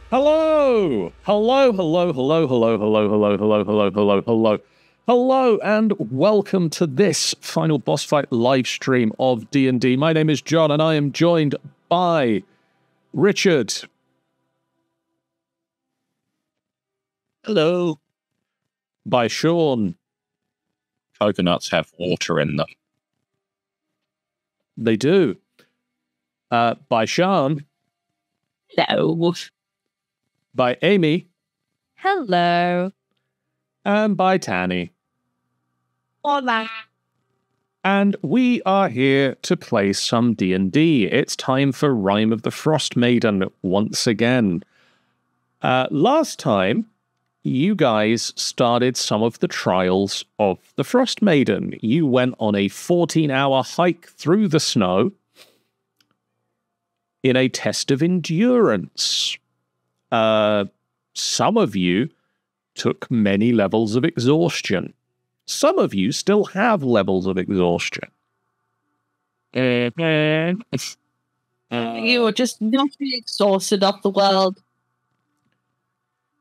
Hello! Hello, hello, hello, hello, hello, hello, hello, hello, hello, hello. Hello, and welcome to this final boss fight live stream of D&D. My name is John, and I am joined by Richard. Hello. By Sean. Coconuts have water in them. They do. By Sean. Hello. By Amy. Hello. And by Tanny. Hola. And we are here to play some D&D. It's time for Rime of the Frostmaiden once again. Last time, you guys started some of the trials of the Frostmaiden. You went on a 14-hour hike through the snow in a test of endurance. Some of you took many levels of exhaustion. Some of you still have levels of exhaustion. You were just not exhausted of the world.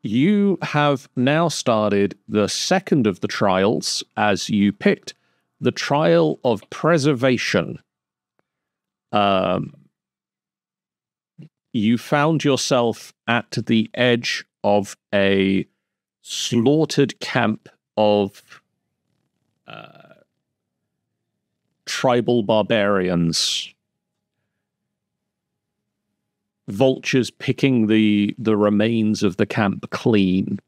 You have now started the second of the trials as you picked the Trial of Preservation. You found yourself at the edge of a slaughtered camp of tribal barbarians. Vultures picking the remains of the camp clean.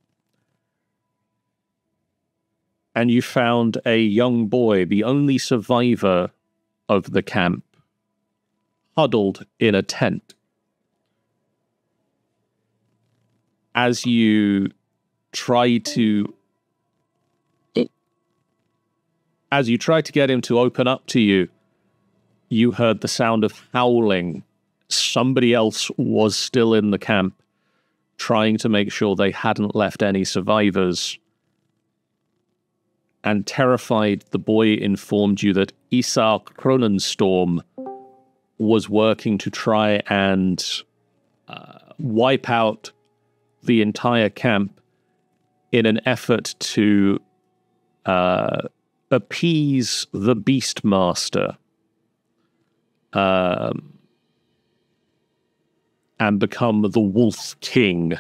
And you found a young boy, the only survivor of the camp, huddled in a tent. As you try to get him to open up to you, you heard the sound of howling. Somebody else was still in the camp, trying to make sure they hadn't left any survivors. And terrified, the boy informed you that Isarr Kronenstrom was working to try and wipe out the entire camp in an effort to appease the Beastmaster and become the Wolf King.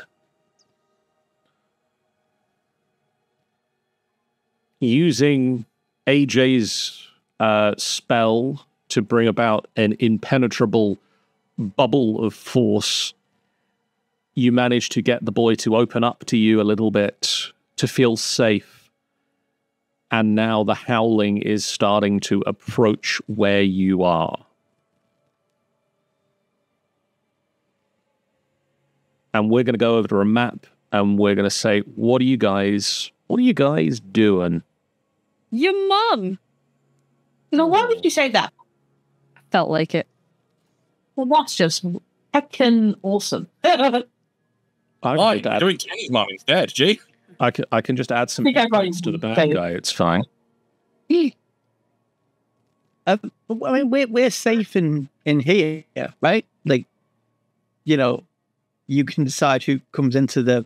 Using AJ's spell to bring about an impenetrable bubble of force, you managed to get the boy to open up to you a little bit, to feel safe. And now the howling is starting to approach where you are. And we're going to go over to a map, and we're going to say, what are you guys doing? Your mum. Why would you say that? I felt like it. Well, that's just heckin' awesome. Doing Tanny's mum instead, G. I can just add some points to the bad guy. It's fine. I mean, we're safe in here, right? Like, you can decide who comes into the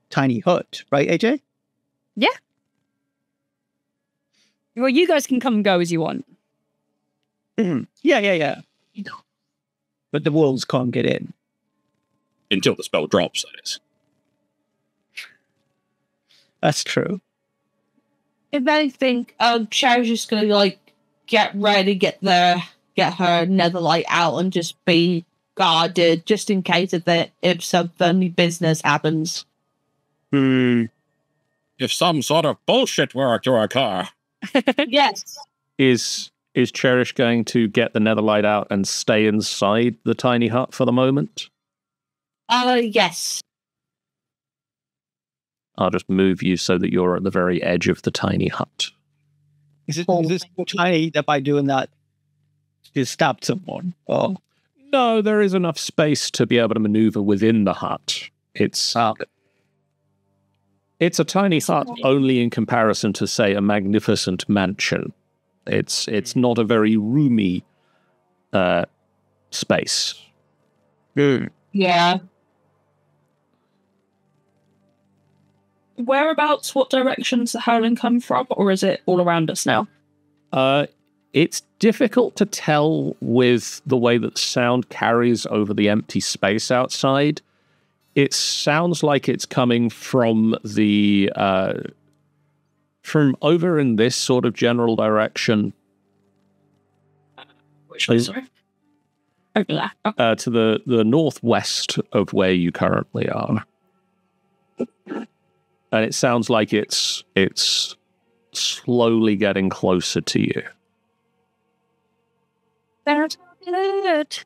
tiny hut, right, AJ? Yeah. Well, you guys can come and go as you want. Mm-hmm. Yeah. But the wolves can't get in. Until the spell drops, that is. That's true. If anything, Cherry's just gonna get ready, get her netherlight out, and just be guarded, just in case if some funny business happens. If some sort of bullshit were to occur. Yes. Is Cherish going to get the netherlight out and stay inside the tiny hut for the moment? Yes. I'll just move you so that you're at the very edge of the tiny hut. Is this so tiny that by doing that you stabbed someone? Oh. No, there is enough space to be able to maneuver within the hut. It's a tiny hut only in comparison to, say, a magnificent mansion. It's not a very roomy space. Yeah. whereabouts, what directions the howling come from, or is it all around us now? It's difficult to tell with the way that sound carries over the empty space outside. It sounds like it's coming from from over in this sort of general direction. Which way, sorry? Over there. Oh. To the northwest of where you currently are. And it sounds like it's slowly getting closer to you. That's good.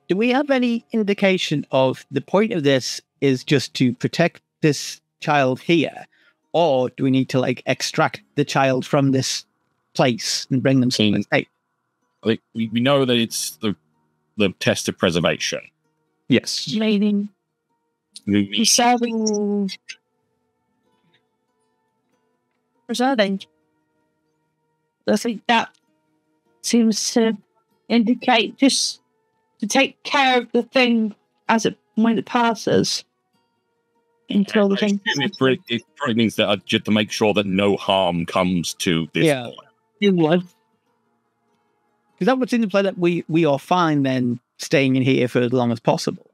Do we have any indication of the point of this is just to protect this child here? Or do we need to, like, extract the child from this place and bring them somewhere safe? Like, we know that it's the test of preservation. Yes. Meaning preserving. I think that seems to indicate just to take care of the thing when it passes. Until the thing. It probably means that just to make sure that no harm comes to this boy. You would. Because that would seem to imply that we are fine then staying in here for as long as possible.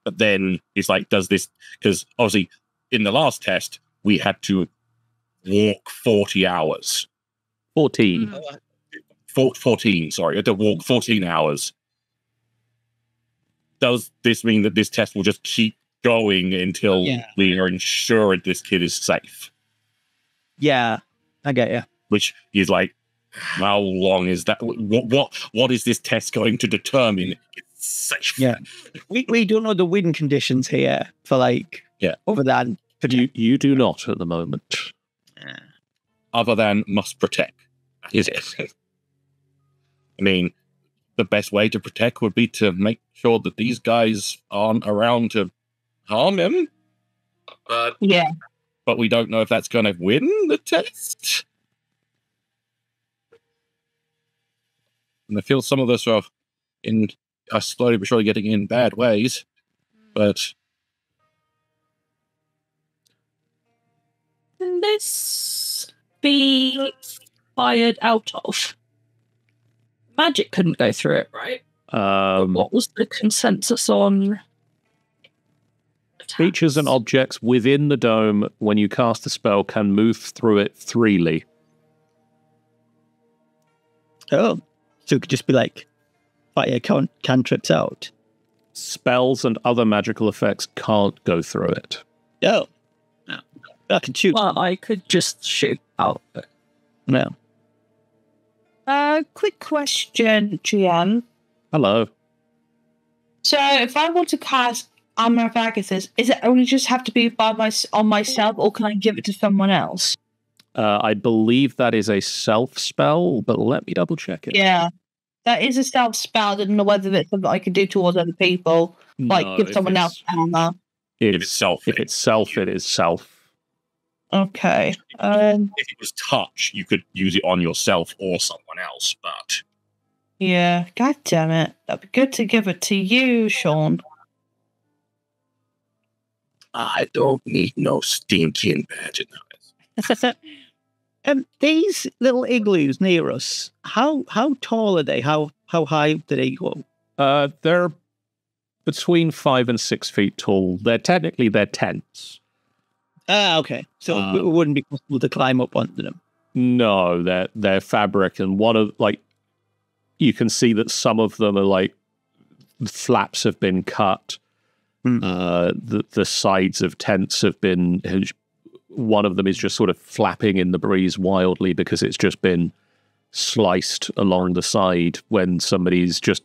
But then it's like, does this... Because obviously, in the last test, we had to walk 40 hours. 14. 14, sorry. We had to walk 14 hours. Does this mean that this test will just keep going until we are ensured this kid is safe? Yeah, I get you. Which is like, how long is that? What is this test going to determine it's safe? Yeah, we don't know the wind conditions here for other than you do not at the moment. Other than must protect, is it? I mean, the best way to protect would be to make sure that these guys aren't around to harm him. But we don't know if that's going to win the test. And I feel some of us are slowly but surely getting in bad ways. But can this be fired out of? Magic couldn't go through it, right? What was the consensus on? Creatures and objects within the dome, when you cast the spell, can move through it freely. Oh, so it could just be like fire cantrips out. Spells and other magical effects can't go through it. Oh, no. I can shoot. Well, I could just shoot out. No. Quick question, GM. Hello. So, if I want to cast Armor of Agathis, is it only just have to be on myself, or can I give it to someone else? I believe that is a self spell, but let me double check it. Yeah, that is a self spell. I don't know whether it's something I can do towards other people, like give someone else armor. If it's self, it is self. Okay. If it was touch, you could use it on yourself or someone else, but... Yeah, god damn it. That'd be good to give it to you, Sean. I don't need no stinking badge. These little igloos near us, how tall are they? How high do they go? They're between 5 and 6 feet tall. They're tents. Ah, okay. So it wouldn't be possible to climb up onto them. No, they're fabric, and you can see that some of them are flaps have been cut. The sides of tents have been. One of them is just sort of flapping in the breeze wildly because it's just been sliced along the side when somebody's just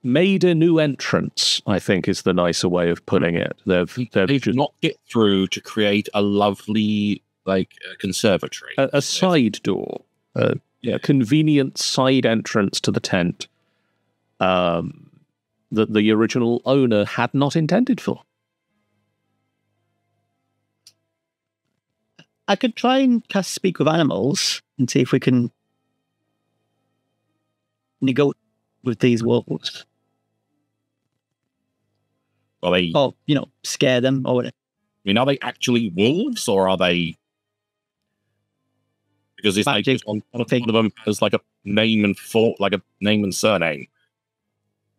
made a new entrance, I think is the nicer way of putting it. They've just knocked it through to create a lovely, conservatory. A side door. A convenient side entrance to the tent that the original owner had not intended for. I could try and cast Speak with Animals and see if we can negotiate with these wolves. Well, or, scare them or whatever. mean, are they actually wolves, or are they? Because it's like one of them has like a name and surname.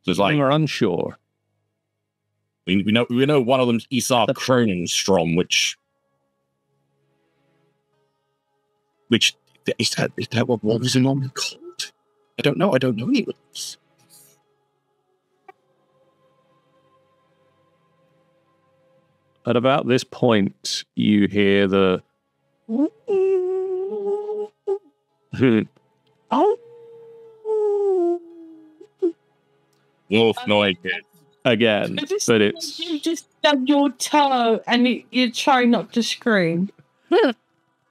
So it's like we're unsure. We know one of them's Isarr Kronenstrom, which is that what wolves are normally called? I don't know. I don't know any wolves. At about this point, you hear the wolf noise again, but it's you just stub your toe and you try not to scream.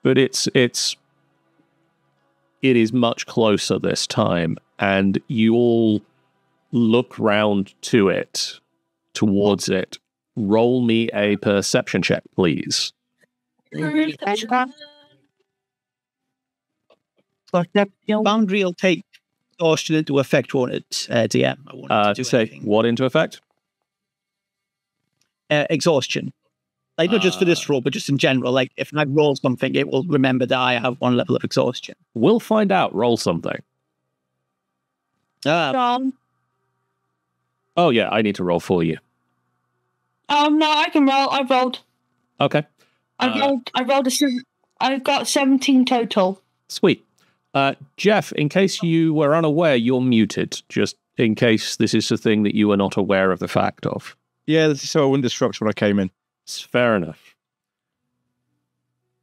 But it is much closer this time, and you all look round towards it. Roll me a perception check, please. Boundary will take exhaustion into effect, won't it, DM? I wanted to do say anything. what into effect? Exhaustion. Like, not just for this roll, but just in general. Like, if I roll something, it will remember that I have one level of exhaustion. We'll find out. Roll something. John. Oh, yeah, I need to roll for you. No, I can roll. I rolled. Okay. I rolled I've got 17 total. Sweet. Jeff, in case you were unaware, you're muted, just in case this is a thing that you were not aware of the fact of. Yeah, this is so I wouldn't disrupt when I came in. It's fair enough.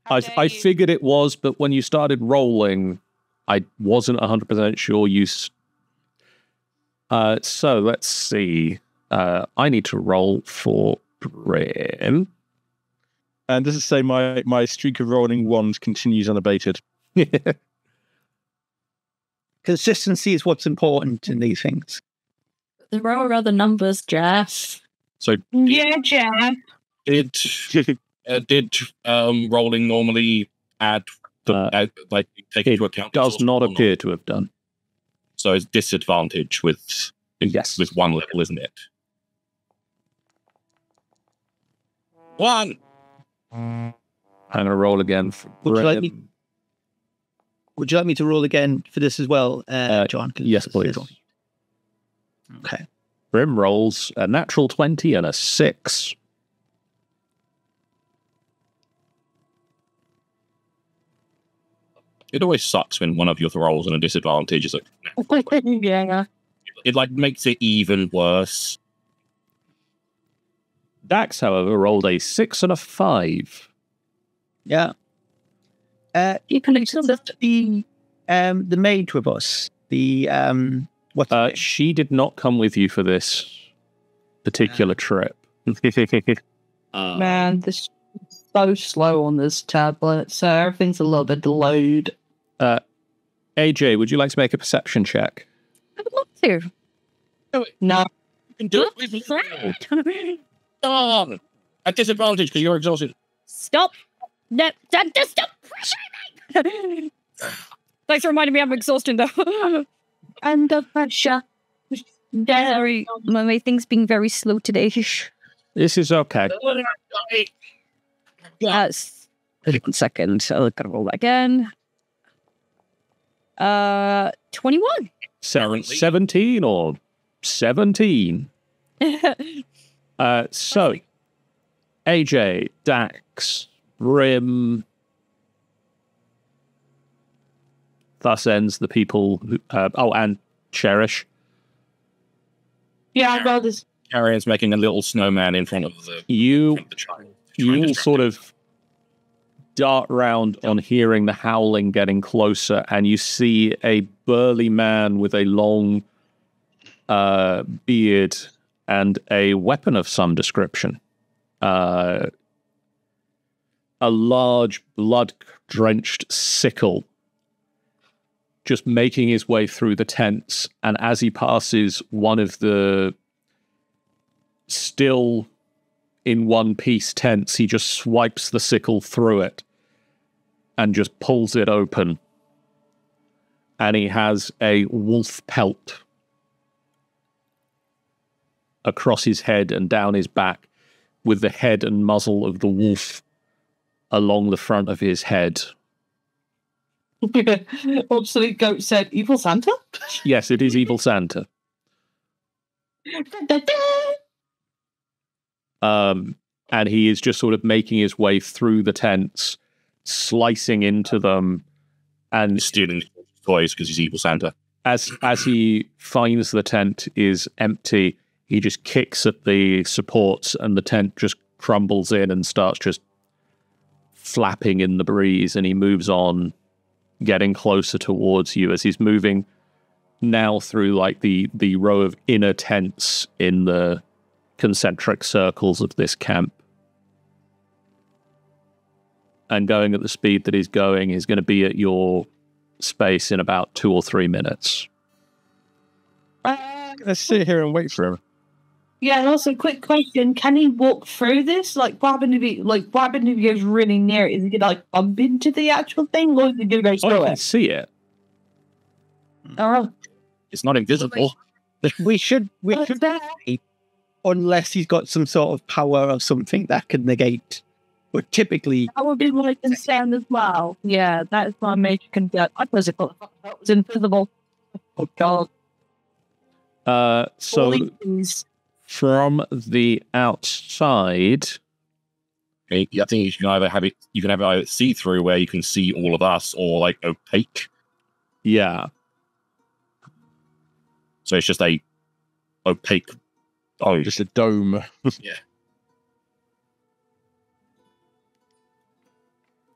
I figured it was, but when you started rolling, I wasn't 100% sure you... So, let's see. I need to roll for Rime. And this is say my streak of rolling ones continues unabated. Consistency is what's important in these things. There are other numbers, Jeff. So Yeah, Jeff. did rolling normally add take into account? It does not appear to have done. So it's disadvantage with one level, isn't it? 1. I'm going to roll again for Would you like me to roll again for this as well, John? Yes, please. Okay. Brim rolls a natural 20 and a 6. It always sucks when one of your rolls on a disadvantage is like... Yeah. It makes it even worse. Dax, however, rolled a 6 and a 5. Yeah. You can accept the maid with us. She did not come with you for this particular trip. Man, this is so slow on this tablet, so everything's a little bit delayed. AJ, would you like to make a perception check? I would love to. No. You can do it with me. On at disadvantage because you're exhausted. Stop. No, just stop pressuring me. Thanks for reminding me I'm exhausted, though. Under pressure. Sorry, my thing's being very slow today. This is okay. Yes. 1 second. I'll roll that again. 21. 17 or 17? So, AJ, Dax, Brim. Thus ends the people who... and Cherish. Yeah, I rolled this. Carrier's making a little snowman in front of the child. You all sort of dart round on hearing the howling getting closer, and you see a burly man with a long beard and a weapon of some description. A large, blood-drenched sickle just making his way through the tents, and as he passes one of the still in one-piece tents, he just swipes the sickle through it and just pulls it open. And he has a wolf pelt across his head and down his back. with the head and muzzle of the wolf along the front of his head. Obsolete Goat said, "Evil Santa?" Yes, it is Evil Santa. And he is just sort of making his way through the tents, slicing into them, and Stealing toys because he's Evil Santa. As he finds the tent is empty, he just kicks at the supports, and the tent just crumbles in and starts just flapping in the breeze. And he moves on, getting closer towards you as he's moving now through like the row of inner tents in the concentric circles of this camp. And going at the speed that he's going, he's going to be at your space in about 2 or 3 minutes. Let's sit here and wait for him. Yeah, and also, quick question: can he walk through this? Like, what happened if he goes really near it? Is he gonna like bump into the actual thing, or is he gonna go through I can it? see it. Oh, It's not invisible. We should see, unless he's got some sort of power or something that could negate. But typically, That would be my concern as well. Yeah, that is my major concern. I was it was invisible. Oh God. So Please. from the outside, I think you can either have it see-through where you can see all of us, or like opaque. yeah, So it's just a opaque. Oh, Just a dome.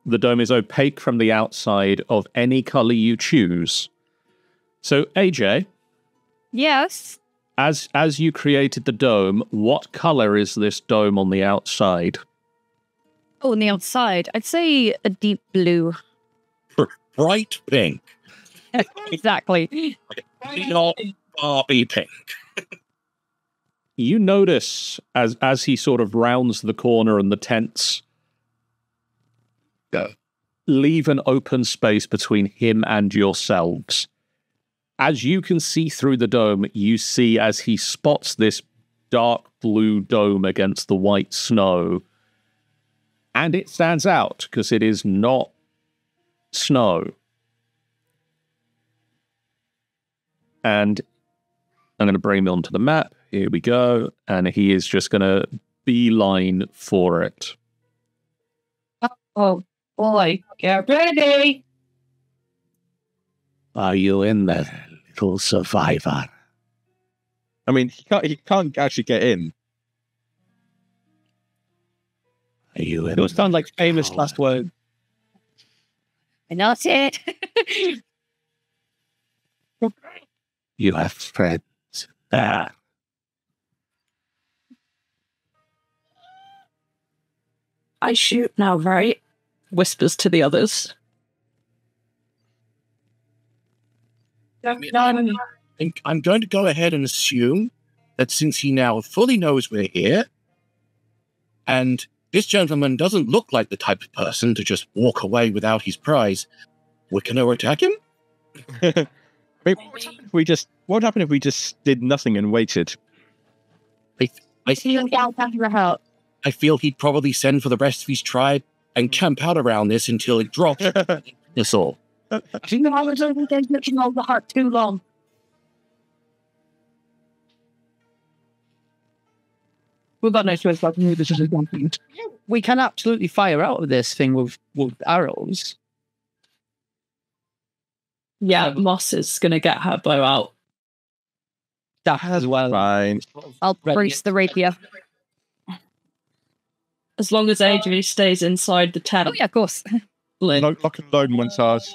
the dome is opaque from the outside of any color you choose. So AJ, Yes. as you created the dome, what color is this dome on the outside? Oh, on the outside, I'd say a deep blue. bright pink. Exactly. Not Barbie pink. You notice as he sort of rounds the corner and the tents leave an open space between him and yourselves. As you can see through the dome, you see as he spots this dark blue dome against the white snow, and it stands out because it is not snow. And I'm going to bring him onto the map. Here we go. And he is just going to beeline for it. oh boy, get ready! Are you in there, little survivor? I mean, he can't actually get in. Are you in? those sound like famous last words. Not it. You have friends there. I shoot now, right? Whispers to the others. I'm going to go ahead and assume that since he now fully knows we're here, and this gentleman doesn't look like the type of person to just walk away without his prize, we're going to attack him? I mean, what would happen if we just did nothing and waited? I feel he'd probably send for the rest of his tribe and camp out around this until it drops. That's all. Do you know how much I've been looking on the heart too long? We've got no choice but to do this as a daunting. We can absolutely fire out of this thing with arrows. Yeah, Moss is going to get her bow out. That as well. Fine. I'll brace the rapier. As long as AJ stays inside the tent. Oh yeah, of course. Lock and load montage.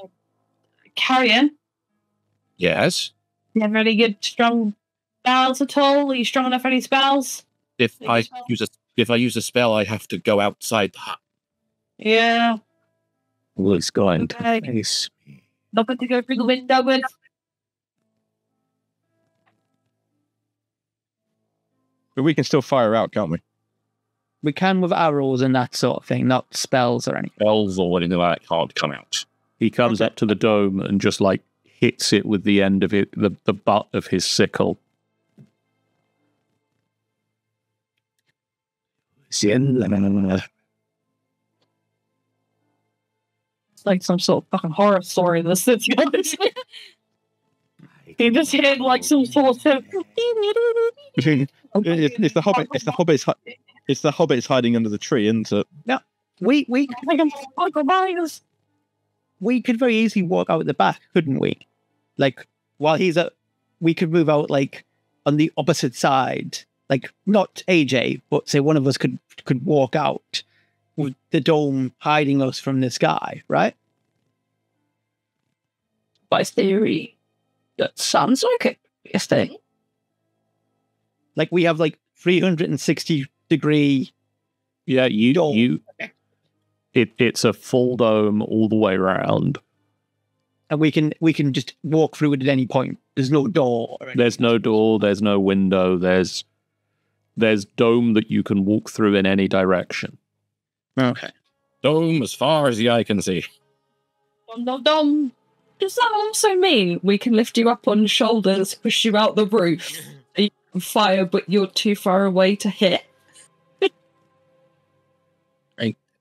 Carrion, Yes? you have any good strong spells at all? Are you strong enough for any spells? If I use a spell, I have to go outside the hut. Yeah. Who's going Okay. to face me? Nothing to go through the window with. But we can still fire out, can't we? We can with arrows and that sort of thing, not spells or anything. Spells or anything like that can't come out. He comes up to the dome and just like hits it with the end of it, the butt of his sickle. It's like some sort of fucking horror story. This is you just hear like some sort of. It's the hobbit. It's the hobbits hiding under the tree, isn't it? No, we could very easily walk out the back, couldn't we? Like while he's we could move out like on the opposite side, like not AJ, but say one of us could walk out with the dome hiding us from this guy, right? By theory, that sounds like it. Yes, thing. Like we have like 360-degree. Yeah, dome. It's a full dome all the way around. And we can just walk through it at any point. There's no door. There's no door. There's no window. There's dome that you can walk through in any direction. Okay. Dome as far as the eye can see. Dum. Does that also mean we can lift you up on shoulders, push you out the roof, you can fire, but you're too far away to hit?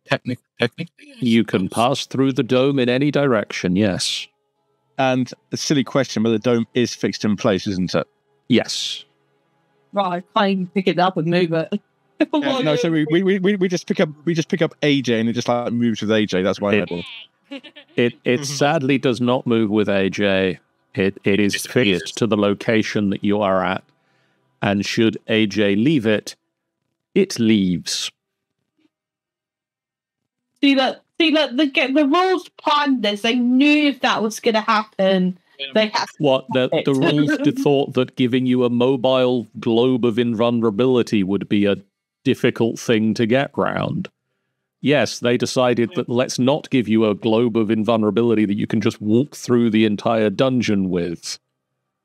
Technically, you can pass through the dome in any direction, yes. And the silly question, but the dome is fixed in place, isn't it? Yes. Right, I can pick it up and move it. No, so we just pick up AJ and it just like moves with AJ. That's why it sadly does not move with AJ. It is fixed to the location that you are at, and should AJ leave it, it leaves. See that the rules planned this. They knew if that was going to happen, they had to. What the rules thought that giving you a mobile globe of invulnerability would be a difficult thing to get round. Yes, they decided that let's not give you a globe of invulnerability that you can just walk through the entire dungeon with,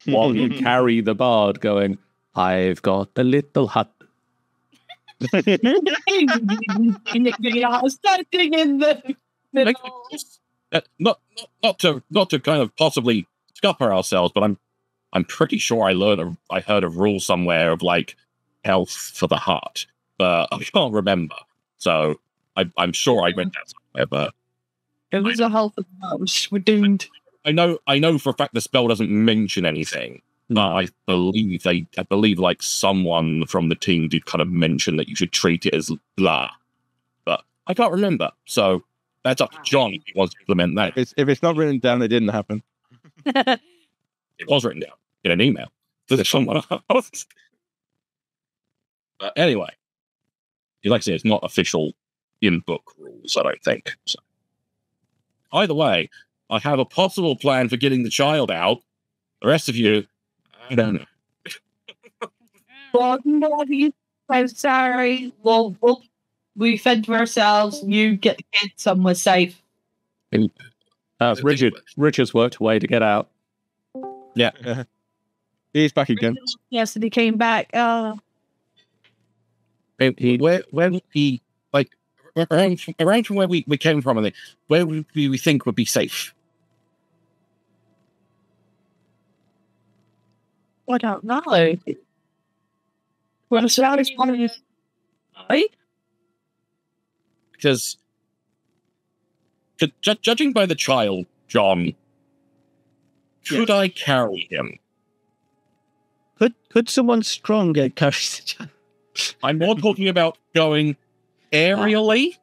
while you carry the bard going, "I've got a little hut." Standing in the middle. Not to kind of possibly scupper ourselves, but I'm pretty sure I heard a rule somewhere of like health for the heart, but I can't remember. So I'm sure I read that somewhere, but it was a health of the house. We're doomed. I know for a fact the spell doesn't mention anything. But I believe like someone from the team did kind of mention that you should treat it as blah. But I can't remember. So that's up to John if he wants to implement that. If it's not written down, it didn't happen. It was written down in an email to someone else. But anyway, like I say, it's not official in-book rules, I don't think. So either way, I have a possible plan for getting the child out. The rest of you, I don't know. I'm sorry. Well, we fend for ourselves. You get the kid somewhere safe. Richard's worked a way to get out. Yeah. He's back again. Yes, and he came back. Where would he, like, around from where we came from, and where would we think would be safe? I don't know. Well, the surroundings right? Because judging by the child, John, could I carry him? Could someone stronger carry the child? I'm more talking about going aerially.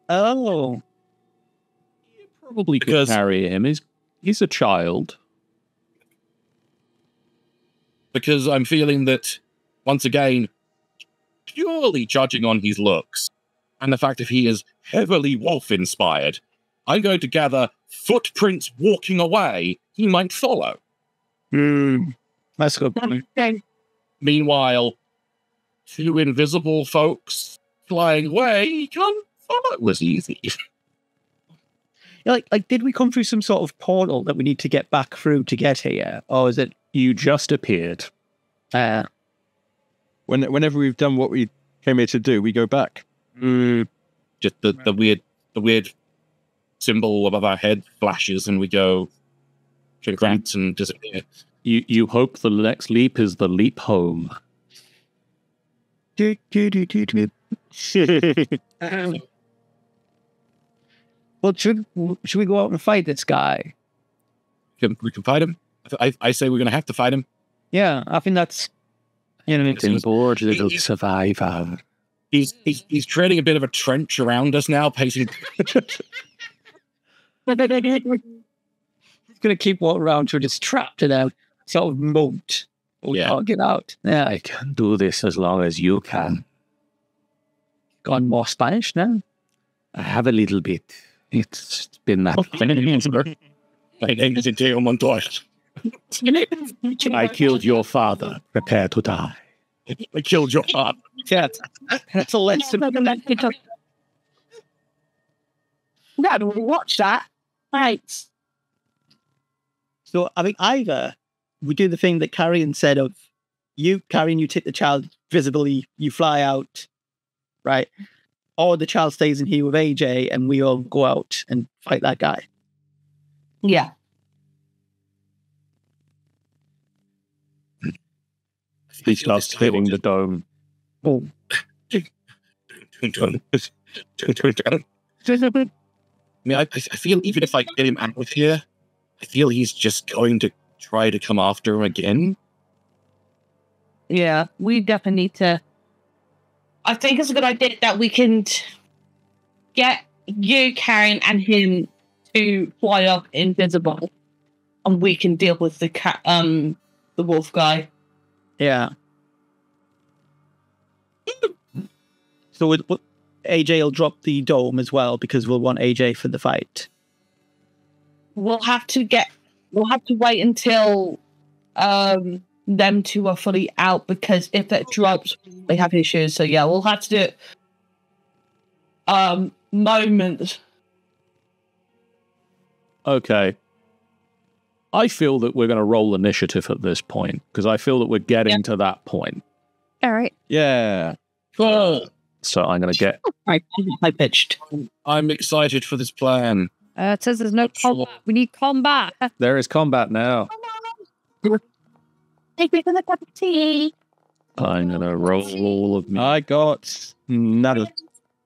Oh. You probably could carry him. He's a child. Because I'm feeling that, once again, purely judging on his looks, and the fact that he is heavily wolf-inspired, I'm going to gather footprints walking away he might follow. That's a good point. Meanwhile, two invisible folks flying away he can't follow was easy. Like, did we come through some sort of portal that we need to get back through to get here? Or is it... You just appeared. Whenever we've done what we came here to do, we go back. Just the weird symbol above our head flashes, and we go congrats and disappear. You hope the next leap is the leap home. Well, should we go out and fight this guy? We can fight him. I say we're going to have to fight him. Yeah, I think that's Bored little survivor. He's creating a bit of a trench around us now, pacing. He's gonna keep walking around till it's trapped in a sort of moat. Yeah. Can't get out. Yeah, I can do this as long as you can. gone more Spanish now. I have a little bit. It's been that. My name is Inteo Montoya. I killed your father. Prepare to die. I killed your father. Yeah, that's a lesson. Yeah, we watch that. Thanks. So I think either we do the thing that Carrion said of you, Carrion, you take the child visibly, you fly out, right? Or the child stays in here with AJ and we all go out and fight that guy. Yeah. He starts hitting the dome. Oh. I mean, I feel even if I get him out of here, I feel he's just going to try to come after him again. Yeah, we definitely need to. I think it's a good idea that we can get you, Karen, and him to fly up invisible, and we can deal with the wolf guy. Yeah. So AJ will drop the dome as well because we'll want AJ for the fight. We'll have to wait until them two are fully out, because if it drops, they have issues. So yeah, we'll have to do it moment. Okay. I feel that we're going to roll initiative at this point, because I feel that we're getting to that point. All right. Yeah. Cool. So I'm going to get... I pitched. I'm excited for this plan. It says there's no combat. We need combat. There is combat now. Take me for the cup of tea. I'm going to roll all of me. I got nada.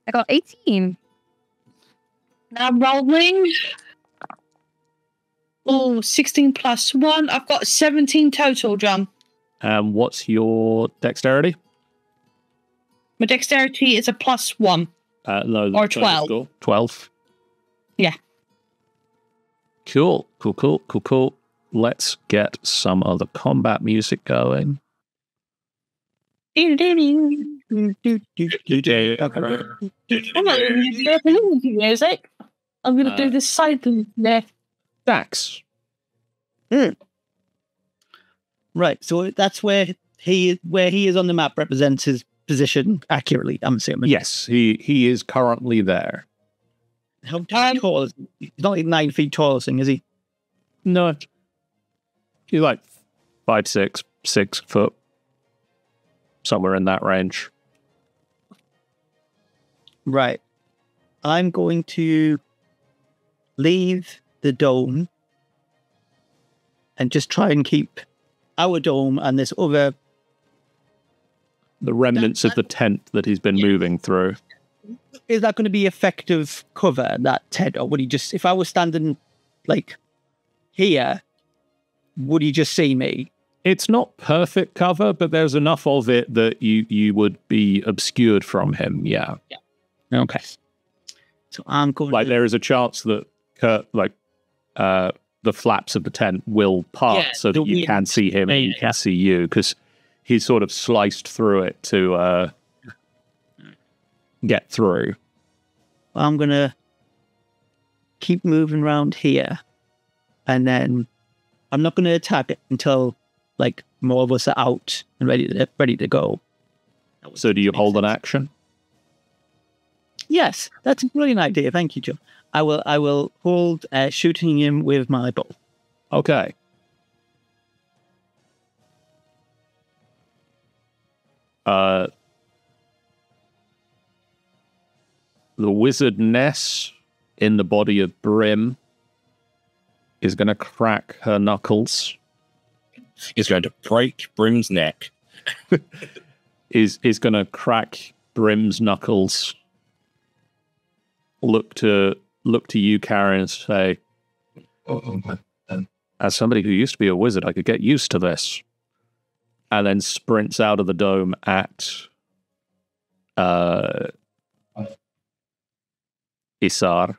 I got 18. Now rolling. Oh, 16 plus 1. I've got 17 total, John. What's your dexterity? My dexterity is a plus 1. No, Or 12. 12. Yeah. Cool. Let's get some other combat music going. I'm not doing music. I'm going to do this side left. Dax. Right, so that's where he is on the map represents his position accurately, I'm assuming. Yes, he is currently there. How tall is he? He's not like 9 feet tall or something, is he? No. He's like 5'6", 6 foot. Somewhere in that range. Right. I'm going to leave the dome and just try and keep our dome and this other... The remnants of the tent that he's been moving through. Is that going to be effective cover, that tent? Or would he just... If I was standing, like, here, would he just see me? It's not perfect cover, but there's enough of it that you would be obscured from him, yeah. Okay. So I'm going like, there is a chance that, the flaps of the tent will part so that you can see him and he can see you, because he's sort of sliced through it to get through. I'm going to keep moving around here, and then I'm not going to attack it until, like, more of us are out and ready to go. So do you hold an action? Yes, that's a brilliant idea. Thank you, Joe. I will hold shooting him with my bow. Okay. The wizard Ness in the body of Brim is going to crack her knuckles. He's going to break Brim's neck. is going to crack Brim's knuckles look to you, Karen, and say, as somebody who used to be a wizard, I could get used to this. And then sprints out of the dome at Isarr.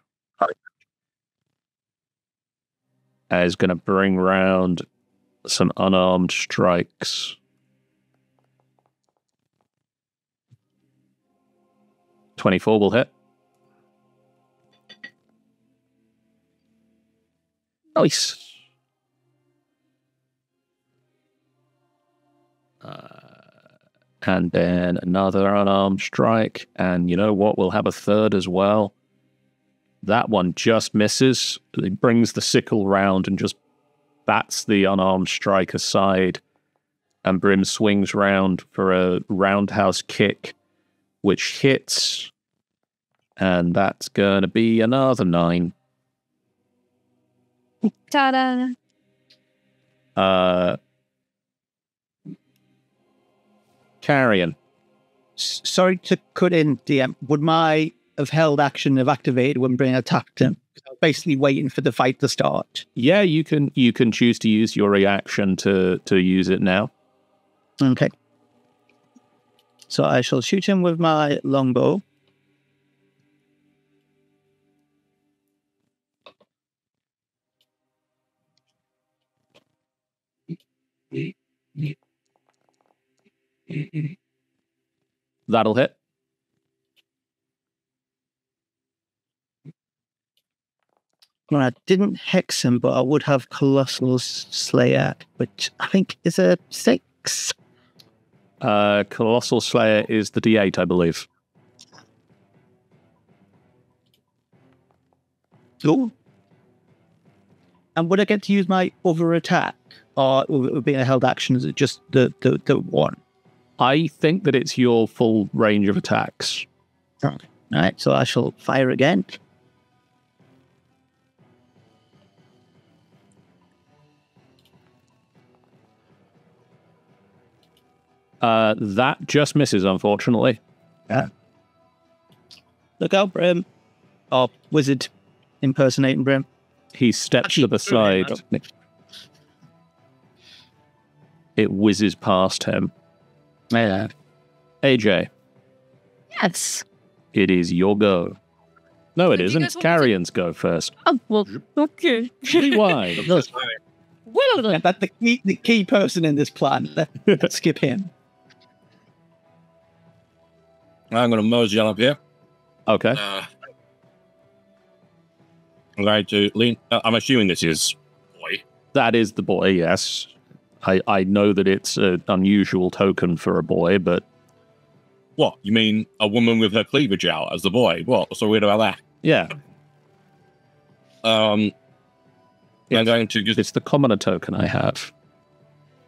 Is going to bring round some unarmed strikes. 24 will hit. Nice. And then another unarmed strike. And you know what? We'll have a third as well. That one just misses. He brings the sickle round and just bats the unarmed strike aside. And Brim swings round for a roundhouse kick, which hits. And that's going to be another 9. Ta-da! Carrion. Sorry to cut in, DM. Would my have held action have activated when Brim attacked him? I was basically waiting for the fight to start. Yeah, you can choose to use your reaction to use it now. Okay. So I shall shoot him with my longbow. That'll hit. Well, I didn't hex him, but I would have Colossal Slayer, which I think is a 6. Colossal Slayer is the D8, I believe. Oh. And would I get to use my other attack? Or would it be a held action? Is it just the one? I think that it's your full range of attacks. All right, so I shall fire again. That just misses, unfortunately. Yeah. Look out, Brim. Or wizard impersonating Brim. He steps to the side. It whizzes past him. Yeah. AJ, Yes. it is your go. No, it Do you isn't. guys It's want to- Carrion's go first. Oh, well, okay. Rewind. Well, then. That's the key person in this plan. Let's skip him. I'm going to mosey on up here. Okay. I'm going to lean. I'm assuming this is boy. That is the boy, yes. I know that it's an unusual token for a boy, but What? You mean a woman with her cleavage out as the boy? What? What's so weird about that? yeah, I'm going to just. it's the commoner token I have.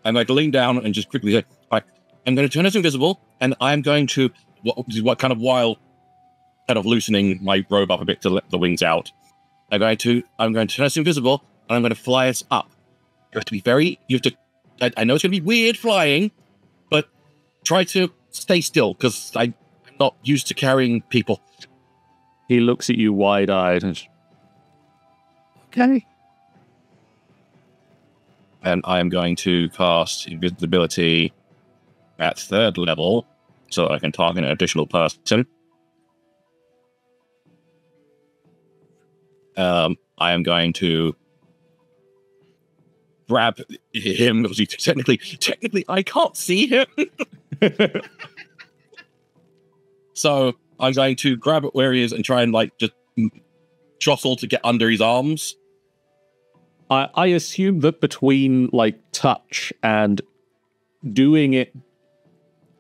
I'm going to lean down and just quickly say, right, I'm going to turn us invisible, and I'm going to what kind of while kind of loosening my robe up a bit to let the wings out. I'm going to turn us invisible, and I'm going to fly us up. You have to be very. You have to. I know it's going to be weird flying, but try to stay still because I'm not used to carrying people. He looks at you wide-eyed and Okay. And I am going to cast invisibility at 3rd level, so I can target an additional person. I am going to grab him because technically I can't see him. So I'm going to grab it where he is and try and just jostle to get under his arms. I assume that between touch and doing it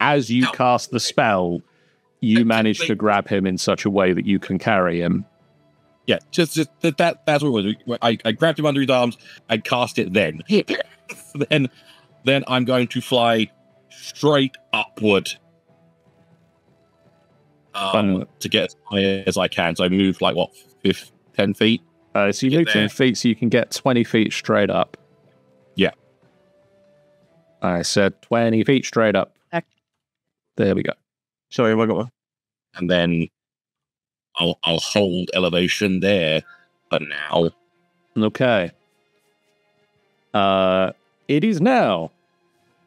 as you cast the spell, you manage to grab him in such a way that you can carry him. Yeah, just that's what it was. I grabbed him under his arms and cast it then. then I'm going to fly straight upward to get as high as I can. So I move 10 feet? So you move 10 feet so you can get 20 feet straight up. Yeah. I said 20 feet straight up. There we go. Sorry, I got one. And then I'll hold elevation there for now. Okay. It is now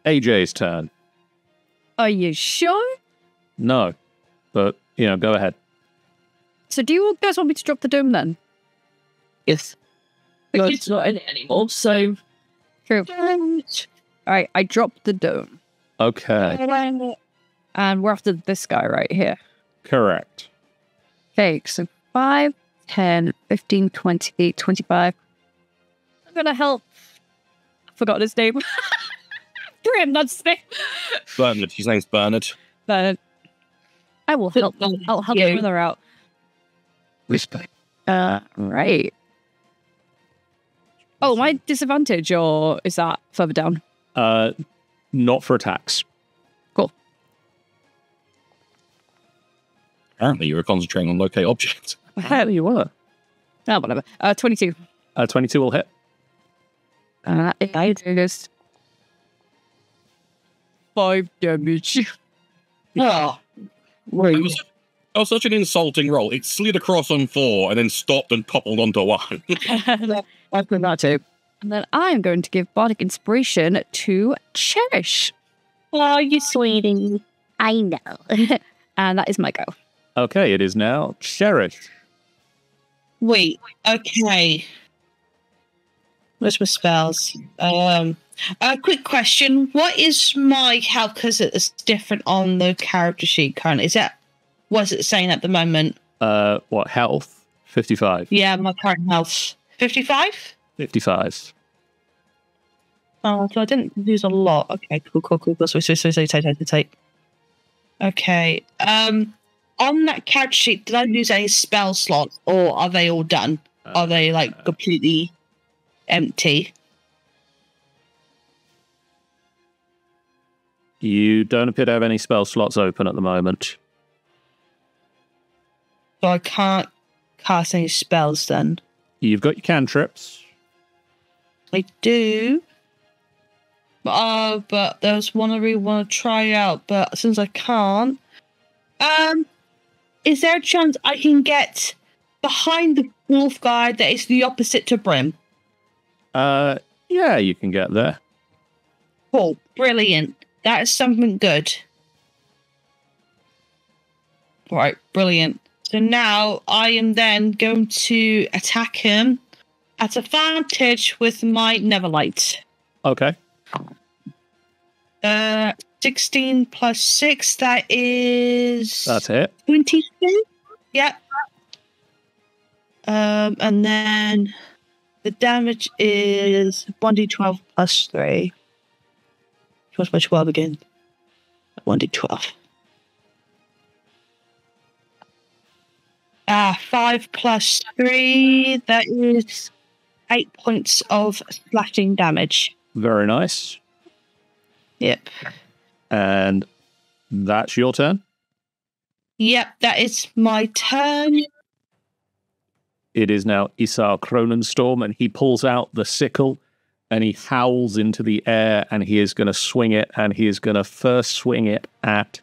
AJ's turn. Are you sure? No, but, go ahead. So do you guys want me to drop the dome then? Yes. The kid's not in it anymore, so... True. Alright, I dropped the dome. Okay. And we're after this guy right here. Correct. Okay, so 5, 10, 15, 20, 25. I'm gonna help. I forgot his name. Grim, that's his name. Bernard. His name's Bernard. But I will help. I'll help your brother out. Respect. Right. Oh, my disadvantage, or is that further down? Not for attacks. Cool. Apparently, you were concentrating on locate objects. Hell, you were. Oh, whatever. 22. 22 will hit. I do this. 5 damage. Oh, That was such an insulting roll. It slid across on 4 and then stopped and toppled onto 1. I've done that too. And then I'm going to give Bardic Inspiration to Cherish. oh, you sweetie. I know. And that is my go. Okay, it is now Cherish. Wait, okay. Where's my spells? A quick question. What is my health? Because it's different on the character sheet currently. What's it saying at the moment? What, health? 55. Yeah, my current health. 55? 55. Oh, so I didn't lose a lot. Okay, cool. Take. Okay. On that character sheet, did I lose any spell slots, or are they all done? Are they completely empty? You don't appear to have any spell slots open at the moment. So I can't cast any spells then. You've got your cantrips. I do. But there's one I really want to try out, but since I can't, is there a chance I can get behind the wolf guy that is the opposite to Brim? Yeah, you can get there. Cool, brilliant. That is something good. Right, brilliant. So now I am then going to attack him at advantage with my Neverlight. Okay. 16 plus 6, that is... That's it. 22? Yep. And then the damage is 1d12 plus 3. What's my 12 again? 1d12. 5 plus 3, that is 8 points of slashing damage. Very nice. Yep. And that's your turn? Yep, that is my turn. It is now Isarr Kronenstrom, and he pulls out the sickle and he howls into the air, and he is going to swing it, and he is going to first swing it at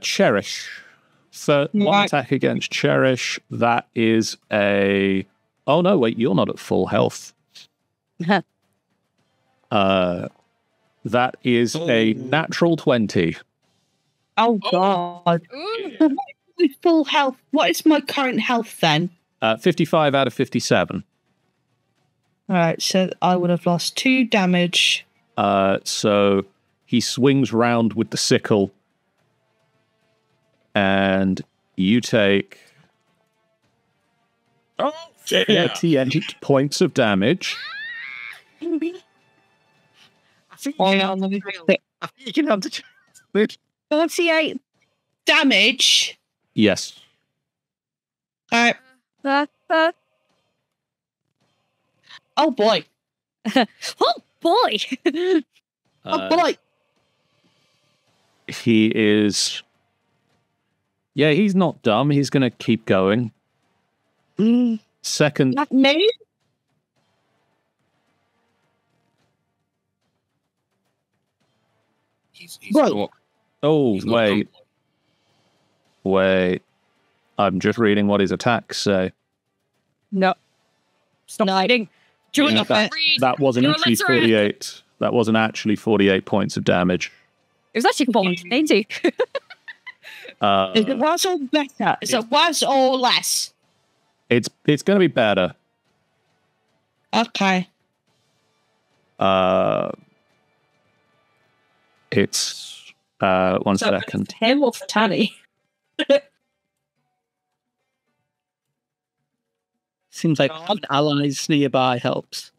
Cherish. So one attack against Cherish. That is a... Oh, no, wait, you're not at full health. That is a natural 20. Oh, God. With full health. What is my current health then? 55 out of 57. All right, so I would have lost 2 damage. So he swings round with the sickle, and you take 38 points of damage. I think you can have the chance. 38 damage. Yes. All right. Oh, boy. Oh, boy. Oh, boy. He is... Yeah, he's not dumb. He's going to keep going. Second... Not me? He's Right. got Oh, He's not wait. done. Wait. I'm just reading what his attacks say. No. Stop hiding. Do Yeah, not read. That wasn't You're actually illiterate. 48. That wasn't actually 48 points of damage. It was actually falling 90. Is it worse or better? Is it worse or less? It's going to be better. Okay. It's 1 second. Him or for Tanny? Seems like having allies nearby helps.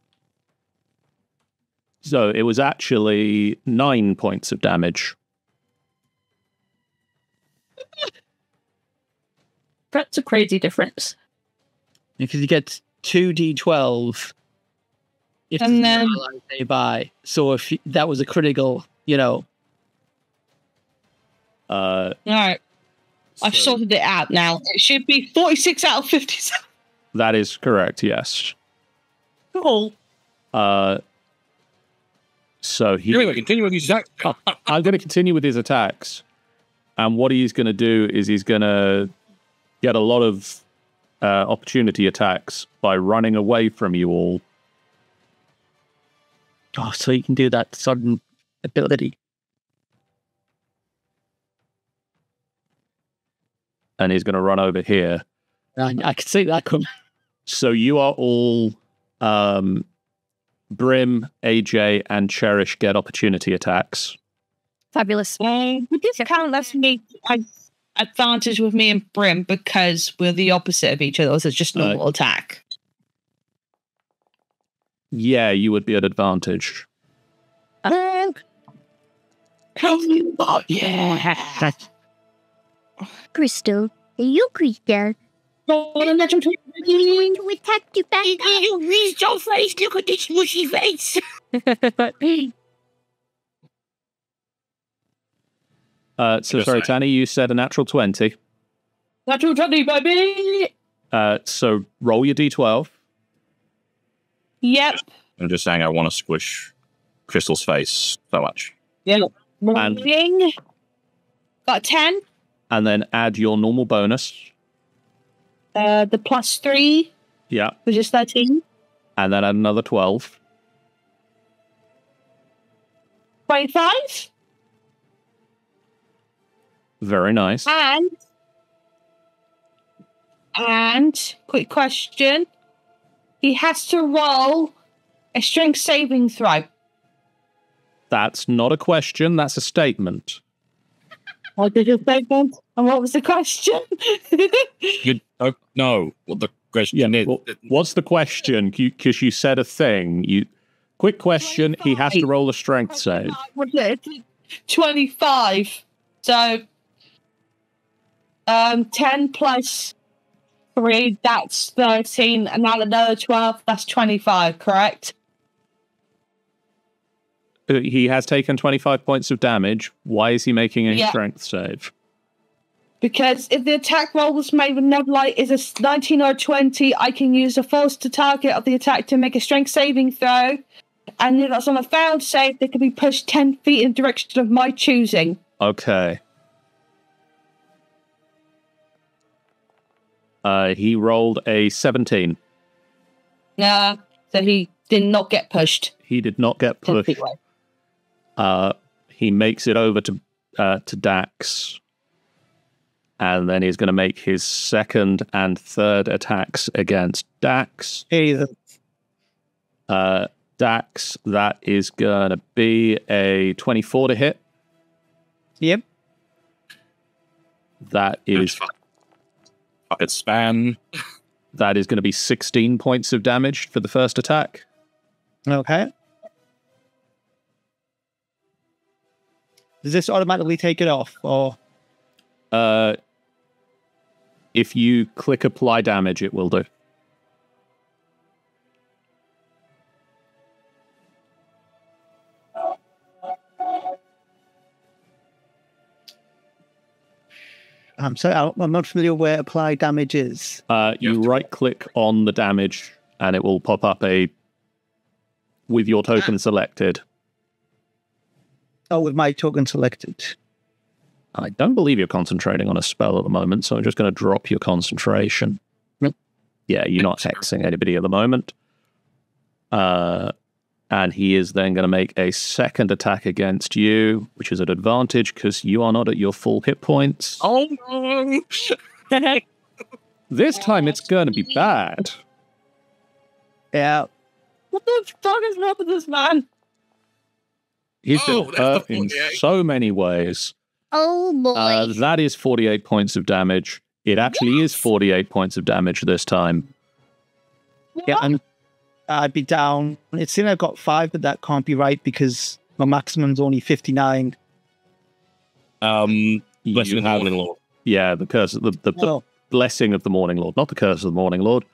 So it was actually 9 points of damage. That's a crazy difference. Because you get 2d12 if And there's then- no allies nearby. So if that was a critical, you know. All right. I've so sorted it out now. It should be 46 out of 57. that is correct, yes. Cool. So he... Anyway, continue with these attacks. I'm going to continue with his attacks. And what he's going to do is he's going to get a lot of opportunity attacks by running away from you all. Oh, so you can do that sudden ability. And he's going to run over here. I can see that come. So you are all... Brim, AJ, and Cherish get opportunity attacks. Fabulous. Would this count as me advantage with me and Brim because we're the opposite of each other? Or is it just normal attack? Yeah, you would be at advantage. Yeah. Crystal, are you creature? Going To attack you back. You raised your face. Look at this mushy face. So Just sorry, saying. Tanny, you said a natural 20. Natural 20, baby! So roll your d12. Yep. I'm just saying I want to squish Crystal's face so much. Yeah. And, Ring. Got 10. and then add your normal bonus. The +3, Yeah. which is 13. And then add another 12. 25. Very nice. And quick question. He has to roll a strength saving throw. That's not a question, that's a statement. What did you say, Ben? And what was the question? You don't know what the question is. Well, what's the question? Because you said a thing. Quick question, he has to roll a strength save. Was it 25? So 10 plus 3, that's 13, and now another 12, that's 25, correct? He has taken 25 points of damage. Why is he making a Yeah. strength save? Because if the attack roll was made with Nebulite is a 19 or 20, I can use a force to target of the attack to make a strength saving throw. And if that's on a failed save, they can be pushed 10 feet in the direction of my choosing. Okay. He rolled a 17. Yeah, so he did not get pushed. He did not get 10 pushed. feet away. He makes it over to Dax. And then he's going to make his second and third attacks against Dax. Hey, Dax, that is going to be a 24 to hit. yep. That is Fucking span. that is going to be 16 points of damage for the first attack. Okay. Does this automatically take it off, or If you click apply damage, it will do. I'm sorry, I'm not familiar where apply damage is. You right click on the damage and it will pop up with your token selected. Oh, with my token selected. I don't believe you're concentrating on a spell at the moment, so I'm just going to drop your concentration. Yep. Yeah, you're not hexing anybody at the moment. And he is then going to make a second attack against you, which is an advantage because you are not at your full hit points. Oh no! This time it's going to be bad. Yeah. What the fuck is wrong with this man? He's been that's hurt the in 48. so many ways. Oh boy. That is 48 points of damage. It actually is 48 points of damage this time. Yeah, and I'd be down. It's saying I've got 5, but that can't be right because my maximum's only 59. Blessing You the have- Morning Lord. Yeah, the curse, the Oh, blessing of the Morning Lord, not the curse of the Morning Lord.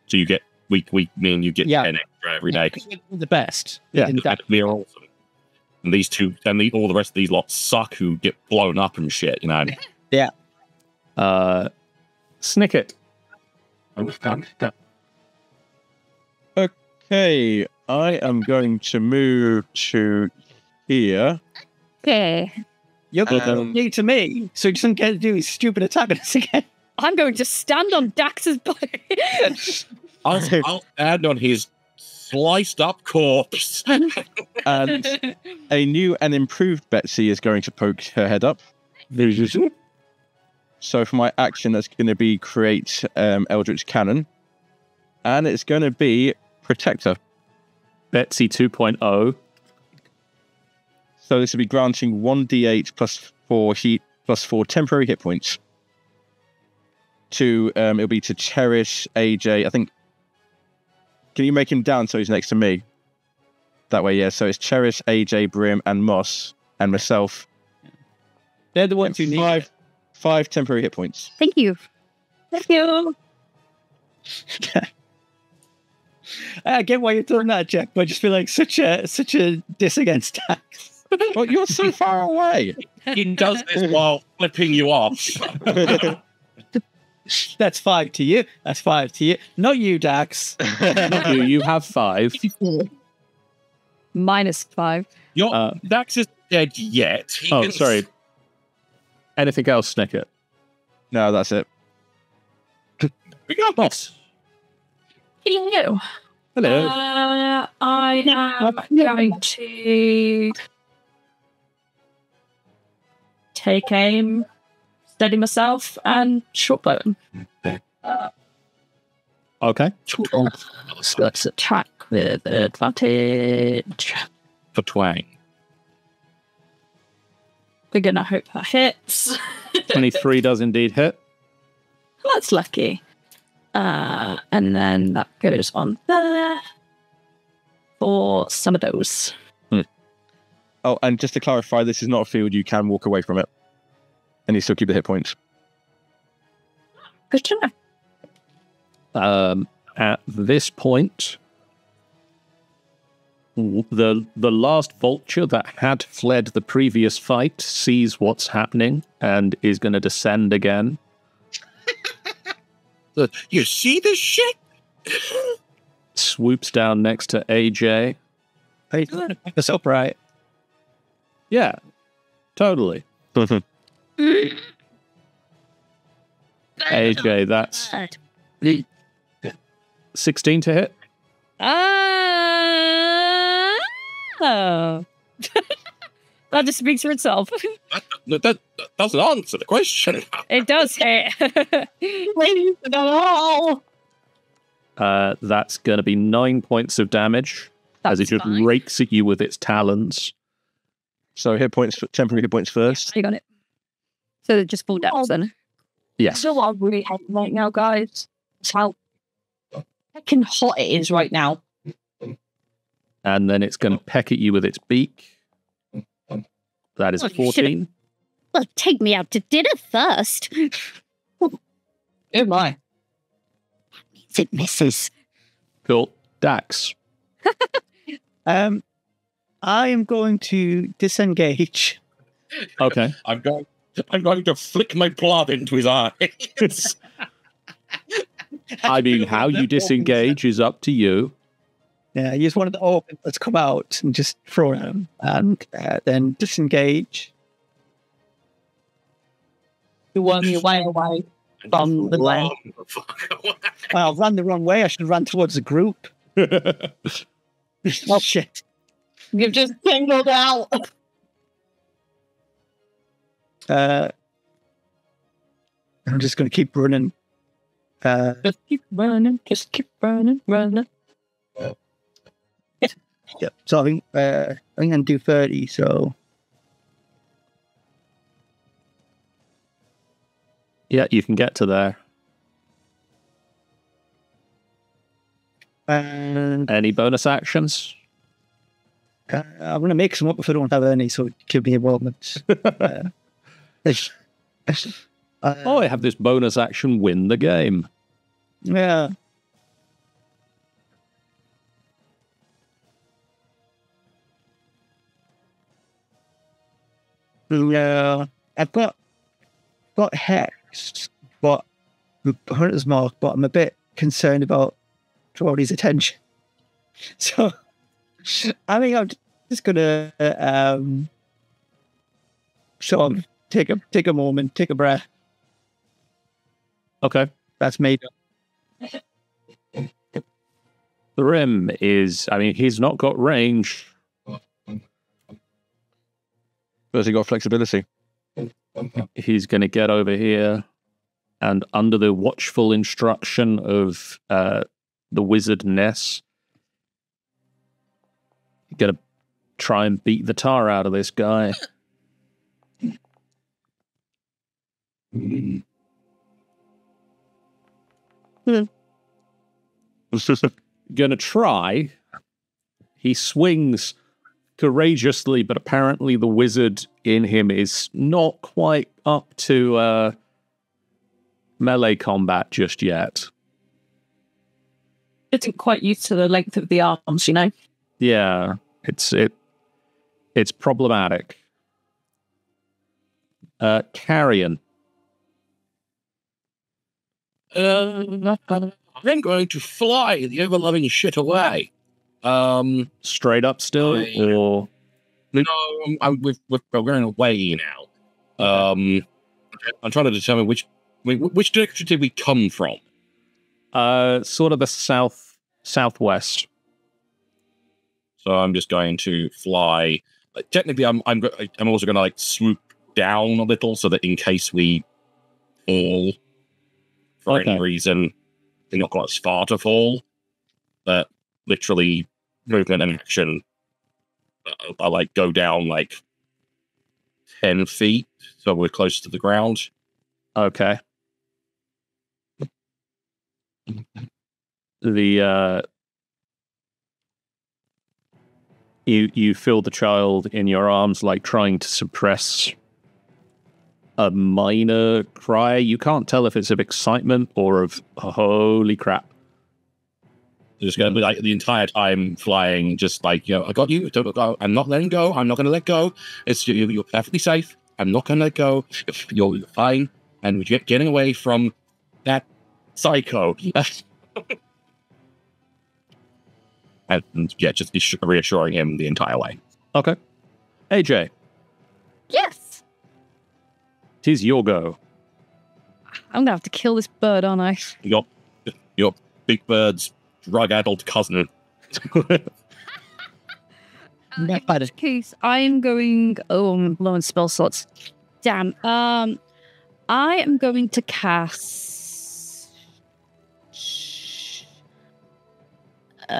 So you get week, meaning you get Yeah. 10 extra every day. the best. Yeah. In that- They're awesome. And these two, and all the rest of these lots suck who get blown up and shit, you know. Snicket. Okay, I am going to move to here. Okay. You're new to me, so he doesn't get to do his stupid attack on us again. I'm going to stand on Dax's body. I'll stand on his sliced up corpse. And a new and improved Betsy is going to poke her head up. So for my action, that's going to be create Eldritch Cannon. And it's going to be Protector. Betsy 2.0. So this will be granting 1d8 plus 4 heat plus 4 temporary hit points. It'll be to Cherish, AJ. I think. Can you make him down so he's next to me? That way, yeah. So it's Cherish, AJ, Brim, and Moss, and myself. They're the ones who need 5 temporary hit points. Thank you. Thank you. I get why you're doing that, Jack, but I just feel like such a diss against Dax. Well, you're so far away. He does this while flipping you off. That's 5 to you. That's 5 to you. Not you, Dax. You have 5. -5. Dax is dead yet. He Oh, can- sorry. Anything else, Snicket? No, that's it. We got Moss. Hello. Hello. I am going to take aim, steady myself, and shortbow him. Okay. So let's attack with advantage. for twang. We're gonna hope that hits. 23 does indeed hit. That's lucky. And then that goes on there for some of those. Oh, and just to clarify, this is not a field. You can walk away from it. And you still keep the hit points. Good to know. At this point, the last vulture that had fled the previous fight sees what's happening and is going to descend again. You see this shit? Swoops down next to AJ. Hey, pick us up, right? Yeah, totally. AJ, that's 16 to hit. Oh. That just speaks for itself. That doesn't answer the question. It does hit. That's going to be 9 points of damage as it just fine. rakes at you with its talons. So hit points, temporary hit points first. You got it. So they just fall down then. Yes. So I'm really happy right now, guys. It's how fucking hot it is right now. And then it's going to peck at you with its beak. That is Oh, you 14. Well, take me out to dinner first. Oh my. It misses. Cool. Dax. I am going to disengage. Okay. I'm going to flick my blood into his eyes. I mean, how you disengage is up to you. Yeah, use one of the orbs that's come out and just throw it at him. And then disengage. You worm your way away from the glen. Well, I've run the wrong way. I should have run towards the group. Oh, shit. You've just singled out. I'm just going to keep running. Just keep running. Just keep running. Yep. So I think I'm going to do 30. So Yeah, you can get to there. Any bonus actions? I'm going to make some up if I don't have any. So give me a moment. I have this bonus action, win the game. Yeah. Yeah, I've got Hex, but Hunter's Mark, but I'm a bit concerned about Troy's attention. So I think I'm just gonna sort of take a moment, take a breath. Okay. That's made up. The Rim is, I mean, he's not got range. But has he got flexibility? He's going to get over here, and under the watchful instruction of the wizard Ness, going to try and beat the tar out of this guy. Going to try. He swings courageously, but apparently the wizard in him is not quite up to melee combat just yet. Isn't quite used to the length of the arms, you know? Yeah, it's problematic. Carrion. I'm going to fly the overloving shit away. Straight up still, or no? We're going away now. I'm trying to determine which direction did we come from. Sort of the southwest. So I'm just going to fly. Technically, I'm also going to like swoop down a little so that in case we fall for any reason, we're not quite as far to fall. But literally, movement and action, I like go down like 10 feet, so we're close to the ground. Okay. The you feel the child in your arms, like trying to suppress a minor cry. You can't tell if it's of excitement or of holy crap. Just going to be like the entire time flying, just like, you know, I got you. I'm not letting go. I'm not going to let go. You're perfectly safe. I'm not going to let go. You're fine. And we're getting away from that psycho. And yeah, just reassuring him the entire way. Okay. AJ. Yes. Tis your go. I'm gonna have to kill this bird, aren't I? Your big bird's drug-addled cousin. In which case, I'm going... Oh, I'm low on spell slots. Damn. I am going to cast... you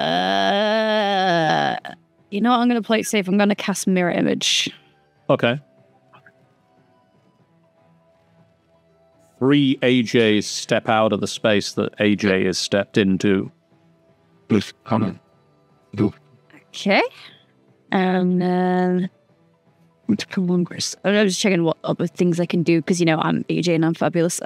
know what? I'm going to play it safe. I'm going to cast Mirror Image. Okay. 3 AJs step out of the space that AJ has stepped into. Okay. And then... I'm just checking what other things I can do, because, you know, I'm AJ and I'm fabulous.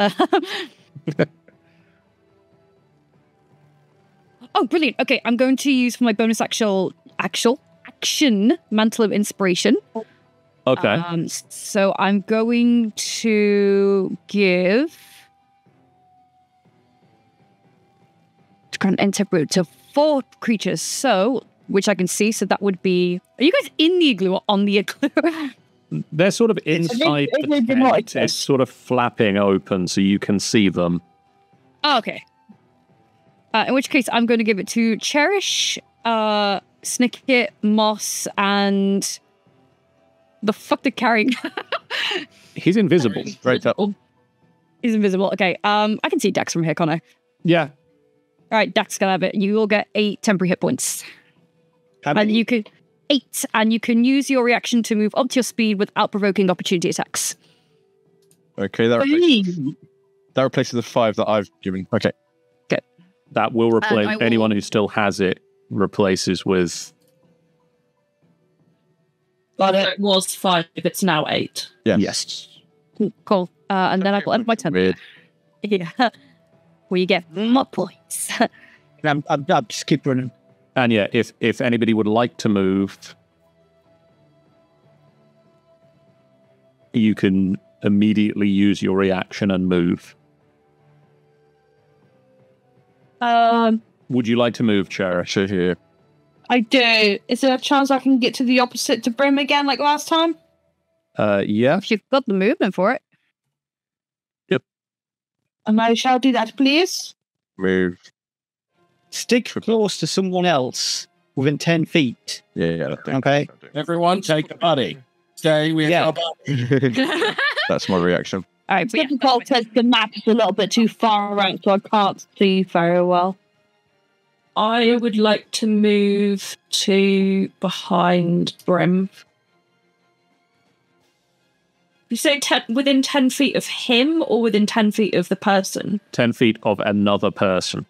Oh, brilliant. Okay, I'm going to use for my bonus action Mantle of Inspiration. Okay. So I'm going to give grant enter route to 4 creatures. So, which I can see. So that would be. Are you guys in the igloo or on the igloo? They're sort of inside the tent. It's sort of flapping open so you can see them. Oh, okay. In which case, I'm going to give it to Cherish, Snicket, Moss, and the fuck they're carrying. He's invisible. Right up. He's invisible. Okay. I can see Dex from here, can't I? Yeah. All right, Dex can have it. You will get 8 temporary hit points. And you can 8, and you can use your reaction to move up to your speed without provoking opportunity attacks. Okay, that replaces the 5 that I've given. Okay. That will replace anyone who still has it. Replaces with. But it was 5. It's now 8. Yeah. Yes. Cool. And then I will end my turn. Weird. Yeah. Where you get more points. I'm just keep running. And yeah, if anybody would like to move, you can immediately use your reaction and move. Would you like to move, Cherish? Sure, here. I do. Is there a chance I can get to the opposite to Brim again like last time? Yeah. If you've got the movement for it. Yep. And I shall do that, please. Move. Stick close to someone else within 10 feet. Yeah. Okay. Everyone take a buddy. Stay with your buddy. That's my reaction. All right, It's but yeah. difficult because the map is a little bit too far out, so I can't see very well. I would like to move to behind Brim. You say within 10 feet of him or within 10 feet of the person? 10 feet of another person.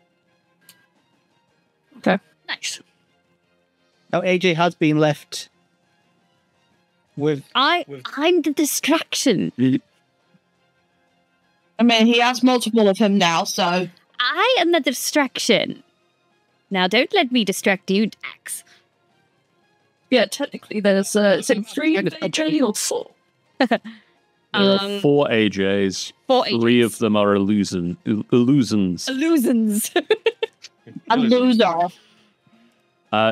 Okay. Nice. Now AJ has been left with. I'm the distraction. I mean, he has multiple of him now, so... I am the distraction. Now, don't let me distract you, Dax. Yeah, technically there's is it 3 AJ or 4? There are 4 AJs. 4 AJs. 3 of them are illusions. Illusions. A loser.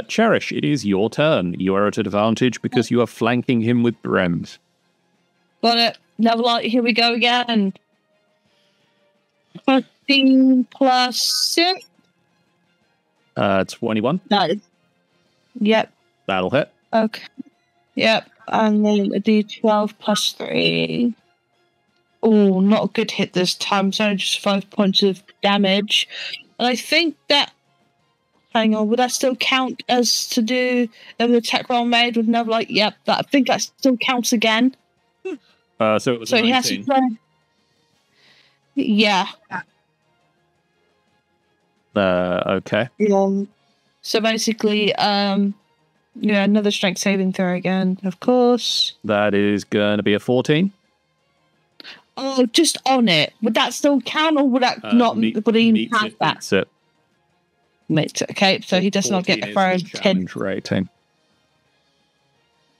Cherish, it is your turn. You are at advantage because you are flanking him with Brems. Got it. Never like, here we go again. 15 plus 6. 21. Yep. That'll hit. Okay. Yep. And then a d12 plus 3. Oh, not a good hit this time. It's only just 5 points of damage. And I think that... Hang on, would that still count as to do the attack roll made with Never Like? Yep, I think that still counts again. So it was So 19. he has to play. Yeah. Okay. So basically, another strength saving throw again, of course. That is going to be a 14. Oh, just on it. Would that still count, or would that not? Would he even have that? Meets it. Meets it. Okay, so he does not get the throw. 10. Challenge rating.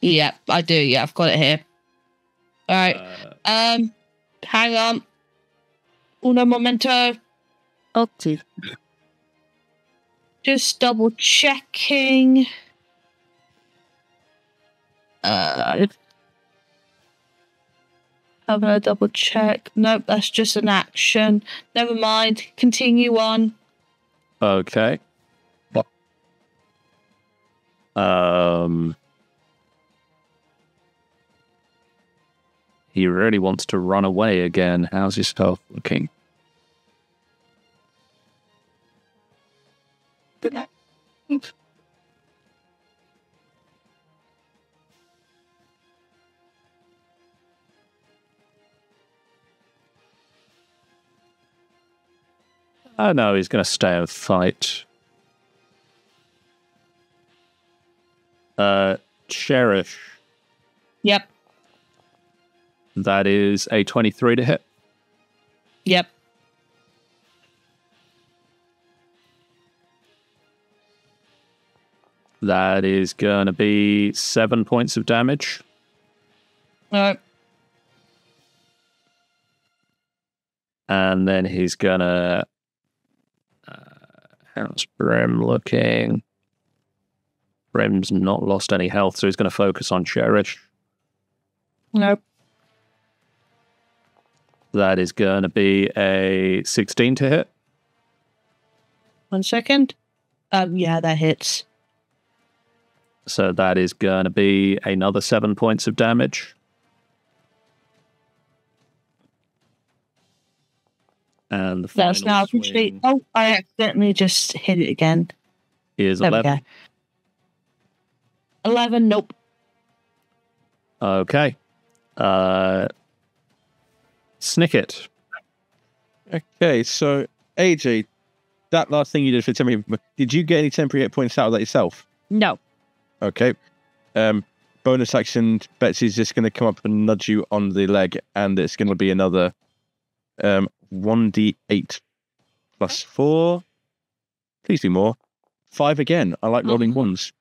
Yeah, I do. Yeah, I've got it here. All right. Hang on. Uno momento. Okay. Just double checking. I'm gonna double check. Nope, that's just an action. Never mind. Continue on. Okay. He really wants to run away again. How's his health looking? Oh no, he's going to stay and fight. Cherish. Yep. That is a 23 to hit. Yep. That is going to be 7 points of damage. All right. And then he's going to... how's Brim looking? Brim's not lost any health, so he's going to focus on Cherish. Nope. That is going to be a 16 to hit. 1 second. Yeah, that hits. So that is going to be another 7 points of damage. And the That's final now swing complete. Oh, I accidentally just hit it again. is There we 11. go. 11, nope. Okay. Snicket. Okay, so AJ, that last thing you did for temporary, did you get any temporary hit points out of that yourself? No. Okay. Bonus action, Betsy's just going to come up and nudge you on the leg, and it's going to be another 1d8 plus 4. Please be more. 5 again. I like rolling ones.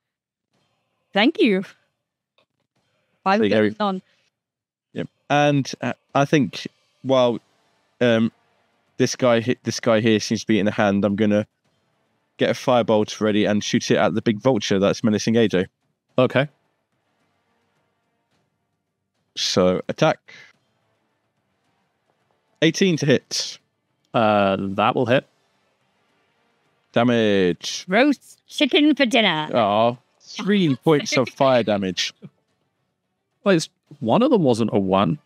Thank you. There you go. On. Yep. And I think while this guy here seems to be in the hand, I'm gonna get a firebolt ready and shoot it at the big vulture that's menacing AJ. Okay. So attack. 18 to hit. That will hit. Damage. Roast chicken for dinner. Oh, 3 points of fire damage. Well, one of them wasn't a 1.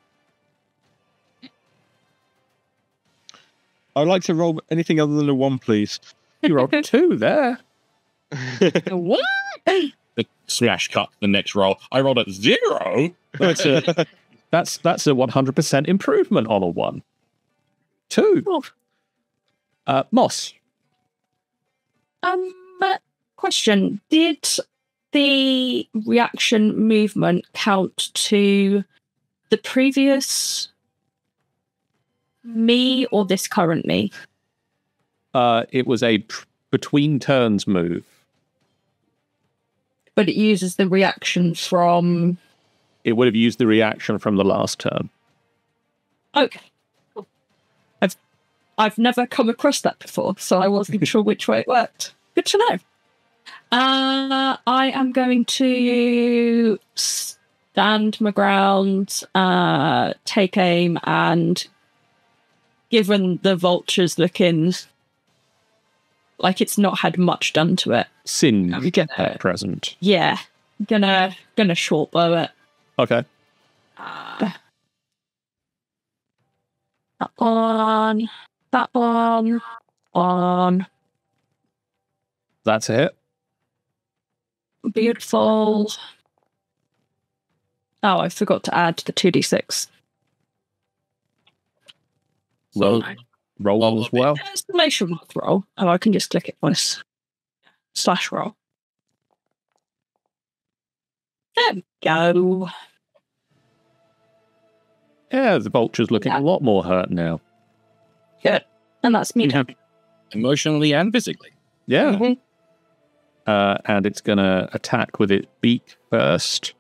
I'd like to roll anything other than a 1, please. You rolled 2 there. What? The smash cut the next roll. I rolled at 0. That's a 100% improvement on a 1. 2. Moss. Question. Did the reaction movement count to the previous me or this current me? It was a between turns move. But it uses the reaction from... It would have used the reaction from the last turn. Okay. Cool. I've never come across that before, so I wasn't sure which way it worked. Good to know. I am going to stand my ground, take aim, and given the vulture's looking like it's not had much done to it. Sin I'm gonna, at present. Yeah. Gonna short bow it. Okay. That one. That one. One. That's a hit. Beautiful. Oh, I forgot to add the 2d6. Roll as well. Exclamation mark roll. Oh, I can just click it once. Slash roll. There we go. Yeah, the vulture's looking a lot more hurt now. Good. And that's me. Emotionally and physically. Yeah. Mm-hmm. And it's going to attack with its beak first.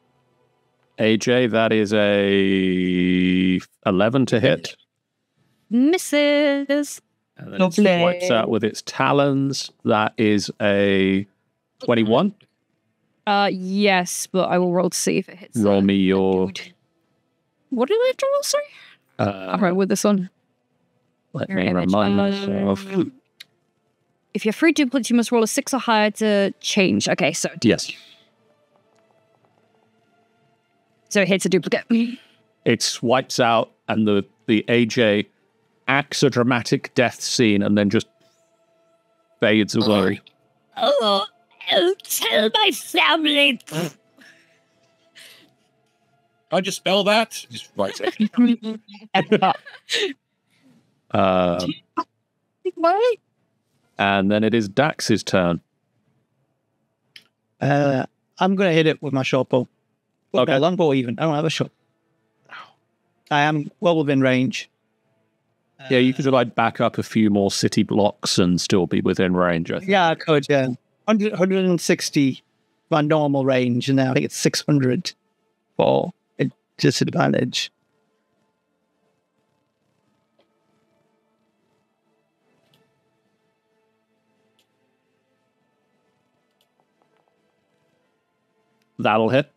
AJ, that is a 11 to hit. Misses. And then it swipes out with its talons. That is a 21. Yes, but I will roll to see if it hits. Roll me your... Dude. What do I have to roll, sorry? I'll roll with this one. Let Mirror me image. remind myself. If you're free duplicates, you must roll a 6 or higher to change. Okay, so... Yes. So it hits a duplicate. It swipes out, and the AJ acts a dramatic death scene and then just fades away. Oh, I'll tell my family. I just spell that. Just write it. And then it is Dax's turn. I'm going to hit it with my short bow. Well, Okay. no, long bow even. I don't have a short. I am well within range. Yeah, you could like back up a few more city blocks and still be within range, I think. Yeah, I could, yeah. 160 my normal range, and now I think it's 600 for a disadvantage. That'll hit.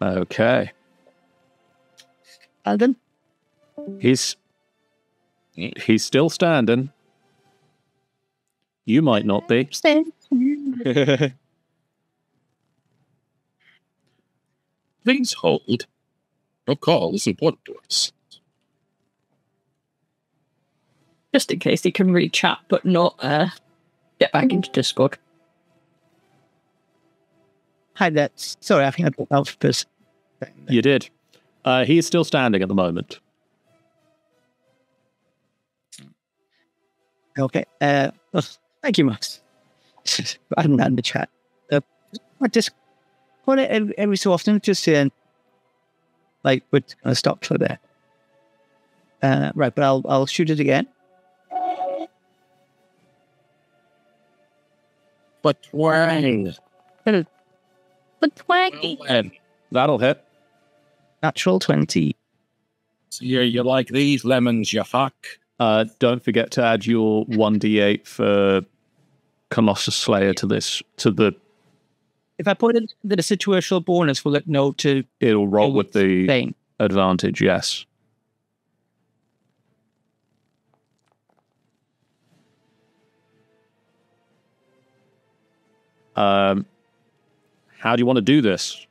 Okay. Alden? He's still standing. You might not be. Please hold. Your call is important to us. Just in case he can read chat, but not get back into Discord. Hi there. Sorry, I think I put out for this. You did. He is still standing at the moment. Okay. Thank you, Max. I haven't had the chat. I just want it every so often, just saying, like, we're going to stop for there. Right, but I'll shoot it again. But twang. But twangy. That'll hit. Natural 20. So you like these lemons, you fuck? Don't forget to add your 1d8 for Colossus Slayer to this. If I put it the situational bonus, will it know to... It'll roll with the thing? advantage, yes. How do you want to do this?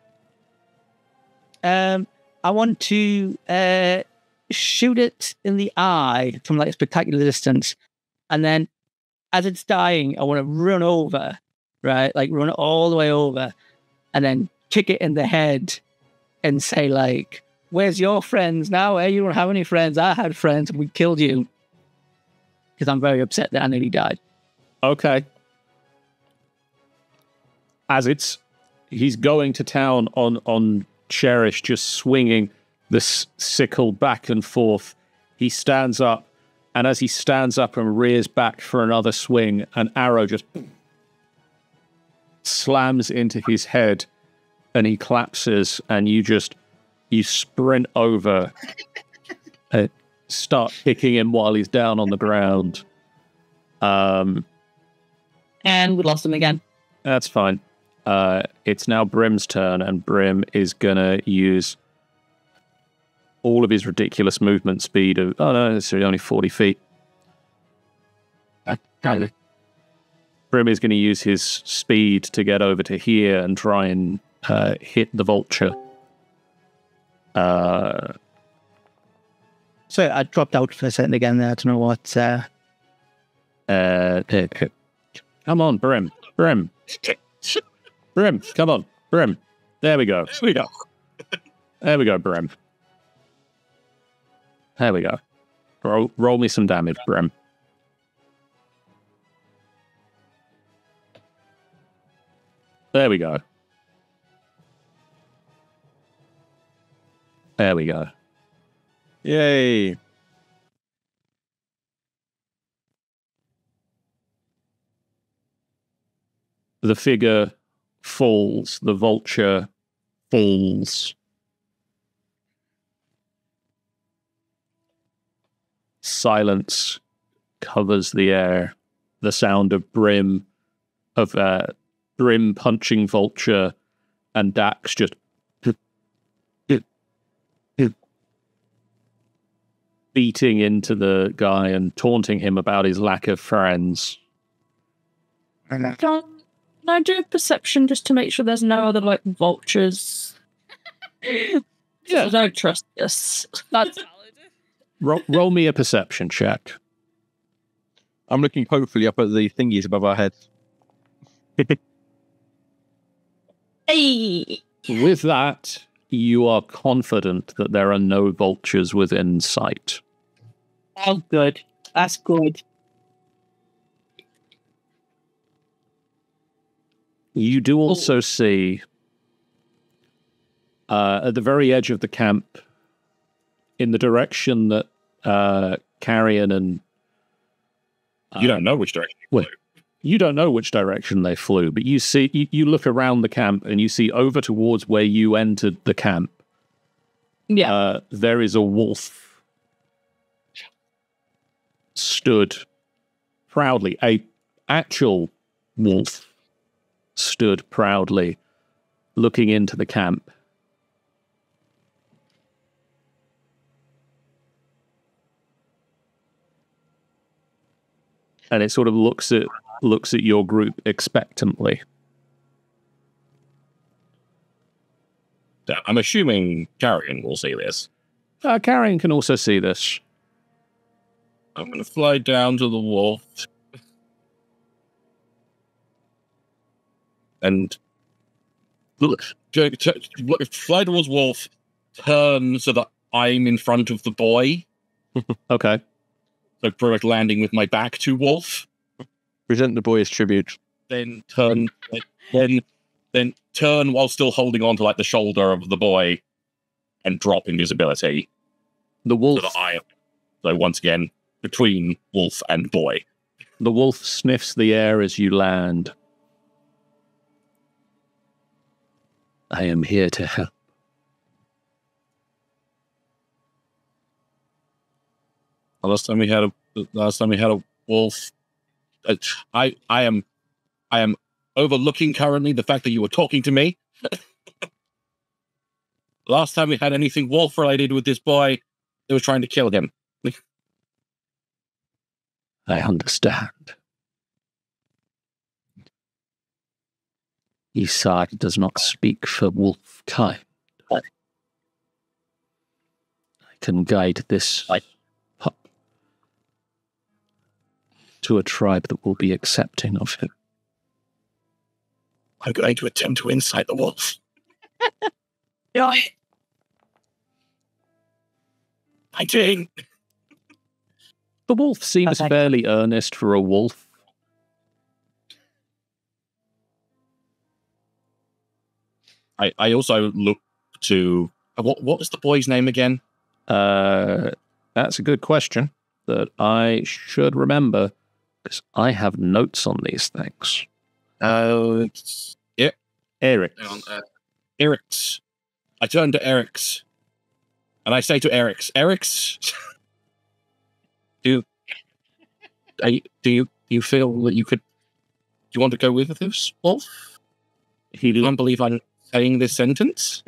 I want to shoot it in the eye from like a spectacular distance, and then as it's dying, I want to run over, right? Like run it all the way over, and then kick it in the head and say like, "Where's your friends now? Eh? You don't have any friends. I had friends, and we killed you." Because I'm very upset that I nearly died. Okay. As he's going to town on Cherish, just swinging this sickle back and forth. He stands up, and as he stands up and rears back for another swing, an arrow just slams into his head, and he collapses, and you sprint over and start kicking him while he's down on the ground. And we lost him again. That's fine. It's now Brim's turn, and Brim is gonna use all of his ridiculous movement speed of... Oh no, it's only 40 feet. Brim is going to use his speed to get over to here and try and hit the vulture. So I dropped out for a second again there. I don't know what... Come on, Brim. Brim, come on. Brim. There we go. There we go, Brim. There we go. Roll me some damage, Brim. There we go. There we go. Yay. The figure falls. The vulture falls. Silence covers the air. The sound of Brim punching vulture, and Dax just beating into the guy and taunting him about his lack of friends. Can I do a perception just to make sure there's no other like vultures? Yeah, I don't trust this. That's Roll me a perception check. I'm looking hopefully up at the thingies above our heads. hey. With that, you are confident that there are no vultures within sight. Oh, good. That's good. You do also see at the very edge of the camp, in the direction that Carrion and... you don't know which direction you flew. You don't know which direction they flew, but you see, you look around the camp and you see over towards where you entered the camp. Yeah. There is a wolf stood proudly. A actual wolf stood proudly looking into the camp. and it sort of looks at your group expectantly. I'm assuming Carrion will see this. Carrion can also see this. I'm going to fly down to the wolf and fly towards wolf, turn so that I'm in front of the boy. Okay. So pretty much landing with my back to wolf. Present the boy as tribute. Then turn, then turn while still holding on to like the shoulder of the boy, and drop invisibility. The wolf. So once again, between wolf and boy. The wolf sniffs the air as you land. I am here to help. Last time we had a wolf. I am overlooking currently the fact that you were talking to me. Last time we had anything wolf related with this boy, they were trying to kill him. I understand. Isarr does not speak for wolf kind. I can guide this pup to a tribe that will be accepting of him. I'm going to attempt to incite the wolf. I did. The wolf seems fairly earnest for a wolf. I also look to... What was the boy's name again? That's a good question that I should remember, because I have notes on these things. Yeah. Aerix. Aerix. I turn to Aerix, and I say to Aerix, do you feel that you could... Do you want to go with this, wolf? He doesn't believe I'm saying this sentence.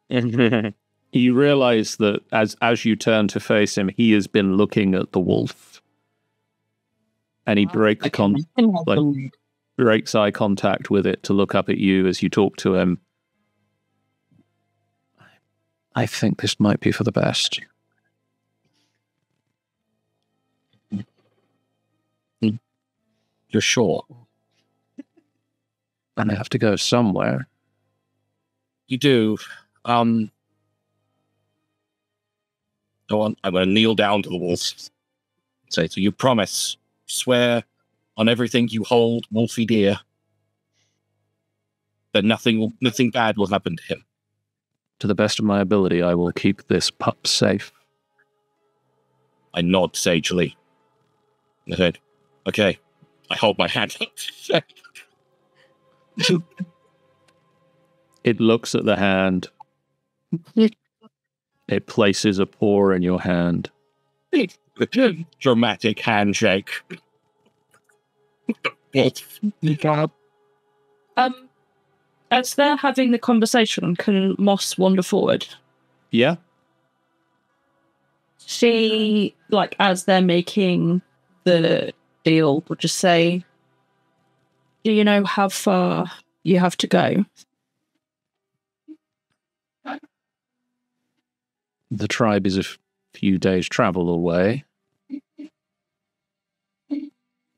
You realize that as you turn to face him, he has been looking at the wolf, and he breaks eye contact with it to look up at you as you talk to him. I think this might be for the best. You're sure? And I have to go somewhere. You do. Go on. I'm going to kneel down to the wolf. Say, so you promise, swear on everything you hold wolfy dear, that nothing bad will happen to him. To the best of my ability, I will keep this pup safe. I nod sagely. I said, okay. I hold my hand up. It looks at the hand. It places a paw in your hand. Dramatic handshake. As they're having the conversation, can Moss wander forward? Yeah? She, like, as they're making the deal, would just say, do you know how far you have to go? The tribe is a few days' travel away.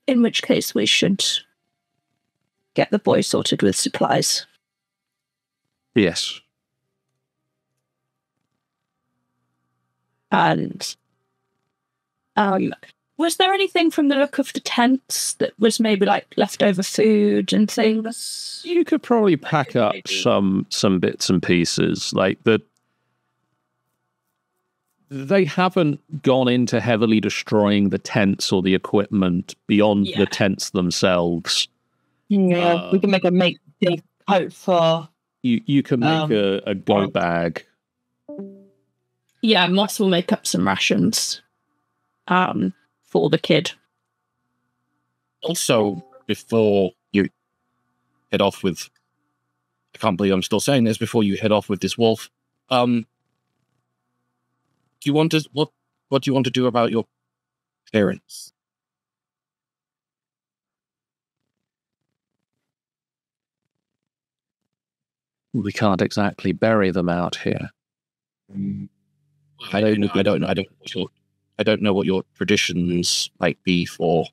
In which case we should get the boy sorted with supplies. Yes. And was there anything from the look of the tents that was maybe like leftover food and things? You could probably pack up some bits and pieces. Like they haven't gone into heavily destroying the tents or the equipment beyond the tents themselves. Yeah, we can make a makeshift coat for... You can make a go bag. Yeah, Moss will make up some rations for the kid. Also, before you head off with... I can't believe I'm still saying this. Before you head off with this wolf, do you want to... What do you want to do about your parents? We can't exactly bury them out here. I don't know what your traditions might be for.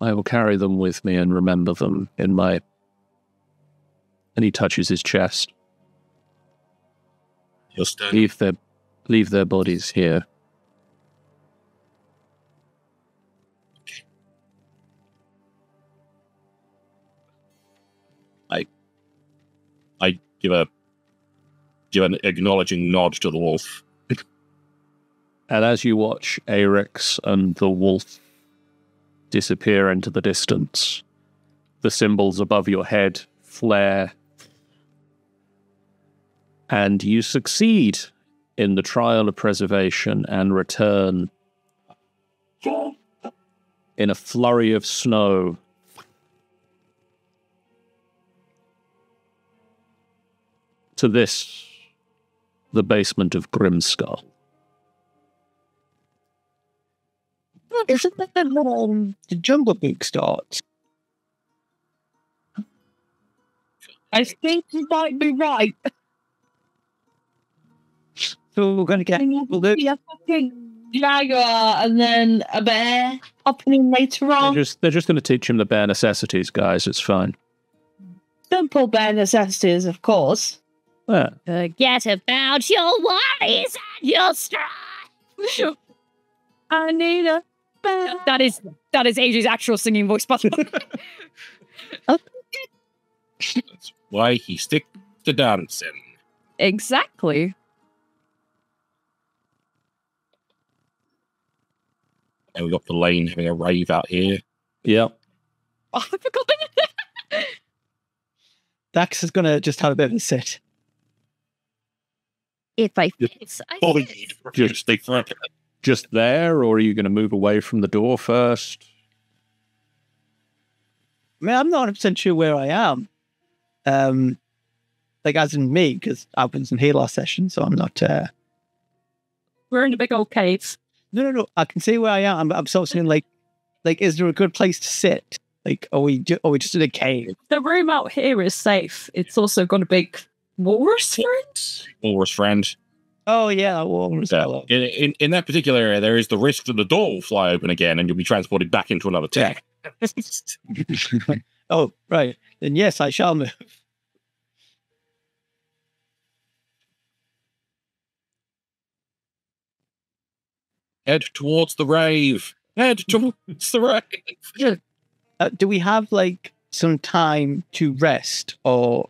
I will carry them with me and remember them in my... And he touches his chest. Leave their bodies here. I give an acknowledging nod to the wolf. And as you watch Aerix and the wolf disappear into the distance, the symbols above your head flare, and you succeed in the trial of preservation and return in a flurry of snow to this, the basement of Grimskalle. Isn't that the Jungle Book starts? I think you might be right. So we're going to get... Be a fucking jaguar and then a bear happening later on. They're just going to teach him the bare necessities, guys. It's fine. Simple bare necessities, of course. Yeah. Forget about your worries and your strife. I need a bear. That is AJ's actual singing voice, by the way. That's why he stick to dancing. Exactly. And we got the lane having a rave out here. Yeah. Oh, I forgot that. Dax is going to just have a bit of a sit. If I Just there, or are you going to move away from the door first? I mean, I'm not 100% sure where I am. Like, as in me, because I wasn't here last session, so I'm not... We're in a big old cave. No. I can see where I am. I'm sort of saying, like, is there a good place to sit? Like, are we just in a cave? The room out here is safe. It's also got a big walrus friend. Walrus friend. Oh, yeah, walrus. Yeah. In that particular area, there is the risk that the door will fly open again and you'll be transported back into another tech. Oh, right. Then yes, I shall move. Head towards the rave. Head towards the rave. Do we have, like, some time to rest, or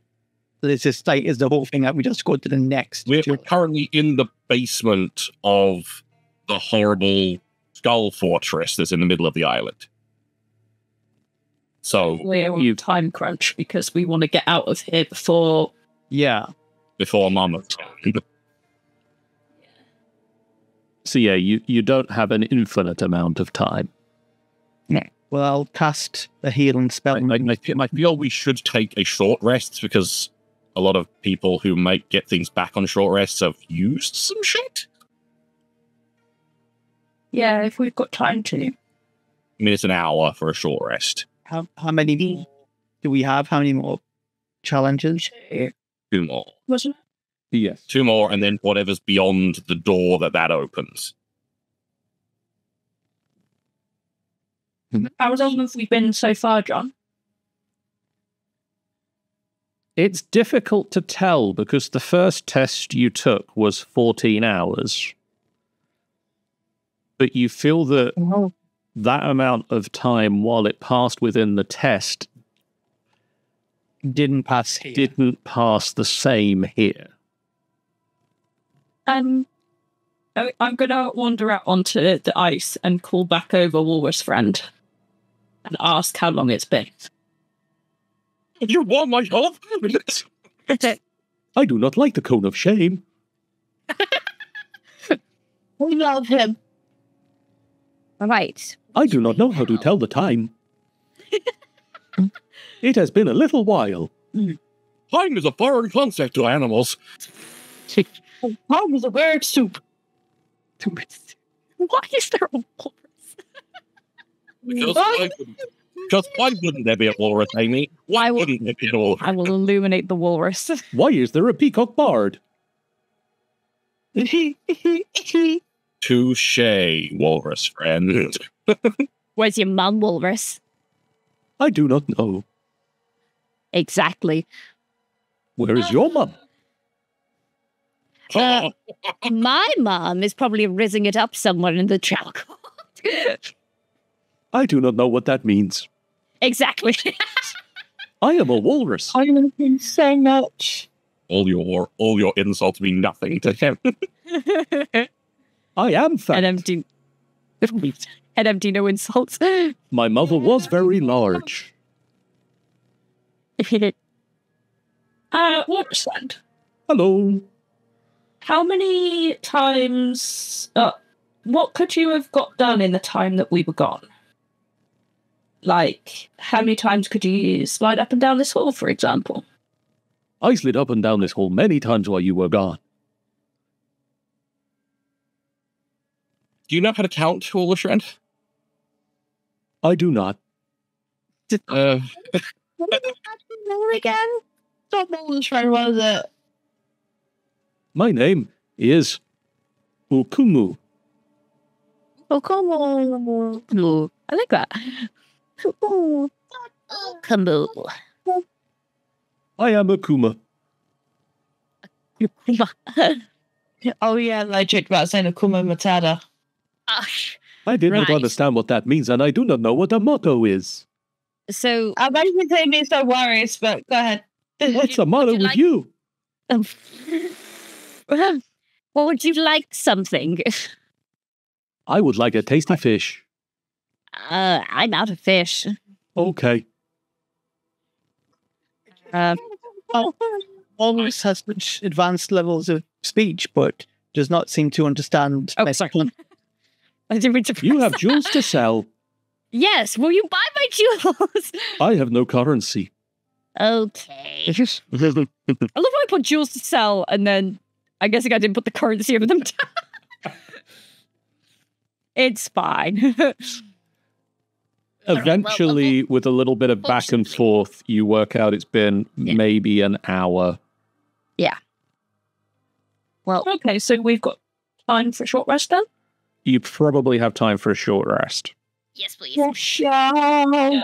is this, like, is the whole thing that we just go to the next? We're currently in the basement of the horrible skull fortress that's in the middle of the island. So We're on time crunch because we want to get out of here before before Mama. So yeah, you don't have an infinite amount of time. Well, I'll cast a healing spell. I feel we should take a short rest because a lot of people who might get things back on short rests have used some shit. Yeah, if we've got time to. I mean, it's an hour for a short rest. How many do we have? How many more challenges? 2 more. Wasn't it? Yes. 2 more, and then whatever's beyond the door that opens. How long have we been so far, John? It's difficult to tell because the first test you took was 14 hours. But you feel that that amount of time, while it passed within the test, Didn't pass here. didn't pass the same here. I'm going to wander out onto the ice and call back over Walrus Friend and ask how long it's been. You want my help? I do not like the cone of shame. We love him. All right. I do not know how to tell the time. It has been a little while. Time is a foreign concept to animals. Time is a bird soup. Why is there a walrus? Because why wouldn't there be a walrus, Amy? Why wouldn't there be a walrus? I will illuminate the walrus. Why is there a peacock bard? Touche, walrus friend. Where's your mum, walrus? I do not know. Exactly. Where is your mum? My mum is probably rizzing it up somewhere in the travel court. I do not know what that means. Exactly. I am a walrus. I don't think so much. All your insults mean nothing to him. I am fat. Head empty, no insults. My mother was very large. Walrus friend. Hello. How many times... what could you have got done in the time that we were gone? Like, how many times could you slide up and down this hall, for example? I slid up and down this hall many times while you were gone. Do you know how to count, walrus friend? I do not. What did you know again? Stop Walrus friend, what is it? My name is Ukumu. Oh, come on. I like that. Kumbu. I am Akuma. Oh, yeah, they joked about saying Akuma Matata. I did not Right. understand what that means, and I do not know what a motto is. So, I basically say me so worries, but go ahead. What's the motto you with like- you? what would you like something? I would like a tasty fish. I'm out of fish. Okay. Walrus has such advanced levels of speech, but does not seem to understand. Oh, sorry. I didn't mean to You press have that. jewels to sell. Yes, will you buy my jewels? I have no currency. Okay. I love how I put jewels to sell, and then I guess I didn't put the currency of them down. It's fine. Eventually, with a little bit of back and forth, you work out it's been maybe an hour. Well, Okay, so we've got time for a short rest then? You probably have time for a short rest. yes, please. Yeah.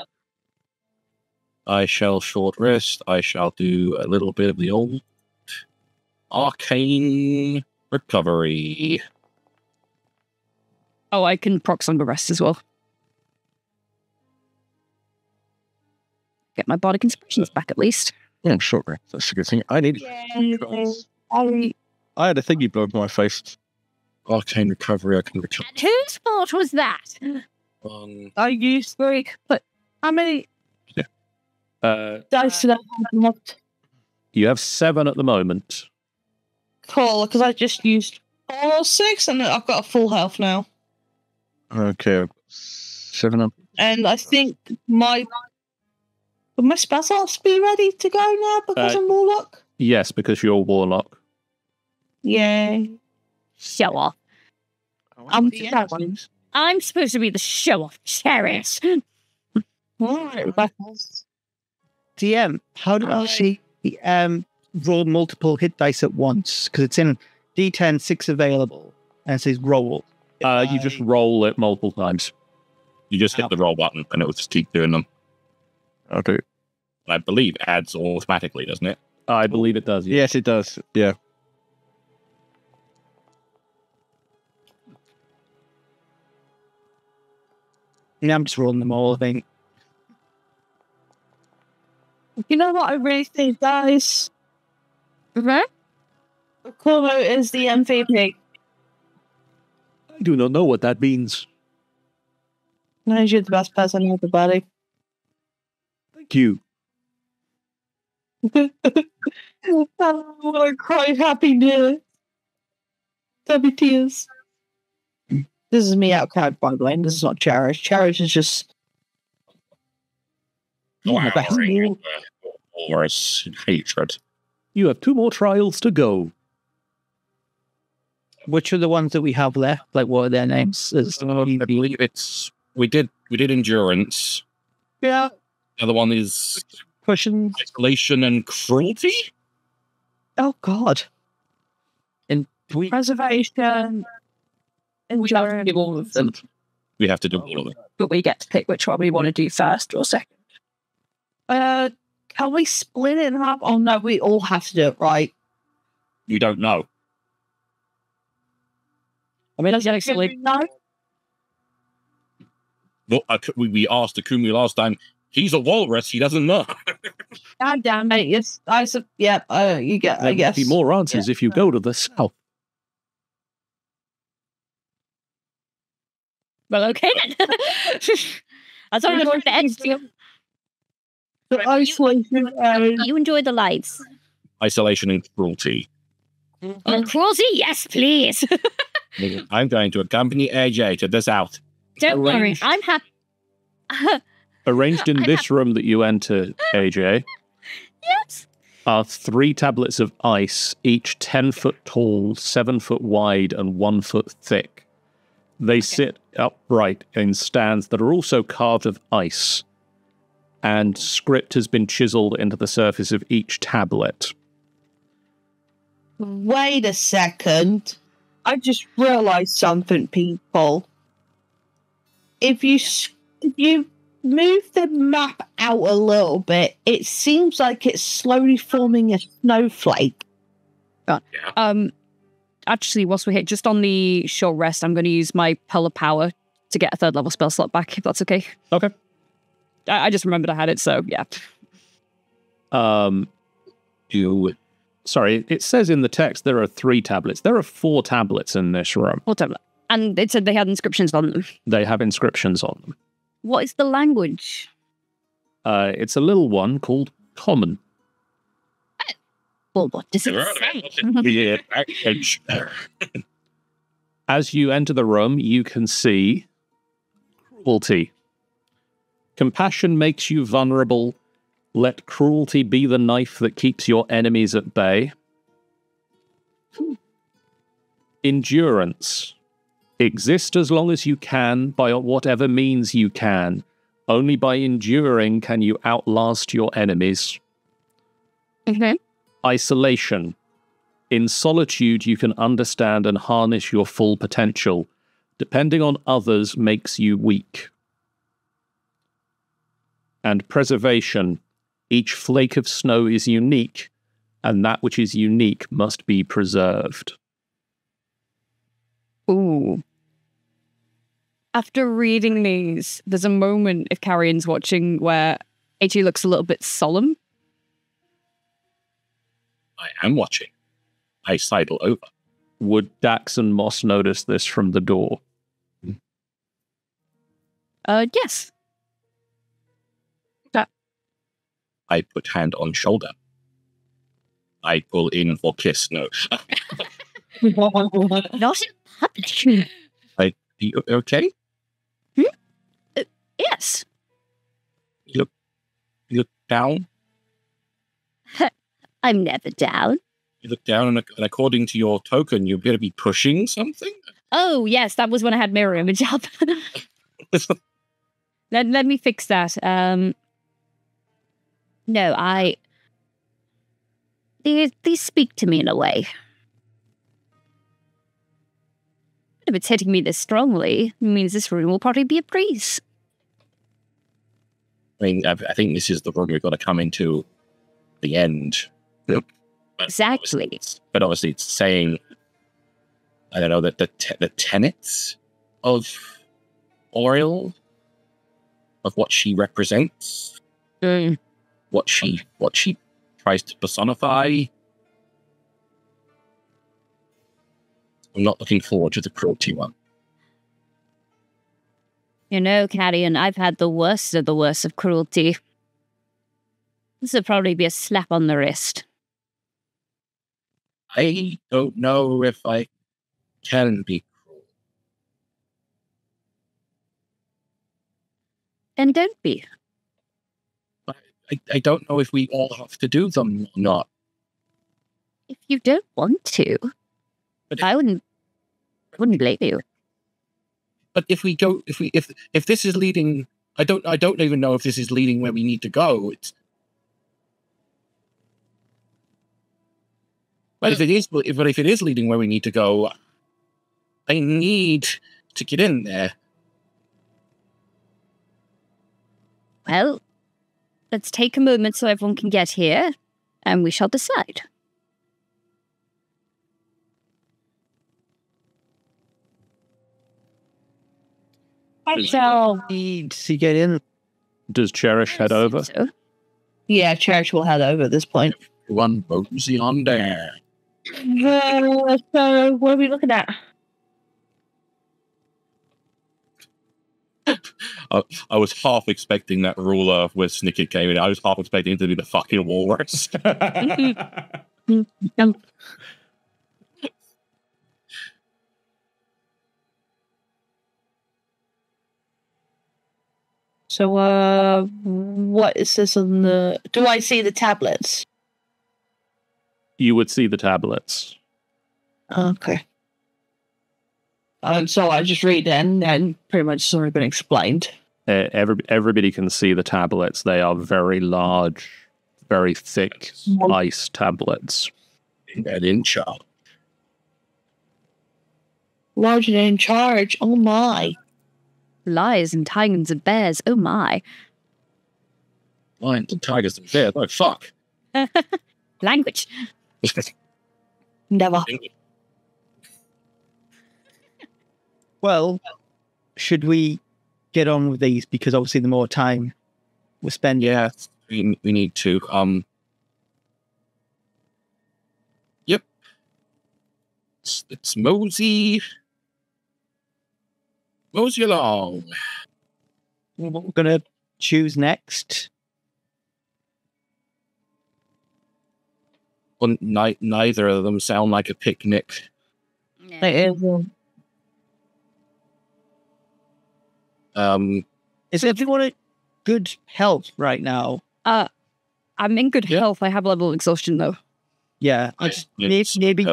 I shall short rest. I shall do a little bit of the old arcane recovery. Oh, I can proc on the rest as well. Get my bardic inspirations back at least. Yeah, short rest. That's a good thing. I need. I had a thingy blow up my face. Arcane recovery. I can recover. And whose fault was that? I used 3, but how many dice did I have left? You have 7 at the moment. Cool, because I just used 4 or 6, and I've got a full health now. Okay, 7 up. And I think would my spell slots be ready to go now because I'm Warlock? Yes, because you're a warlock. Yay. Show off. I'm I'm supposed to be the show off cherish. Alright, Rebecca. DM, how do I see roll multiple hit dice at once? Because it's in D10, 6 available, and it says roll. You just roll it multiple times. You just hit the roll button and it will just keep doing them. I'll do it. I believe it adds automatically, doesn't it? I believe it does. Yes, it does. Yeah. Yeah, I'm just rolling them all, I think. You know what I really think, guys? Corvo is the MVP. I do not know what that means. No, you're the best person in everybody. Thank you. I want to cry happiness. There'll be tears. This is me out crowd, by the way, and this is not Cherish. Cherish is just Wow, best. Walrus in hatred. You have 2 more trials to go. Which are the ones that we have left? Like, what are their names? I believe it's we did endurance. Yeah. The other one is Pushing. isolation and cruelty. Oh, God. And we. Preservation. We have to do all of them, We have to do all of them. but we get to pick which one we want to do first or second. Can we split it in half? Oh no, we all have to do it, right? You don't know. I mean, that's actually No. Look, we asked Akumi last time. He's a walrus. He doesn't know. God damn it! Yes, you get. I There guess will be more answers if you go to the south. Well, okay then. That's all I'm going to end. The isolation. You enjoy the lights. Isolation and cruelty. Cruelty, yes, please. I'm going to accompany AJ to the south. Don't worry, Arranged. I'm happy. Arranged in this room that you enter, AJ, Yes. are 3 tablets of ice, each 10 foot tall, 7 foot wide, and 1 foot thick. They sit upright in stands that are also carved of ice, and script has been chiseled into the surface of each tablet. Wait a second. I just realised something, people. If you move the map out a little bit, it seems like it's slowly forming a snowflake. Actually, whilst we're here, just on the short rest, I'm going to use my Pearl of Power to get a 3rd level spell slot back, if that's okay. Okay. I just remembered I had it, so yeah. Sorry, it says in the text there are 3 tablets. There are 4 tablets in this room. Whatever. And it said they had inscriptions on them. They have inscriptions on them. What is the language? It's a little one called Common. Well, what does it say? As you enter the room, you can see cruelty. Compassion makes you vulnerable. Let cruelty be the knife that keeps your enemies at bay. Endurance. Exist as long as you can by whatever means you can. Only by enduring can you outlast your enemies. Okay. Isolation. In solitude, you can understand and harness your full potential. Depending on others makes you weak. And preservation. Each flake of snow is unique, and that which is unique must be preserved. Ooh. After reading these, there's a moment, if Carrion's watching, where AJ looks a little bit solemn. I am watching. I sidle over. Would Dax and Moss notice this from the door? Yes. I put hand on shoulder. I pull in for kiss. No. Not in public. You okay? Yes. You look down. I'm never down. You look down, and according to your token, you appear to be pushing something. Oh, yes, that was when I had mirror image up. Let me fix that. No, these speak to me in a way. If it's hitting me this strongly, it means this room will probably be a breeze. I mean, I think this is the room we've got to come into the end. Exactly. But obviously it's saying, I don't know, that the tenets of Oriel, of what she represents, what she tries to personify. I'm not looking forward to the cruelty one. You know, Carrion, I've had the worst of cruelty. This would probably be a slap on the wrist. I don't know if I can be cruel. And don't be. I don't know if we all have to do them or not. If you don't want to, But I wouldn't blame you. But if we go, if this is leading, I don't even know if this is leading where we need to go. But if it is leading where we need to go, I need to get in there. Well, let's take a moment so everyone can get here, and we shall decide. So, Need to get in. Does Cherish head over? So, yeah, Church will head over at this point. One mosey on there. So, what are we looking at? I was half expecting that ruler where Snicket came in. I was half expecting it to be the fucking walrus. So, what is this on the... Do I see the tablets? You would see the tablets. Okay. So I just read it and pretty much it's already been explained. Everybody can see the tablets. They are very large, very thick ice tablets. And in charge. Large and in charge. Oh my. lions and tigers and bears, oh my. Lions and tigers and bears, oh fuck. Language. Never. Well, should we get on with these? Because obviously the more time we spend... Yeah, we need to. Yep. It's mosey along. What we're going to choose next? Well, neither of them sound like a picnic. Is everyone at good health right now? I'm in good health. I have level of exhaustion though. Yeah, maybe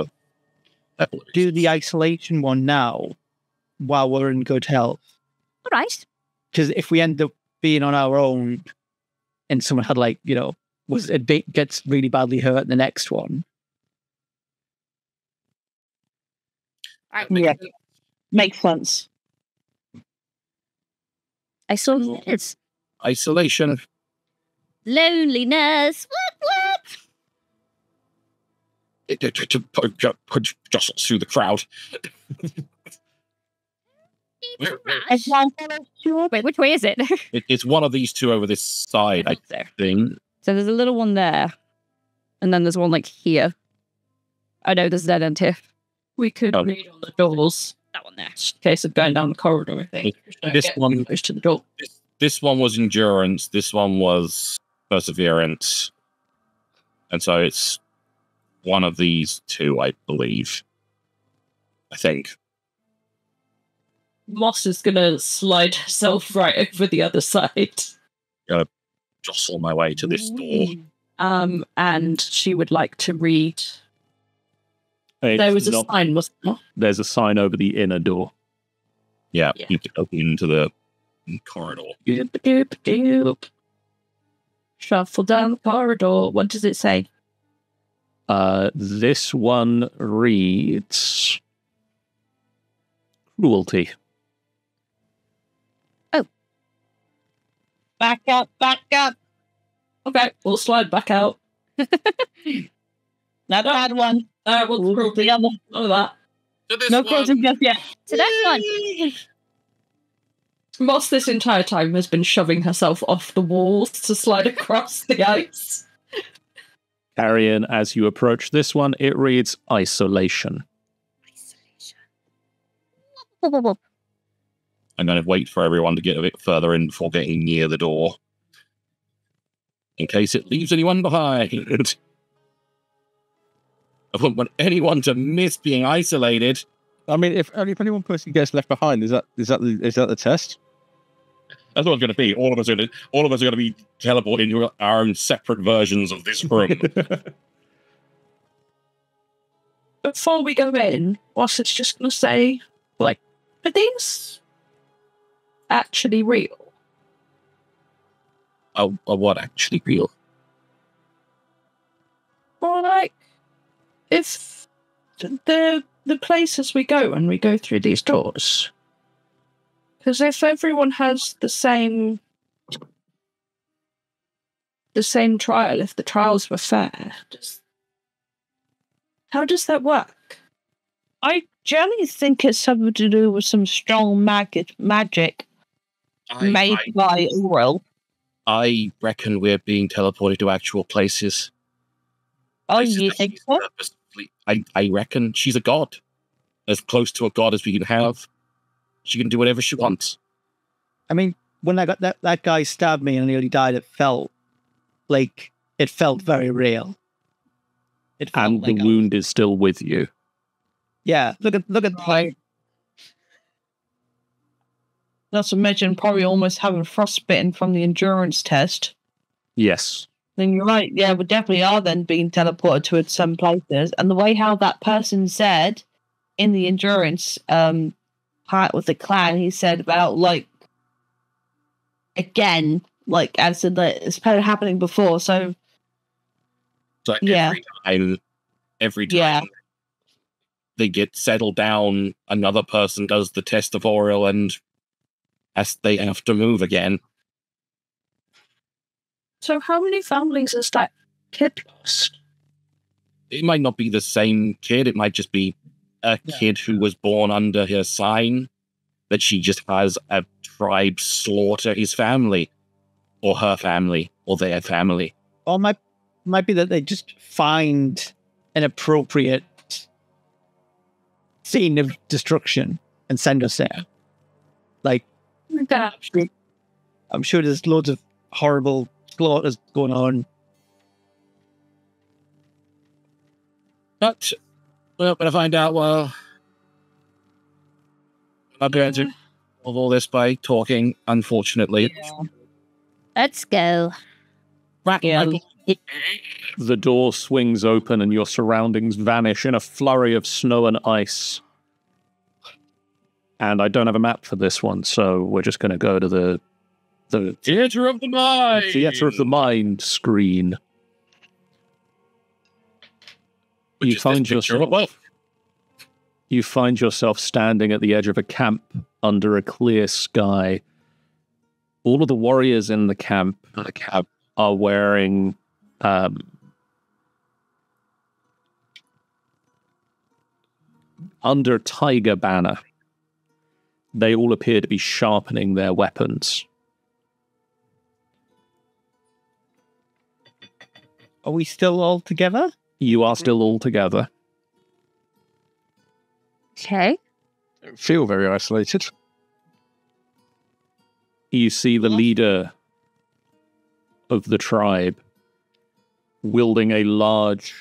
do the isolation one now while we're in good health. All right. Because if we end up being on our own and someone had gets really badly hurt in the next one. All right. Yeah. Makes sense. Isolation. Isolation. Loneliness. Just through the crowd. Wait, which way is it? It's one of these two over this side, I think. So there's a little one there. And then there's one like here. Oh no, there's a dead end here. We could read on the doors. That one there. In case of going down the corridor, I think. This one goes to the door. This one was endurance. This one was perseverance. And so it's one of these two, I believe. I think. Moss is going to slide herself right over the other side. Gonna jostle my way to this door. And she would like to read. There was a sign, wasn't there? There's a sign over the inner door. Yeah. You can open into the corridor. Doop, doop, doop. Shuffle down the corridor. What does it say? This one reads cruelty. Back up, back up. Okay, we'll slide back out. Not a bad one. We'll cruelty. The other. None of that. No cruelty just yet. So that's one. Moss this entire time has been shoving herself off the walls to slide across the ice. Carrion, as you approach this one, it reads isolation. I'm going to wait for everyone to get a bit further in before getting near the door. In case it leaves anyone behind. I wouldn't want anyone to miss being isolated. I mean, if only one person gets left behind, is that the test? That's what it's going to be. All of us are going to be teleported into our own separate versions of this room. Before we go in, Moss is just going to say, are these actually real? What actually real? Or like, if the places we go when we go through these doors, because if everyone has the same trial, if the trials were fair, how does that work? I generally think it's something to do with some strong magic made by Auril. I reckon we're being teleported to actual places. Oh, Places you that think she's so? purposefully- I reckon she's a god. As close to a god as we can have. She can do whatever she wants. I mean, when I got that guy stabbed me and nearly died, it felt very real. It felt And the like wound is still with you. Yeah, look at Right. Not to mention probably almost having frostbitten from the endurance test. Yes. Then you're right. Yeah, we definitely are then being teleported to some places. And the way how that person said in the endurance part with the clan, he said about again, as said that it's kind of happening before. So So Yeah. every time Yeah. they get settled down, another person does the test of Auril, and as they have to move again. So how many families has that kid lost? It might not be the same kid. It might just be a kid who was born under her sign, that she just has a tribe slaughter his family, or her family, or their family. or might be that they just find an appropriate scene of destruction and send us there. Like, I'm sure there's loads of horrible slaughters going on. But we're not going to find out, well, I'm not going to solve all this by talking, unfortunately. Let's go. Yeah. The door swings open and your surroundings vanish in a flurry of snow and ice. And I don't have a map for this one, so we're just going to go to the Theater of the Mind! Theater of the Mind screen. Which You is find this picture yourself- above. You find yourself standing at the edge of a camp under a clear sky. All of the warriors in the camp are wearing under tiger banner. They all appear to be sharpening their weapons. Are we still all together? You are still all together. Okay. Don't feel very isolated. You see the leader of the tribe wielding a large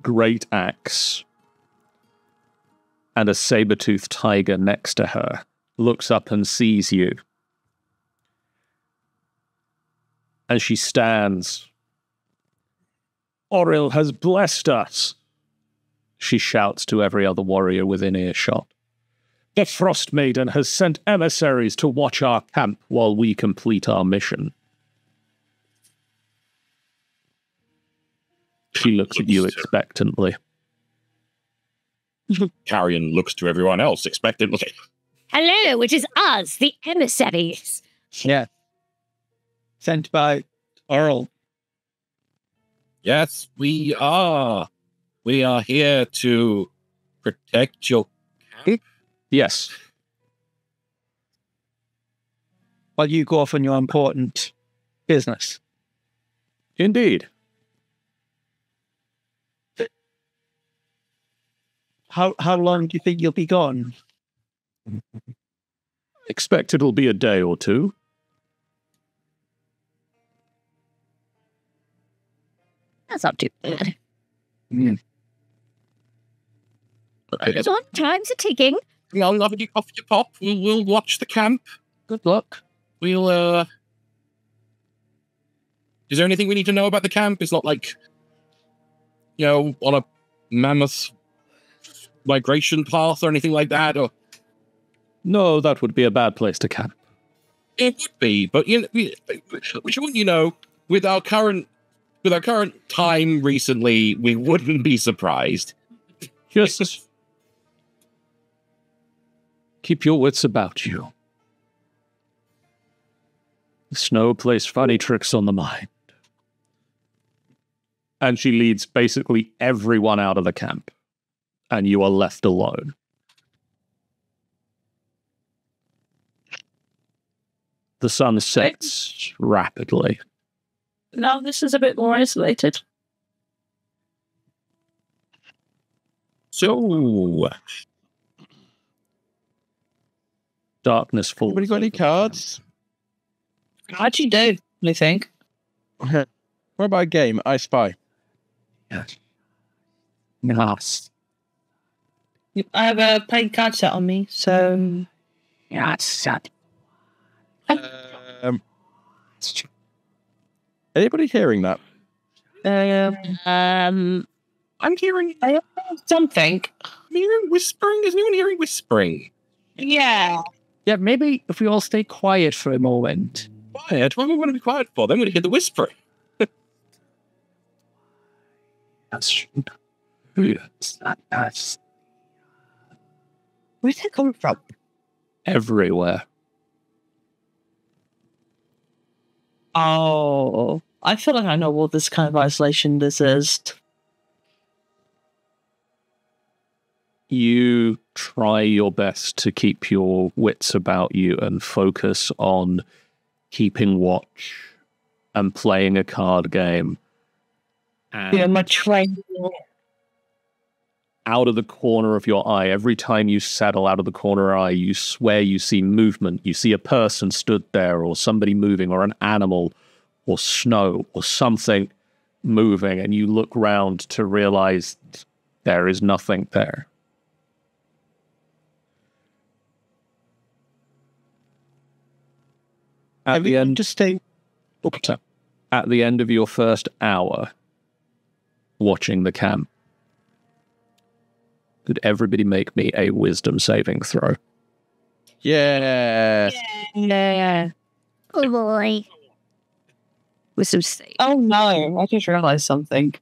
great axe and a saber-toothed tiger next to her, looks up and sees you. And she stands. Auril has blessed us, she shouts to every other warrior within earshot. The Frostmaiden has sent emissaries to watch our camp while we complete our mission. She looks at you expectantly. Carrion looks to everyone else expectantly. Hello, it is us, the emissaries. Yeah. Sent by Earl. Yes, we are. We are here to protect your camp. Yes. While you go off on your important business. Indeed. How long do you think you'll be gone? Expect it'll be a day or two. That's not too bad. Okay. So time's a ticking. I'll have you off your pop. We'll watch the camp. Good luck. We'll, Is there anything we need to know about the camp? It's not like, on a mammoth migration path or anything like that, or... No, that would be a bad place to camp. It would be, but with our current time recently, we wouldn't be surprised. Just keep your wits about you. The snow plays funny tricks on the mind. And she leads basically everyone out of the camp. And you are left alone. The sun sets rapidly. Now this is a bit more isolated. So, Darkness falls. Anybody got any over the cards? How'd you do, you think? What about a game? I Spy. camp. Yes. I have a playing card set on me, so Yes. Anybody hearing that? Um, I'm hearing something. whispering. Is anyone hearing whispering? Yeah. Yeah, maybe if we all stay quiet for a moment. Quiet? What am I going to be quiet for? They're going to hear the whispering. Yes. Where's that coming from? Everywhere. Oh, I feel like I know what this kind of isolation this is. You try your best to keep your wits about you and focus on keeping watch and playing a card game. And Yeah, my train. out of the corner of your eye, every time you settle out of the corner of your eye, you swear you see movement. You see a person stood there, or somebody moving, or an animal, or snow, or something moving, and you look round to realize there is nothing there. At the end, Just stay. at the end of your first hour watching the camp, could everybody make me a wisdom saving throw? Yeah. Yeah. oh boy. Wisdom save. Oh no, I just realised something.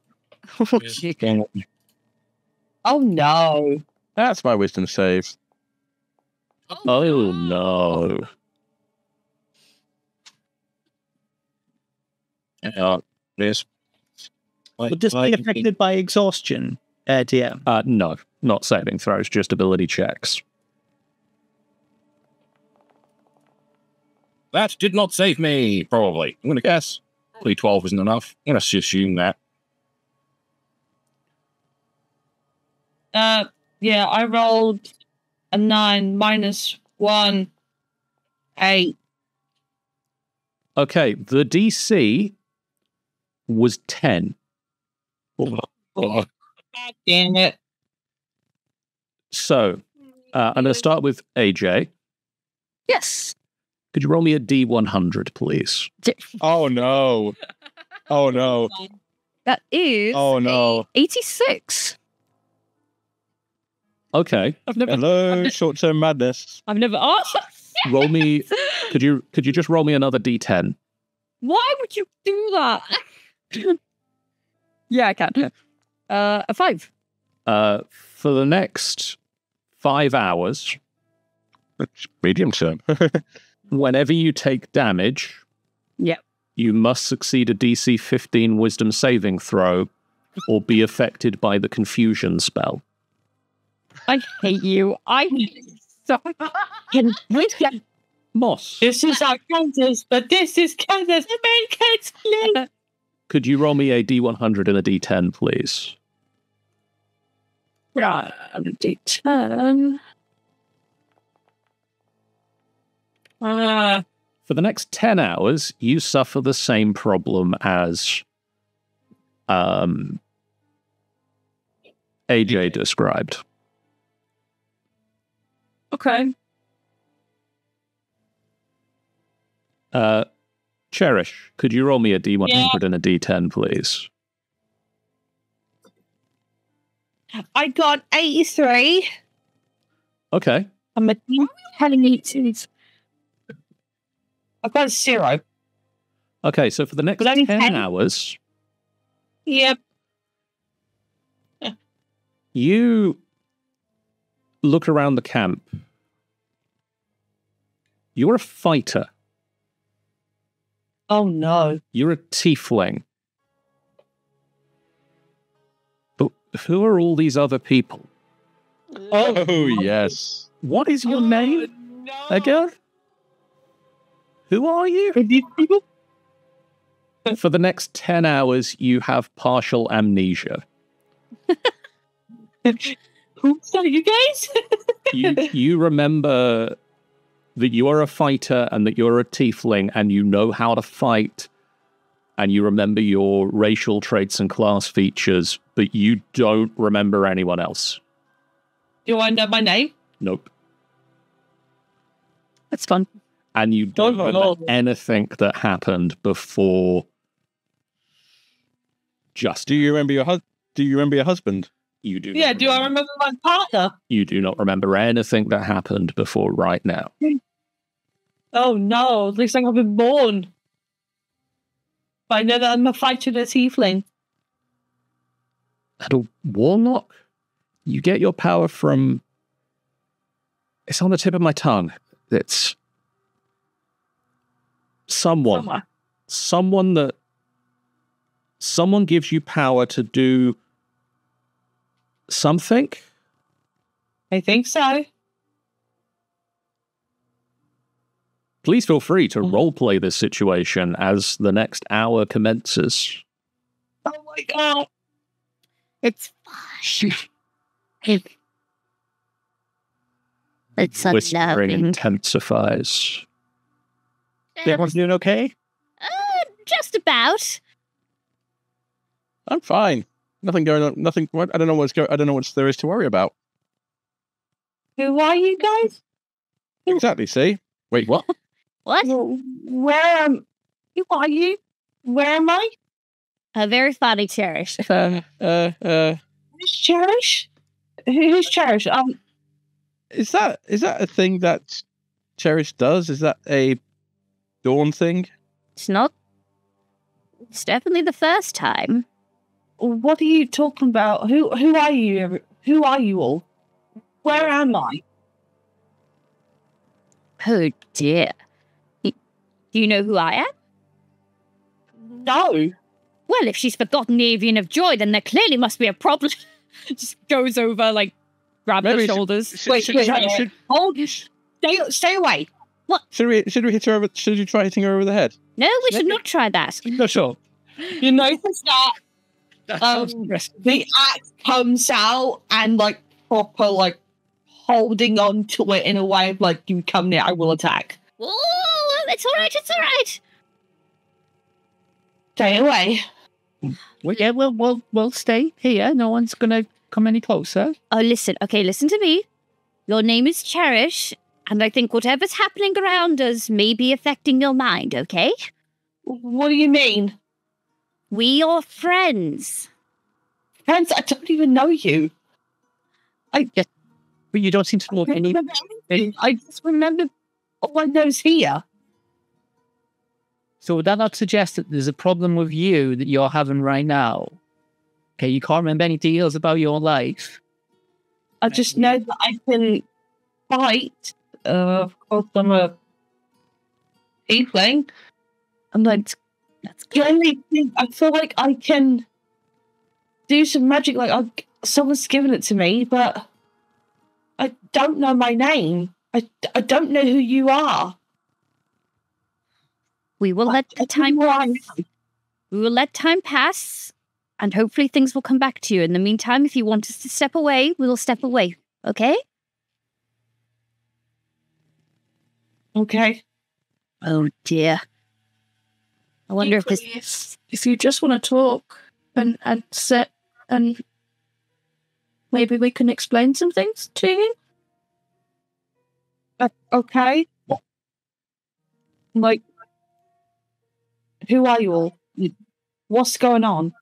Oh no. That's my wisdom save. Oh no. Yes. Would this be affected by exhaustion, DM? No, not saving throws, just ability checks. That did not save me, probably. I'm going to guess. Probably 12 isn't enough. I'm going to assume that. Yeah, I rolled a 9 minus 1, 8. Okay, the DC was 10. Oh, Damn it. So, I'm going to start with AJ. Yes. Could you roll me a D100, please? Oh no. Oh no. That is Oh no. 86. Okay, Hello, short-term madness. I've never asked. roll me. Could you just roll me another D10? Why would you do that? Yeah, I can. A 5. For the next 5 hours, Medium term. whenever you take damage, Yep. you must succeed a DC 15 Wisdom saving throw, or be affected by the confusion spell. I hate you. I hate you so much. Moss, This is our Kansas, but this is Kansas. American. could you roll me a D100 and a D10, please? Right, D10. For the next 10 hours, you suffer the same problem as AJ described. Okay. Cherish, could you roll me a D100 and a D10, please? I got 83. Okay. I'm a team telling 80s. I've got a 0. Okay, so for the next But only 10 10? hours, Yep. you look around the camp. You're a fighter. Oh no. You're a tiefling. But who are all these other people? Oh, yes. What is your name again? Who are you? For the next 10 hours, you have partial amnesia. Who's that, you guys? You remember that you are a fighter and that you're a tiefling and you know how to fight, and you remember your racial traits and class features, but you don't remember anyone else. Do I know my name? Nope. That's fun. And you don't Oh, remember no. anything that happened before just Do you remember your husband? you do. Yeah, not do I remember my partner? You do not remember anything that happened before right now. Oh no, at least I've been born. But I know that I'm a fighter and a tiefling. At a warlock, you get your power from. It's on the tip of my tongue. It's someone. Somewhere. Someone gives you power to do something. I think so. Please feel free to roleplay this situation as the next hour commences. Oh my god. It's fine. It's Whispering unloving. intensifies. Everyone's doing okay? Just about. I'm fine. Nothing going on. Nothing. I don't know what's I don't know what there is to worry about. Who are you guys? Exactly. See? Wait, what? What? Where who are you? Where am I? Very funny, Cherish. Who's Cherish? Who's Cherish? Is that a thing that Cherish does? Is that a Dawn thing? It's not. It's definitely the first time. What are you talking about? Who are you? Who are you all? Where am I? Oh dear. Do you know who I am? No. Well, if she's forgotten the Avian of Joy, then there clearly must be a problem. Just goes over, like, grab the Maybe shoulders. Wait, hold. Stay away. Should we hit her over? Should you try hitting her over the head? No, we should not try that. No, sure. You notice that the axe comes out and like proper like holding on to it in a way of like, you come near, I will attack. Oh, it's all right. It's all right. Stay away. Well, yeah, we'll stay here. No one's gonna come any closer. Oh, listen. Okay, listen to me. Your name is Cherish, and I think whatever's happening around us may be affecting your mind. Okay? What do you mean? We are friends. Friends, I don't even know you. But you don't seem to know I don't any. remember anything. I just remember all I know is here. So would that not suggest that there's a problem with you that you're having right now? Okay, you can't remember any details about your life. I just know that I can fight. Of course, I'm a tiefling. I'm like, That's the only thing I feel like I can do some magic. Like someone's given it to me, but I don't know my name. I don't know who you are. We will let I the time don't know who I am. We will let time pass, and hopefully things will come back to you. In the meantime, if you want us to step away, we will step away. Okay? Okay. Oh dear. I wonder if this. If you just want to talk and sit, and maybe we can explain some things to you. Okay. Like, who are you all? What's going on?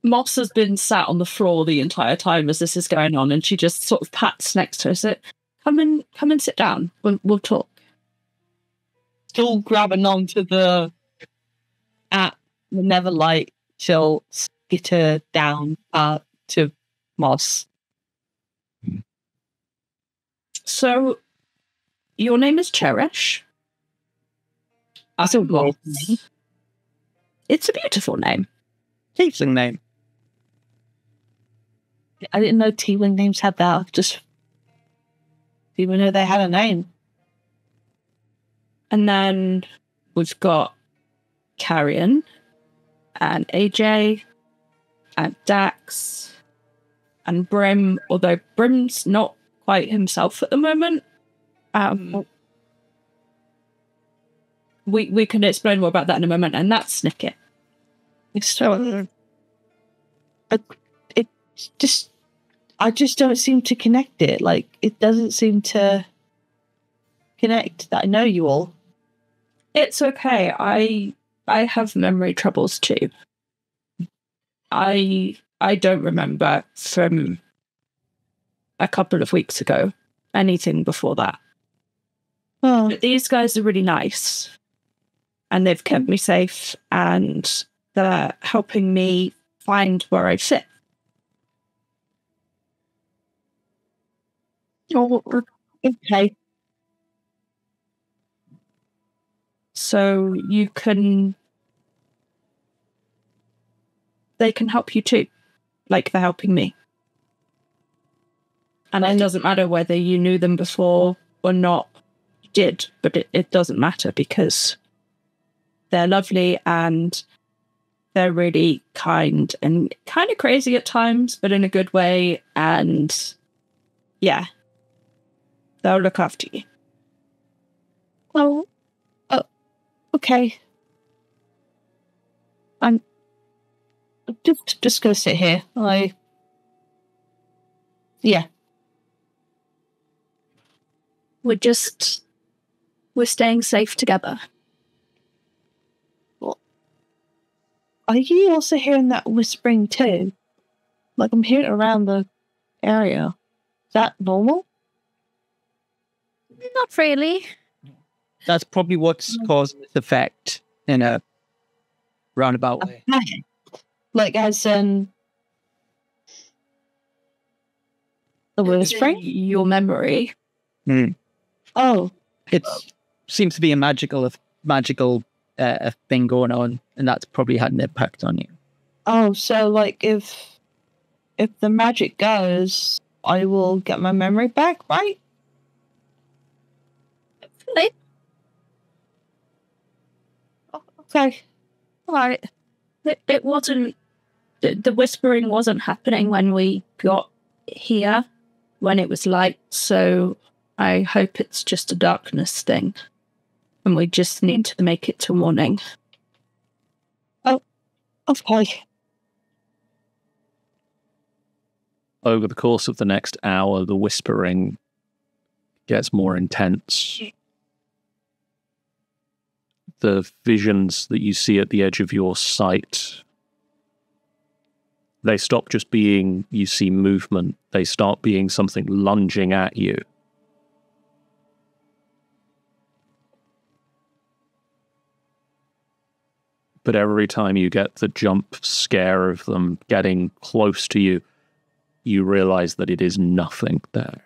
Moss has been sat on the floor the entire time as this is going on, and she just sort of pats next to her. So, come and sit down. We'll talk. still grabbing onto the Neverlight. She'll skitter down to Moss. So, your name is Cherish. That's a weird Moss. name. It's a beautiful name. Tiefling name. I didn't know T-Wing names had that. I just didn't even know they had a name. And then we've got Carrion and AJ and Dax and Brim, although Brim's not quite himself at the moment. We can explain more about that in a moment, and that's Snicket. So, I just don't seem to connect it. Like, it doesn't seem to connect that I know you all. It's okay. I have memory troubles too. I don't remember from a couple of weeks ago anything before that. Oh, But these guys are really nice, and they've kept me safe, and they're helping me find where I fit. okay. So they can help you too, like they're helping me. And it doesn't matter whether you knew them before or not. You did, but it doesn't matter because they're lovely and they're really kind and kind of crazy at times, but in a good way. And yeah, they'll look after you. Oh, okay. I'm just gonna sit here. Yeah. We're staying safe together. Are you also hearing that whispering too? Like, I'm hearing it around the area. Is that normal? Not really. That's probably what's causing this effect in a roundabout way. Like, as in the whispering? Your memory. Oh, It seems to be a magical thing going on, and that's probably had an impact on you. oh. So, like, if the magic goes, I will get my memory back, right? Okay. All right. It wasn't. The whispering wasn't happening when we got here, when it was light. So I hope it's just a darkness thing, and we just need to make it to morning. Okay. Over the course of the next hour, the whispering gets more intense. The visions that you see at the edge of your sight, they stop just being you see movement. They start being something lunging at you. But every time you get the jump scare of them getting close to you, you realize that it is nothing there.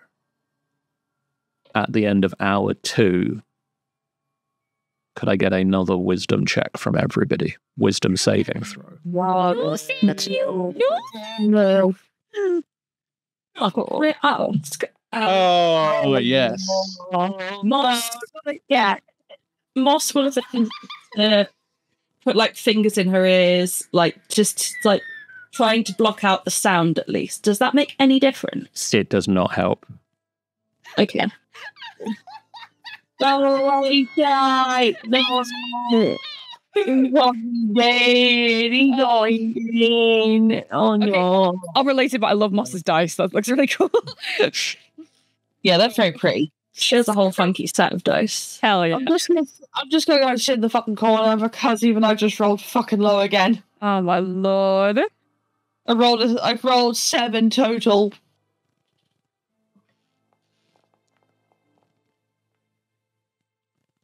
At the end of hour 2, could I get another wisdom check from everybody? Wisdom saving throw. Wow. No. Oh, yes. Moss. Yeah. Moss will put like fingers in her ears, like just like trying to block out the sound at least. Does that make any difference? It does not help. Okay. Oh, die. Oh no. I'll relate it, but I love Moss's dice. That looks really cool. Yeah, that's very pretty. She has a whole funky set of dice. Hell yeah. I'm just gonna go and sit in the fucking corner because even I just rolled fucking low again. Oh my lord. I've rolled 7 total.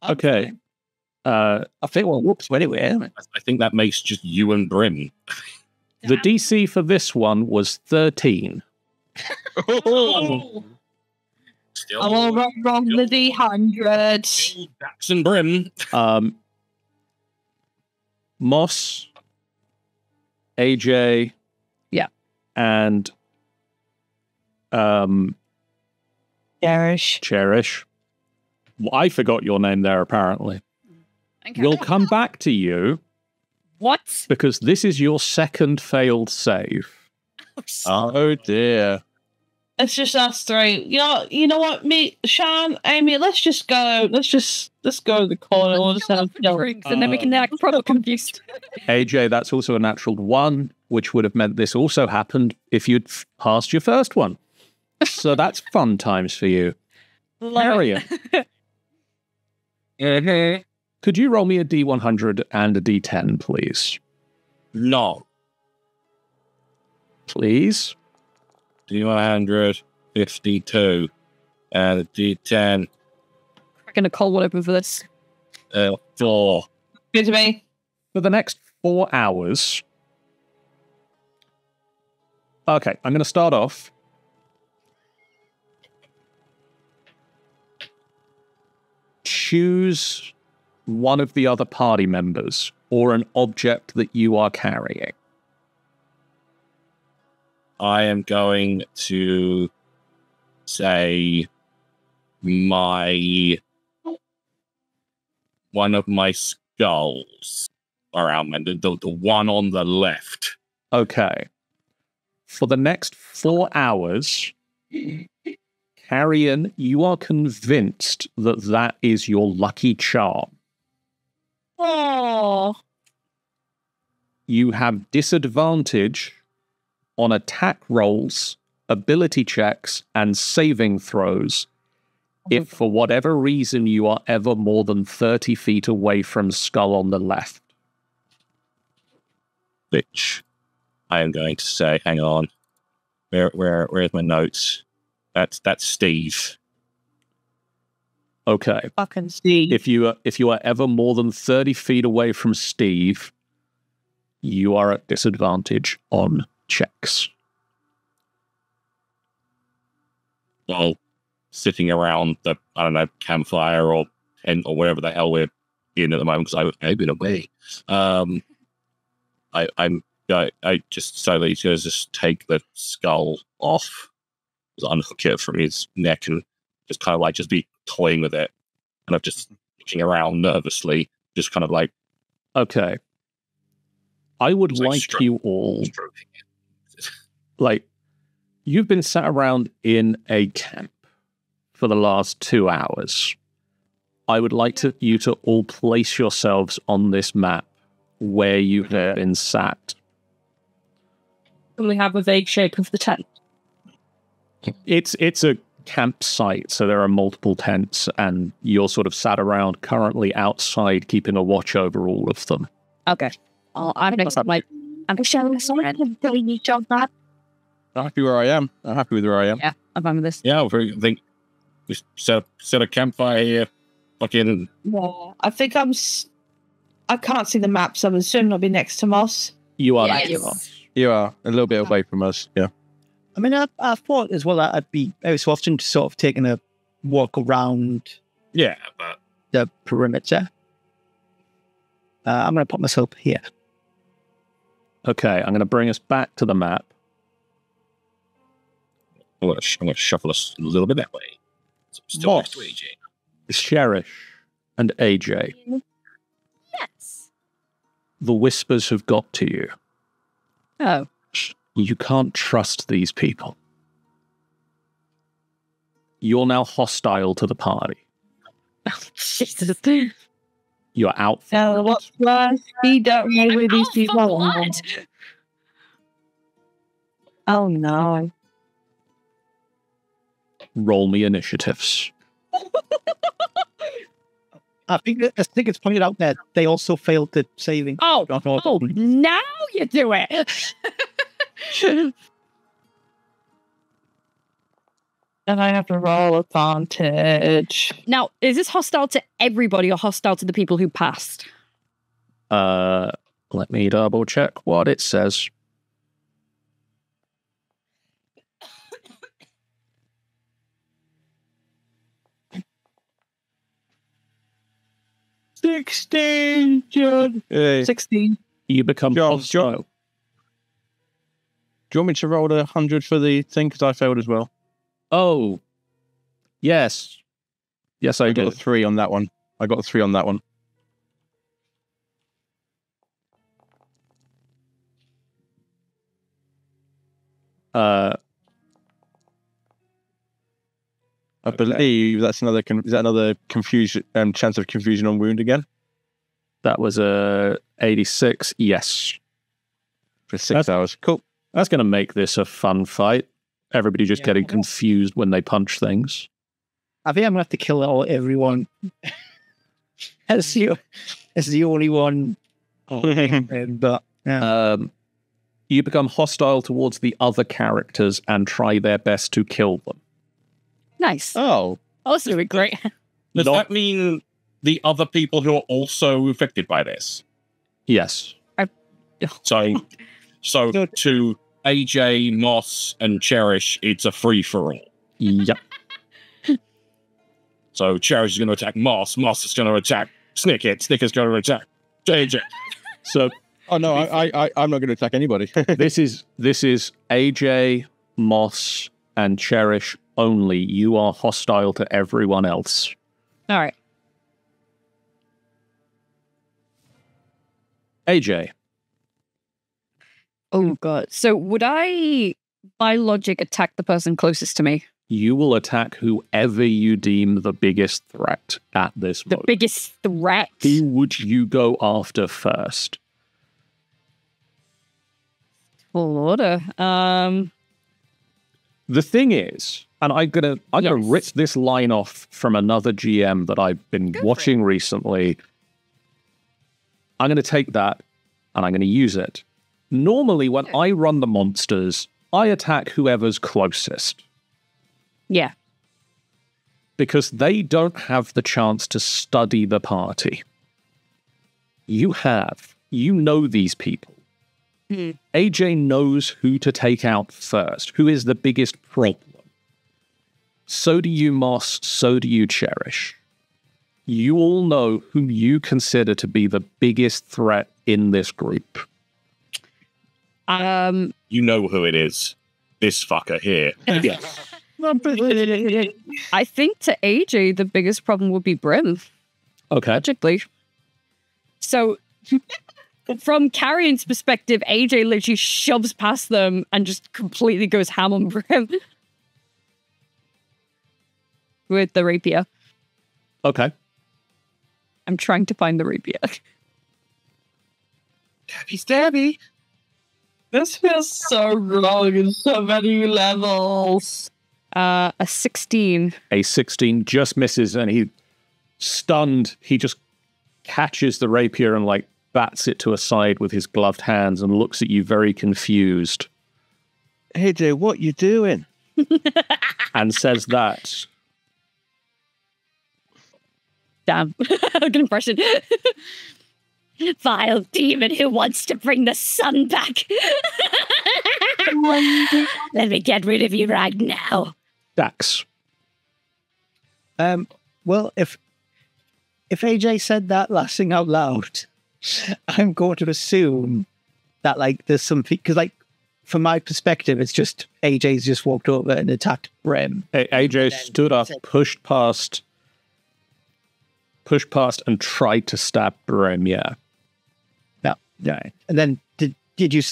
Okay. Uh, I think we'll whoops anyway. I think that makes just you and Brim. the DC for this one was 13. Still, I'm all wrong the D100. still Dax and Brim. Moss, AJ, Yeah. and Cherish. Well, I forgot your name there, apparently. Okay. We'll come back to you What? because this is your second failed save. Oh dear. It's just us three. You know what? Me, Sean, Amy, let's go to the corner. We'll just have Drinks, and then we can act proper confused. AJ, that's also a natural 1, which would have meant this also happened if you'd passed your first one. So that's fun times for you. Marion, could you roll me a D100 and a D10, please? No. Please? D152 and a D10. Cracking a cold one open for this. 4. Good to me. For the next 4 hours... Okay, I'm going to start off. Choose one of the other party members or an object that you are carrying. I am going to say one of my skulls around me, the one on the left. Okay. For the next 4 hours, Carrion, you are convinced that that is your lucky charm. Oh. You have disadvantage on attack rolls, ability checks, and saving throws if for whatever reason you are ever more than 30 feet away from Skull on the left. Which I am going to say, hang on. Where's my notes? That's Steve. Okay. Fucking Steve. If you are ever more than 30 feet away from Steve, you are at disadvantage on checks. Well, sitting around the, I don't know, campfire or tent or whatever the hell we're in at the moment, because I've been away. I just slowly just take the skull off, just unhook it from his neck, and just kind of like just be toying with it, and I'm just looking around nervously, just kind of like. Okay. I would It's like like you all, stroking it. like, you've been sat around in a camp for the last 2 hours. I would like you to all place yourselves on this map where you have been sat. Can we have a vague shape of the tent? It's a campsite, so there are multiple tents, and you're sort of sat around currently outside, keeping a watch over all of them. Okay. I'm next to my... I'm showing someone doing each of that. I'm happy where I am. I'm happy with where I am. Yeah, I'm fine with this. Yeah, I think we set a campfire here. Fucking. Yeah, I think I can't see the map, so I'm assuming I'll be next to Moss. You are Yes. next to us. You are a little bit away from us. Yeah. I mean, I thought as well that I'd be every so often sort of taking a walk around Yeah, but the perimeter. I'm going to put myself here. Okay, I'm going to bring us back to the map. I'm going to shuffle us a little bit that way. So I'm still next to AJ. Cherish and AJ, Yes. the whispers have got to you. Oh. You can't trust these people. You're now hostile to the party. Jesus. You're out. So what's worse? He don't know where these people are. What? Oh no. Roll me initiatives. I think it's pointed out that they also failed the saving. Oh, now you do it. And I have to roll advantage. Now, is this hostile to everybody or hostile to the people who passed? Let me double check what it says. John. Hey. 16. You become John, hostile. Do you want me to roll 100 for the thing? Because I failed as well. Oh, yes. Yes, I I got do. a 3 on that one. I got a 3 on that one. I believe that's another. Is that another confusion? Chance of confusion on wound again That was a 86. Yes. for 6 hours. Cool. That's going to make this a fun fight. Everybody just getting confused when they punch things. I think I'm gonna have to kill everyone. as the only one. But yeah. You become hostile towards the other characters and try their best to kill them. Nice. Oh, Oh, this would be great. Does Not- that mean the other people who are also affected by this? Yes. So to AJ, Moss, and Cherish, it's a free-for-all. Yep. So Cherish is going to attack Moss. Moss is going to attack Snicket. Snicker's going to attack AJ. So oh no! I'm not going to attack anybody. this is AJ, Moss, and Cherish only. You are hostile to everyone else. All right. AJ. Oh, God. So would I, by logic, attack the person closest to me? You will attack whoever you deem the biggest threat at this The moment. biggest threat? Who would you go after first? Full order. The thing is, and I'm gonna Yes. rip this line off from another GM that I've been watching recently. I'm gonna take that and I'm gonna use it. Normally, when I run the monsters, I attack whoever's closest Yeah. because they don't have the chance to study the party. You have. You know these people. AJ knows who to take out first, who is the biggest problem. So do you, Moss. So do you, Cherish. You all know who you consider to be the biggest threat in this group. You know who it is. This fucker here. Yes. I think to AJ, the biggest problem would be Brim, Okay. logically. So, from Carrion's perspective, AJ literally shoves past them and just completely goes ham on Brim with the rapier. Okay. I'm trying to find the rapier. Stabby. This feels so wrong in so many levels. A 16. A 16 just misses, and he, stunned, he just catches the rapier and, like, bats it to a side with his gloved hands and looks at you very confused AJ, what you doing? and says that. Damn. Good impression. Vile demon who wants to bring the sun back. Let me get rid of you right now. Dax. Well, if AJ said that last thing out loud, I'm going to assume that like there's something because like from my perspective, it's just AJ's just walked over and attacked Brim. AJ stood up, pushed past, and tried to stab Brim. Yeah. Yeah. And then did you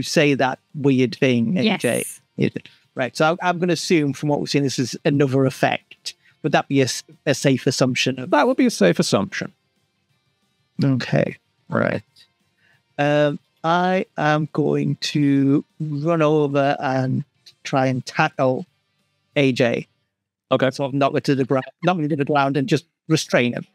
say that weird thing, AJ? Yes. You did. Right. So I'm going to assume from what we've seen, this is another effect. Would that be a safe assumption of That would be a safe assumption. Okay. Right. I am going to run over and try and tackle AJ. Okay. Sort of knock him to the ground and just restrain him.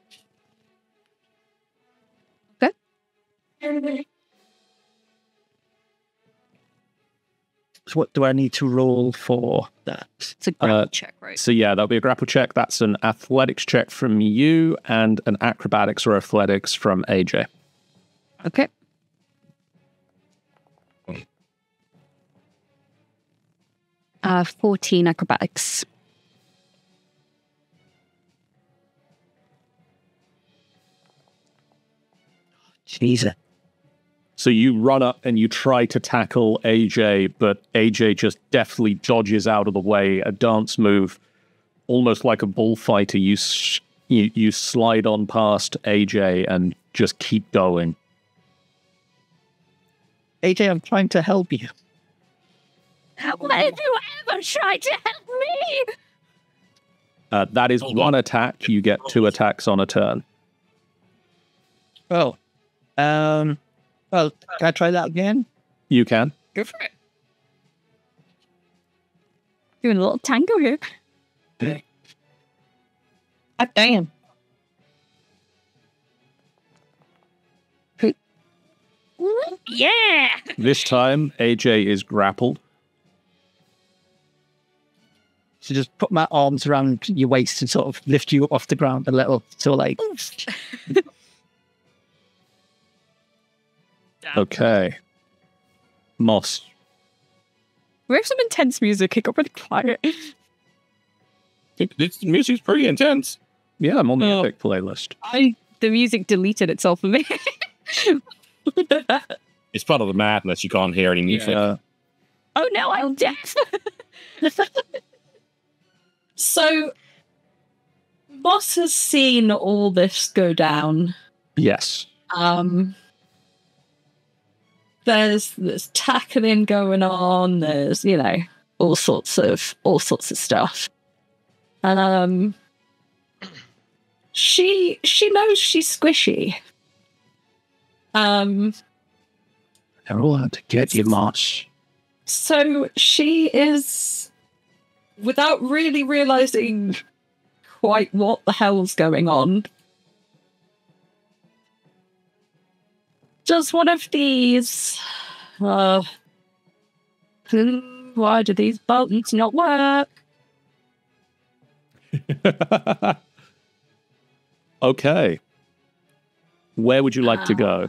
So what do I need to roll for that? It's a grapple check, right? So yeah, that'll be a grapple check. That's an athletics check from you and an acrobatics or athletics from AJ. Okay. Uh, 14 acrobatics. Jesus. So you run up and you try to tackle AJ, but AJ just deftly dodges out of the way. A dance move, almost like a bullfighter. You slide on past AJ and just keep going. AJ, I'm trying to help you. When have you ever tried to help me? That is one attack. You get 2 attacks on a turn. Oh. Well, can I try that again? You can. Go for it. Doing a little tango here. God damn. Yeah! This time, AJ is grappled. So just put my arms around your waist and sort of lift you up off the ground a little. So like... Okay. Moss. We have some intense music. It got really quiet. This music's pretty intense. Yeah, I'm on the epic playlist. The music deleted itself for me. It's part of the madness. You can't hear any music. Yeah. Oh no, I'm deaf. So, Moss has seen all this go down. Yes. There's tackling going on. There's all sorts of stuff, and she knows she's squishy. They're all out to get you, Moss. So she is, without really realizing quite what the hell's going on, does one of these. Why do these buttons not work? Okay. Where would you like to go?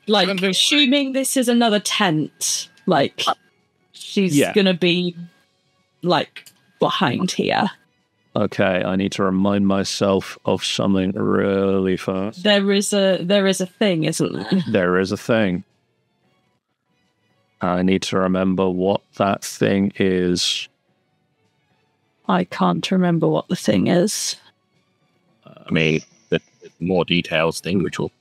Like, assuming this is another tent, like, she's gonna be, like, behind here. Okay, I need to remind myself of something really fast. There is a thing, isn't there? There is a thing. I need to remember what that thing is. I can't remember what the thing is. I mean, the more details thing, which will.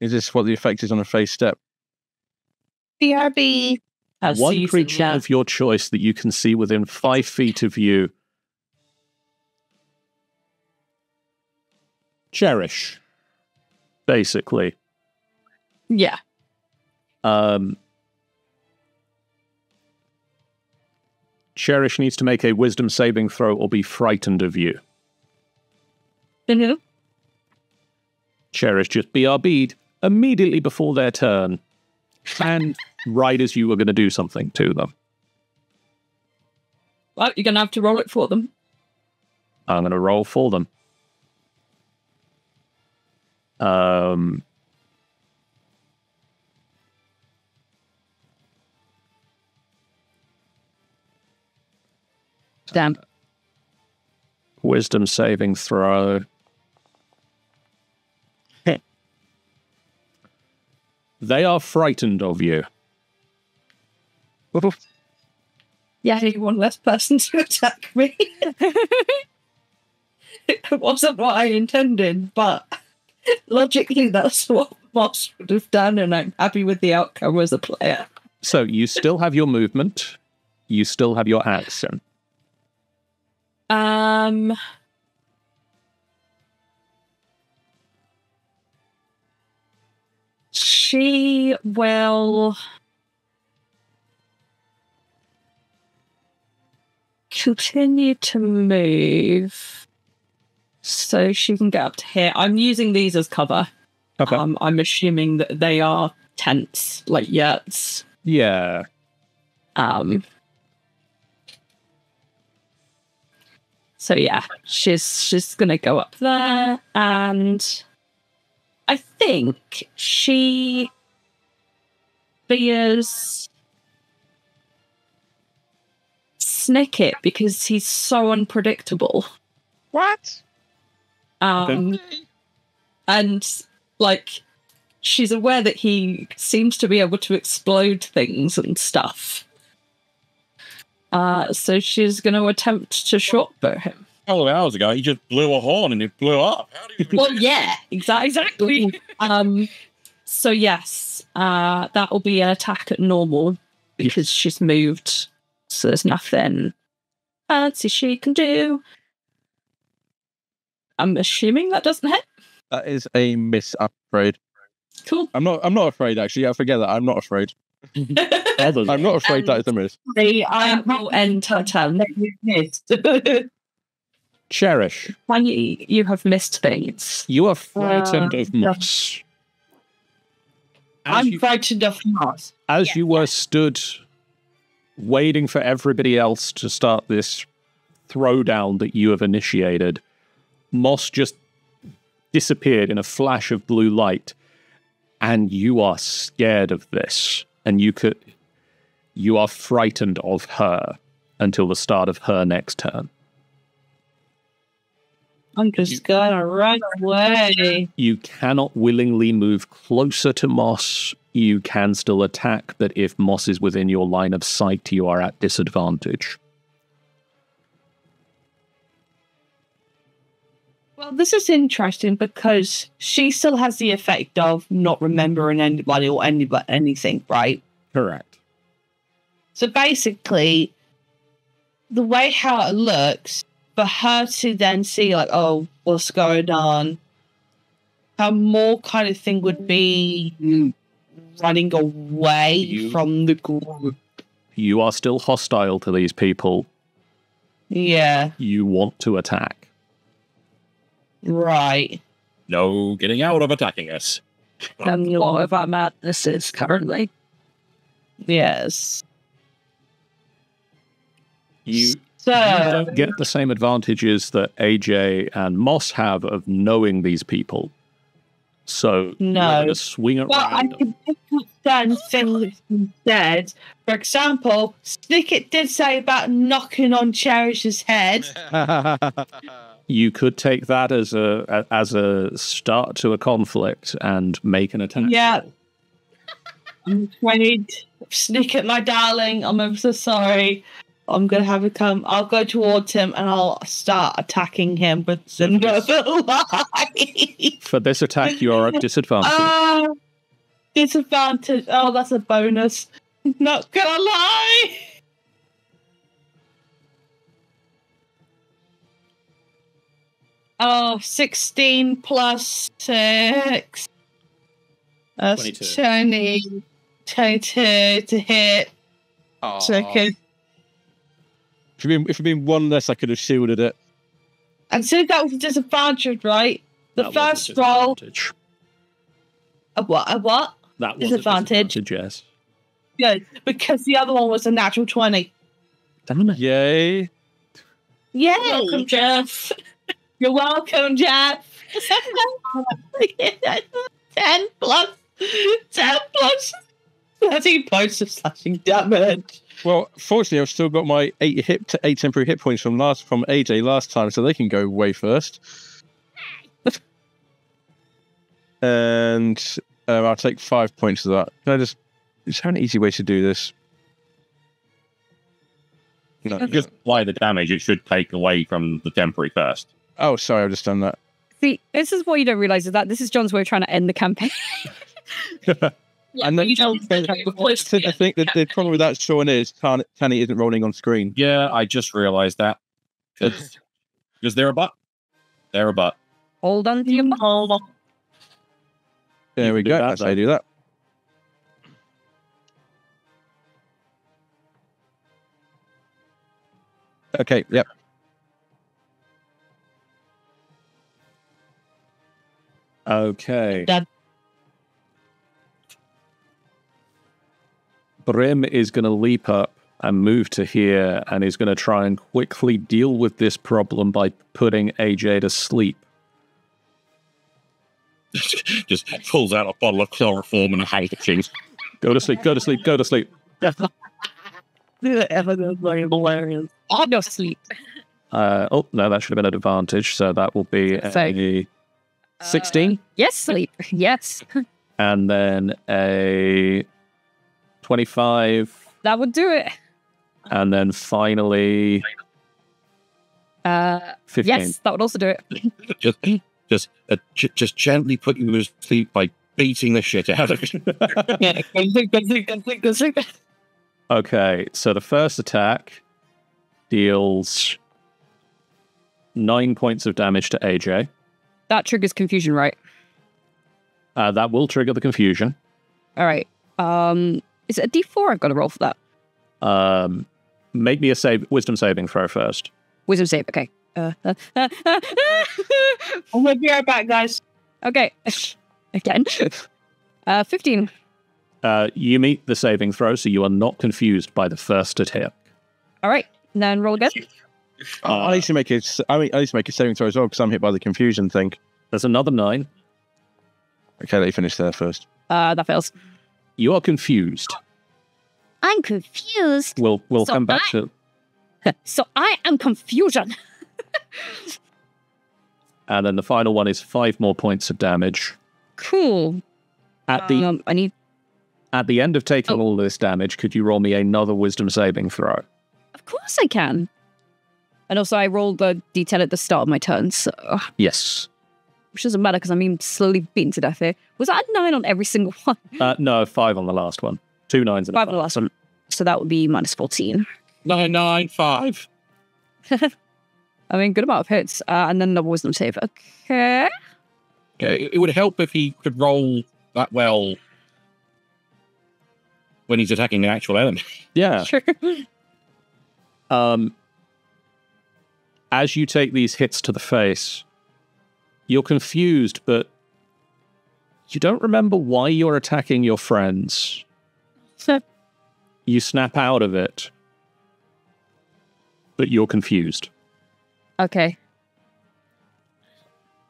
Is this what the effect is on a phase step? BRB. One creature of your choice that you can see within 5 feet of you. Cherish. Basically. Yeah. Cherish needs to make a wisdom saving throw or be frightened of you. Mm-hmm. Cherish just BRB'd immediately before their turn. And right as you were going to do something to them. Well, you're going to have to roll it for them. I'm going to roll for them. Damn. Wisdom saving throw. They are frightened of you. Yeah, one less person to attack me. It wasn't what I intended, but logically that's what Moss would have done, and I'm happy with the outcome as a player. So you still have your movement. You still have your action. She will continue to move so she can get up to here. I'm using these as cover. Okay. I'm assuming that they are tents, like yurts. Yeah. So yeah, she's gonna go up there, and I think she fears Snicket because he's so unpredictable. What? And like she's aware that he seems to be able to explode things and stuff. So she's going to attempt to shortbow him. A couple of hours ago, he just blew a horn and it blew up. How do you... Well, yeah, exactly. So yes, that will be an attack at normal because she's moved. So there's nothing fancy she can do. I'm assuming that doesn't hit. That is a miss, I'm afraid. Cool. I'm not afraid, actually. I forget that. I'm not afraid. I'm not afraid that is a miss. I will end her turn. Cherish. Fanny, you have missed things. You are frightened of moss. I'm frightened of moss. As you were stood waiting for everybody else to start this throwdown that you have initiated, Moss just disappeared in a flash of blue light, and you are scared of this, and you are frightened of her until the start of her next turn. I'm just gonna run away. You cannot willingly move closer to Moss. You can still attack, but if Moss is within your line of sight, you are at disadvantage. Well, this is interesting because she still has the effect of not remembering anybody or anything, right? Correct. So basically, the way how it looks, for her to then see, like, oh, what's going on, her more kind of thing would be running away from the group. You are still hostile to these people. Yeah. You want to attack. Right. No getting out of attacking us. And a lot of our madness is currently. Yes. You don't get the same advantages that AJ and Moss have of knowing these people. So you're going to swing around. Well, I can pick up certain things instead. For example, Snicket did say about knocking on Cherish's head. You could take that as a start to a conflict and make an attack. Yeah. I'm afraid. Snicket, my darling, I'm ever so sorry. I'm going to have him come. I'll go towards him and I'll start attacking him with another lie. For this attack, you are at disadvantage. Disadvantage. Oh, that's a bonus. Not gonna lie. Oh, 16 plus 6. That's 22 to hit. Second. If it'd been one less, I could have shielded it. And so that was a disadvantage, right? The first roll. A what? That was disadvantage. A disadvantage, yes. Good, because the other one was a natural 20. Damn it. Yay. Yay! Welcome, Jeff. You're welcome, Jeff. 10 plus 13 points of slashing damage. Well, fortunately, I've still got my 8 temporary hit points from AJ last time, so they can go way first. And I'll take 5 points of that. Can I just have an easy way to do this? No. Just apply the damage it should take away from the temporary first. Oh, sorry, I've just done that. See, this is what you don't realise is that this is John's way of trying to end the campaign. And then I think that the problem with that, Sean, is Tanny isn't rolling on screen. Yeah, I just realised that. Because they're a butt. They're a butt. Hold on to your butt. There we go. That's how I do that. Okay, yep. Okay. Rime is going to leap up and move to here, and is going to try and quickly deal with this problem by putting AJ to sleep. Just pulls out a bottle of chloroform and a handkerchief. Go to sleep, go to sleep, go to sleep. Hilarious. Oh, no sleep. Oh, no, that should have been an advantage, so that will be a 16. Yes, sleep. Yes. And then a 25. That would do it. And then finally 15. Yes, that would also do it. Just gently put you to sleep by beating the shit out of you. Yeah, go sleep. Okay, so the first attack deals 9 points of damage to AJ. That triggers confusion, right? That will trigger the confusion. All right. Is it a D4 I've got to roll for that? Make me a wisdom saving throw first. Wisdom save, okay. We'll be right back, guys. Okay. Again. 15. You meet the saving throw, so you are not confused by the first attack. All right. Then roll again. I need to make it. I need to make a saving throw as well because I'm hit by the confusion thing. There's another 9. Okay, let you finish there first. That fails. You are confused. I'm confused. We'll So come back to... So I am confusion. And then the final one is 5 more points of damage. Cool. At the I need... At the end of taking all this damage, could you roll me another wisdom saving throw? Of course I can. And also I rolled the D10 at the start of my turn, so... Yes. Which doesn't matter because I'm being slowly beaten to death here. Was that a 9 on every single one? No, 5 on the last one. 2 9s and 5 on the last one. So that would be minus 14. 995. I mean, good amount of hits. And then another wisdom save. Okay. Okay, it would help if he could roll that well when he's attacking the actual enemy. Yeah. Sure. As you take these hits to the face, you're confused, but you don't remember why you're attacking your friends. You snap out of it, but you're confused. Okay.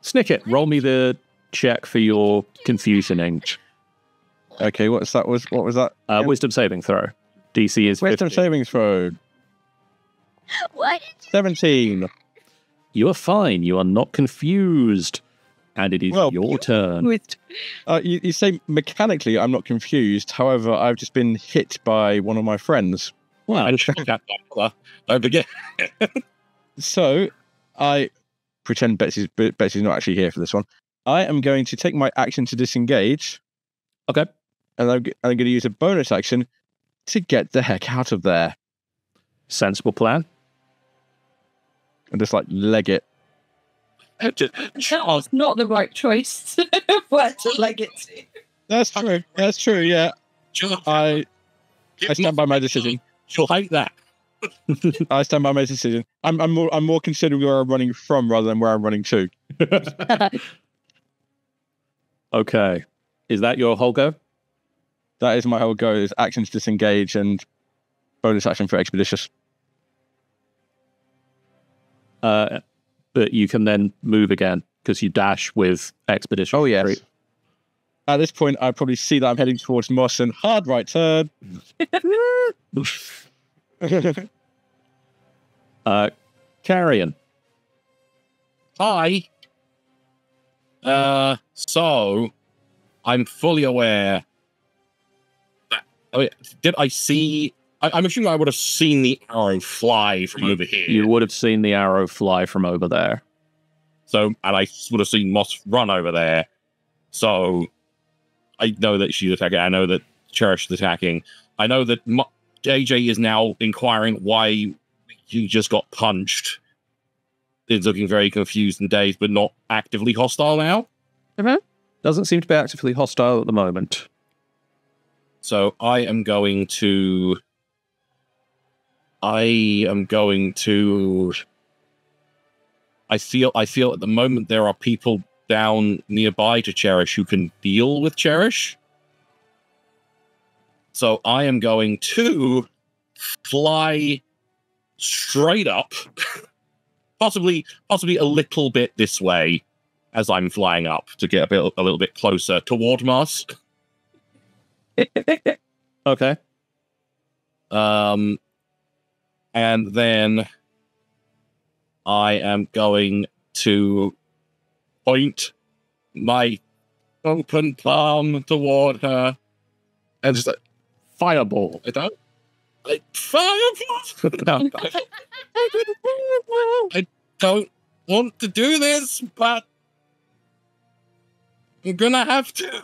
Snicket, roll me the check for your confusioning. Okay, what was that? Wisdom saving throw. DC is Wisdom 15. saving throw. What? 17. You are fine. You are not confused. And it is your turn. You say mechanically I'm not confused. However, I've just been hit by one of my friends. Well, don't forget. So I pretend Betsy's not actually here for this one. I am going to take my action to disengage. Okay. And I'm going to use a bonus action to get the heck out of there. Sensible plan. And just like leg it. That was not the right choice. Where to leg it to. That's true. That's true, yeah. I stand by my decision. She'll hate that. I stand by my decision. I'm more considering where I'm running from rather than where I'm running to. Okay. Is that your whole go? That is my whole go, is actions disengage and bonus action for expeditious. But you can then move again because you dash with expedition. Oh, yes. At this point, I probably see that I'm heading towards Moss and hard right turn. Carrion. Hi. So I'm fully aware that. Oh, yeah, did I see? I'm assuming I would have seen the arrow fly from over here. You would have seen the arrow fly from over there. So, and I would have seen Moss run over there. So, I know that she's attacking. I know that Cherish is attacking. I know that JJ is now inquiring why you just got punched. Is looking very confused and dazed, but not actively hostile now. Mm-hmm. Doesn't seem to be actively hostile at the moment. So I am going to. I feel at the moment there are people down nearby to Cherish who can deal with Cherish. So I am going to fly straight up, possibly a little bit this way as I'm flying up to get a little bit closer toward Mars. Okay. And then I am going to point my open palm toward her and just like, Fireball. I don't like fireball. No, I don't want to do this, but I'm gonna have to.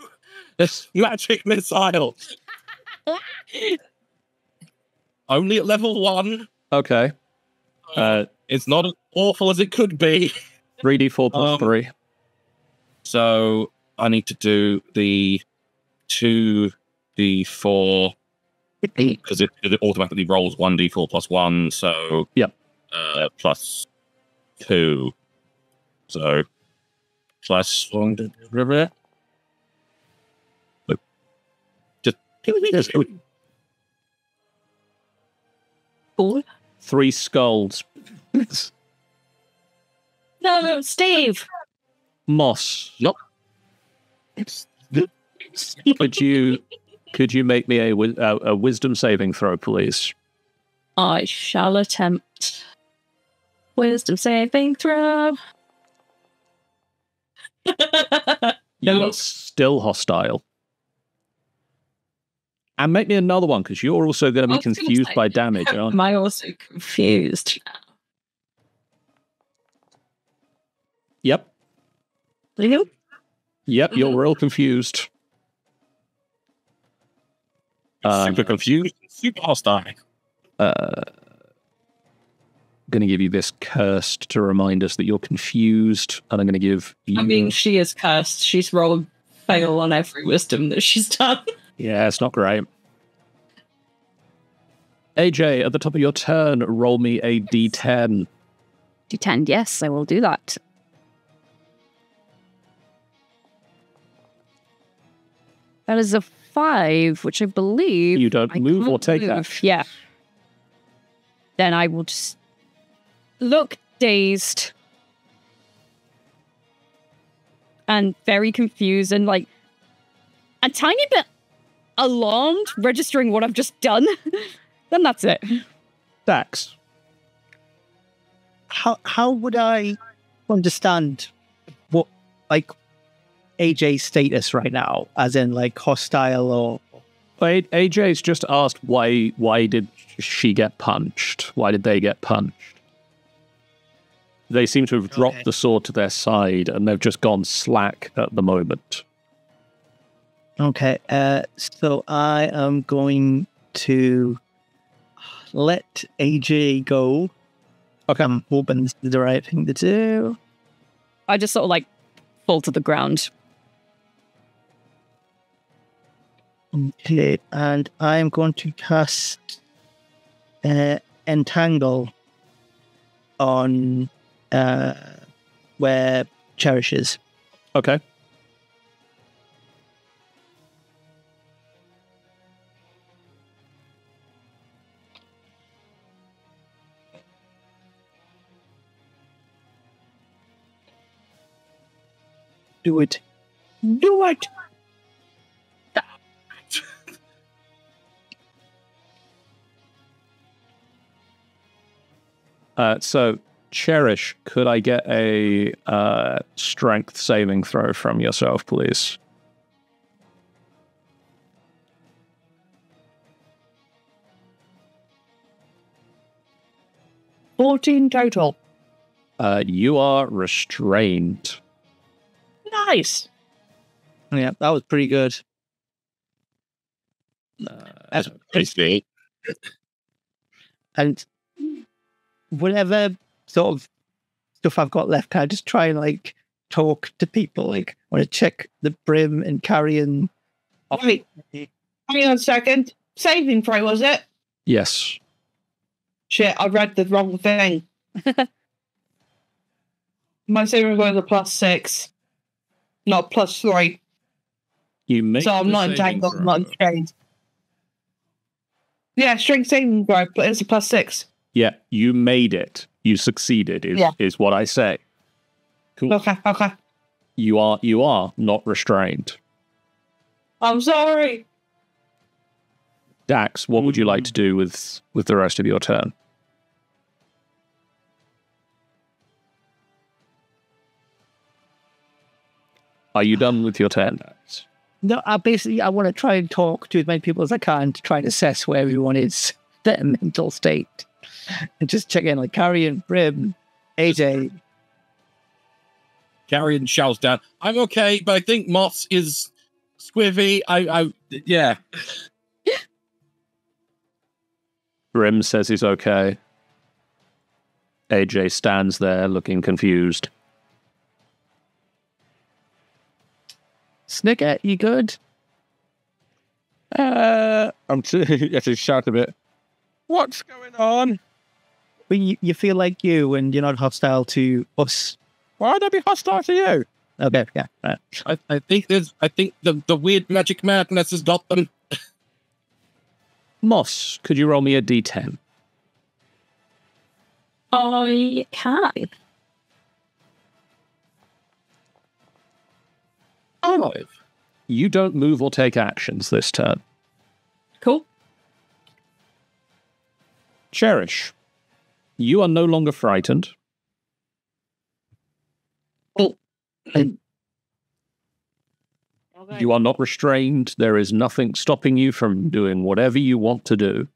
This magic missile. Only at level 1. Okay. It's not as awful as it could be. 3d4 plus 3. So I need to do the 2d4 because it automatically rolls 1d4 plus 1. So yep, plus 2. So plus 1. Just 3 skulls. No, Steve. Moss. Nope. Could you make me a wisdom saving throw, please? I shall attempt. Wisdom saving throw. You're still hostile. And make me another one, because you're also going to be confused by damage, aren't you? Am I also confused now? Yep. Yep, you're real confused. super confused, super hostile. Going to give you this cursed to remind us that you're confused, and I'm going to give you... I mean, she is cursed. She's rolled fail on every wisdom that she's done. Yeah, it's not great. AJ, at the top of your turn, roll me a d10. D10, yes, I will do that. That is a 5, which I believe... You don't move or take that. Yeah. Then I will just look dazed and very confused and like a tiny bit alarmed, registering what I've just done. Then that's it. Dax. How would I understand what, like, AJ's status right now, as in like hostile or? AJ's just asked why did she get punched? Why did they get punched? They seem to have dropped the sword to their side, and they've just gone slack at the moment. Okay, so I am going to let AJ go. Okay. I'm hoping this is the right thing to do. I just sort of like fall to the ground. Okay, and I'm going to cast Entangle on where Cherish is. Okay. Do it. Do it! So, Cherish, could I get a strength saving throw from yourself, please? Total. You are restrained. Nice. Yeah, that was pretty good. That's basically. And whatever sort of stuff I've got left, can I just try and like talk to people? Like, I want to check the brim and carrying. Wait, hang on a second. Saving throw, was it? Yes. Shit, I read the wrong thing. My saving throw is a +6, not +3. You make So I'm the not saving entangled, throw. I'm not chained. Yeah, strength saving throw, but it's a +6. Yeah, you made it. You succeeded, is what I say. Cool. Okay. You are not restrained. I'm sorry. Dax, what would you like to do with the rest of your turn? Are you done with your turn, Dax? No, I want to try and talk to as many people as I can to try and assess where everyone is, their mental state, and just check in like Carrion, Brim, AJ. Carrion shouts down, I'm okay, but I think Moss is squivy. Yeah. Grim says he's okay. AJ stands there looking confused. Snicker, you good? You have to shout a bit. What's going on? But you feel like you, and you're not hostile to us. Why would I be hostile to you? Okay, yeah. Right. I think the weird magic madness has got them. Moss, could you roll me a d10? I can. 5. You don't move or take actions this turn. Cool. Cherish, you are no longer frightened. You are not restrained. There is nothing stopping you from doing whatever you want to do.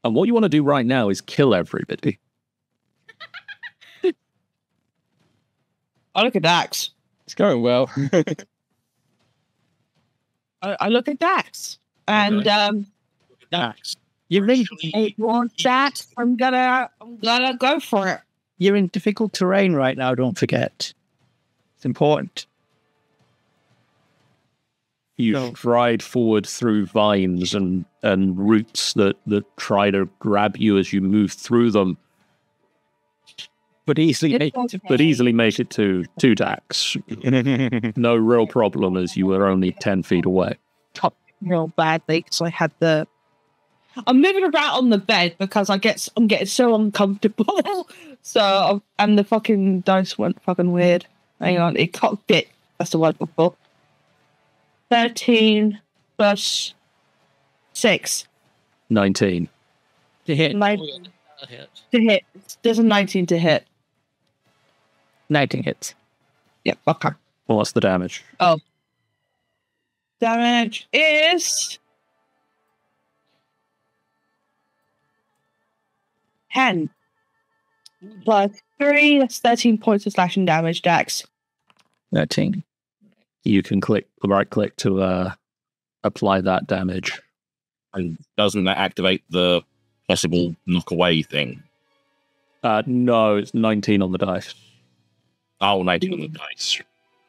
And what you want to do right now is kill everybody. I look at Dax. It's going well. I look at Dax. And Dax. You really, I want that. I'm gonna go for it. you're in difficult terrain right now, don't forget. It's important. You stride forward through vines and roots that try to grab you as you move through them, But easily make make it to Dax. No real problem, as you were only 10 feet away. Top real badly because I had the. I'm moving around on the bed because I'm getting so uncomfortable. So and the fucking dice went fucking weird. Hang on, it cocked it. That's the word before. 13 plus 6. 19. to hit. 19 to hit. There's a 19 to hit. 19 hits. Yep. Okay. Well, what's the damage? Damage is 10 plus 3. That's 13 points of slashing damage, Dax. 13. You can right click to apply that damage. And doesn't that activate the possible knock away thing? No, it's 19 on the dice. Oh, 19 on the dice.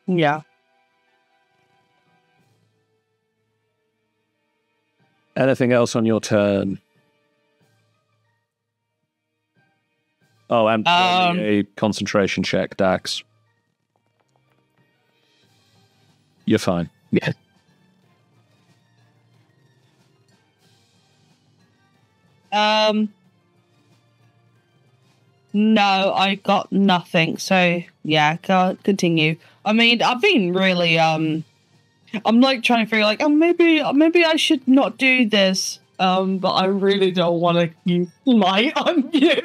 Yeah. Anything else on your turn? Oh, and a concentration check, Dax. You're fine. Yeah. No, I got nothing. So yeah, continue. I mean, I've been really I'm like trying to figure like, maybe I should not do this. But I really don't want to use light on you.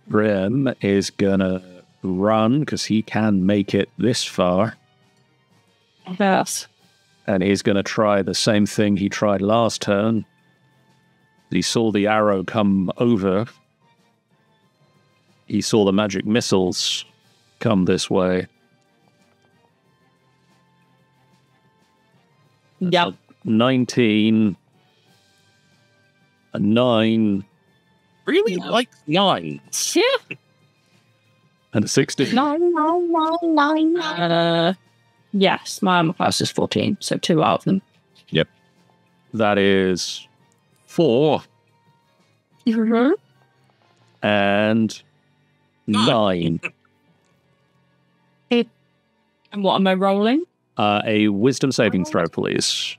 Grim is gonna run because he can make it this far. Yes. And he's gonna try the same thing he tried last turn. He saw the arrow come over. He saw the magic missiles come this way. Yep. 19. A 9. Really like 9s. Yeah. And a 16. Yes, my armor class is 14, so 2 out of them. Yep. That is 4 Mm-hmm. and 9. And what am I rolling? A wisdom saving throw, please.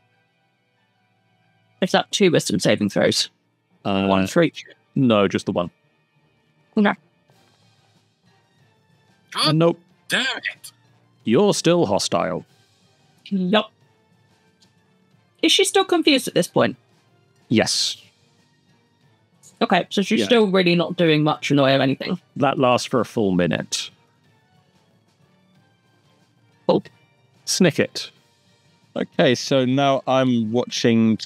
Is that 2 wisdom saving throws? 1 for each. No, just the one. Okay. God Nope. damn it. You're still hostile. Yup. Is she still confused at this point? Yes. Okay, so she's Yeah. still really not doing much in the way of anything. That lasts for a full minute. Cool. Snicket. Okay, so now I'm watching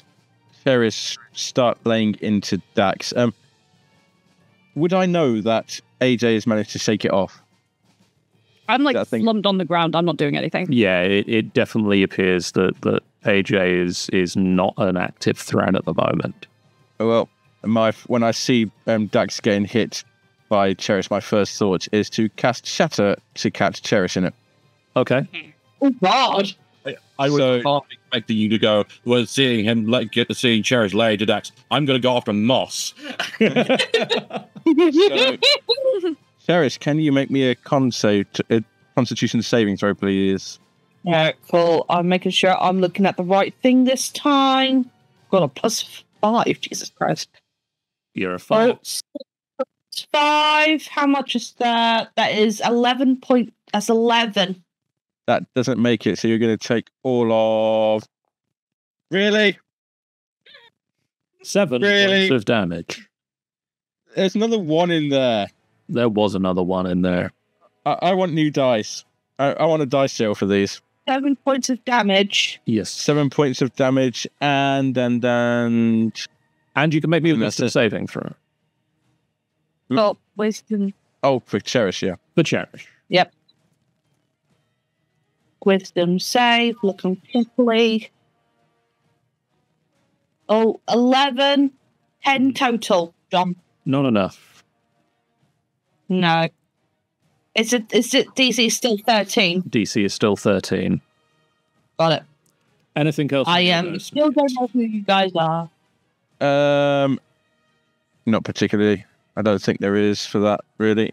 Cherish start playing into Dax. Would I know that AJ has managed to shake it off? I'm like I think- slumped on the ground. I'm not doing anything. Yeah, it definitely appears that AJ is not an active threat at the moment. Well, when I see Dax getting hit by Cherish, my first thought is to cast Shatter to catch Cherish in it. Okay. Oh, God. I was So- half expecting you to go, well, seeing him get to seeing Cherish lay to Dax, I'm going to go after Moss. So, Cherish, can you make me a Constitution saving throw, please? Yeah, cool. I'm making sure I'm looking at the right thing this time. Got a +5. Jesus Christ. You're a fighter. Oh, 5. How much is that? That is 11 point. That's 11. That doesn't make it, so you're going to take all of... Really? 7 Really? points of damage. There's another 1 in there. There was another one in there. I want new dice. I want a dice jail for these. 7 points of damage. Yes. 7 points of damage, and And you can make me a And that's wisdom it. saving throw. Oh, wisdom. oh, for Cherish, yeah. For Cherish. Yep. Wisdom save. Looking quickly. Oh, 11. 10 total, John. Not enough. No. Is it DC still 13? DC is still 13. Got it. Anything else? I you am guys? still don't know who you guys are. Not particularly. I don't think there is for that, really.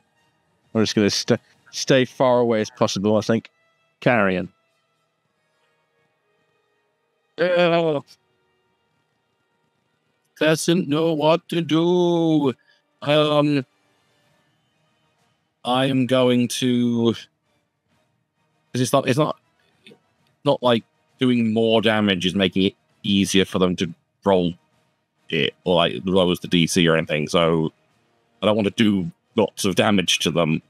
I'm just going to stay far away as possible, I think. Carrion. Doesn't know what to do. I am going to. 'Cause it's not like doing more damage is making it easier for them to roll it or like lowers the DC or anything. So I don't want to do lots of damage to them.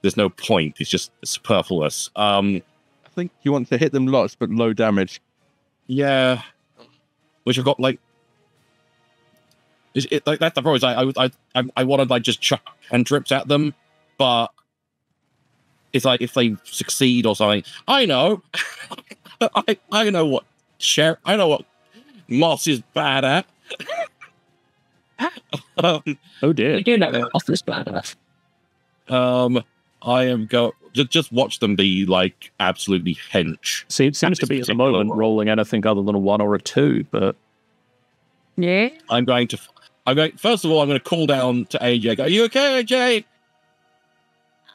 There's no point. It's superfluous. I think you want to hit them lots, but low damage. Yeah, which I've got like. Like that's the problem. I want to like just chuck cantrips at them, but it's like if they succeed or something. I know, I know what I know what Moss is bad at. Oh dear. We do know that off this bad enough. I am just watch them be like absolutely hench. Seems to be at the moment rolling anything other than a 1 or a 2, but Yeah. First of all, I'm going to call down to AJ. Are you okay, AJ?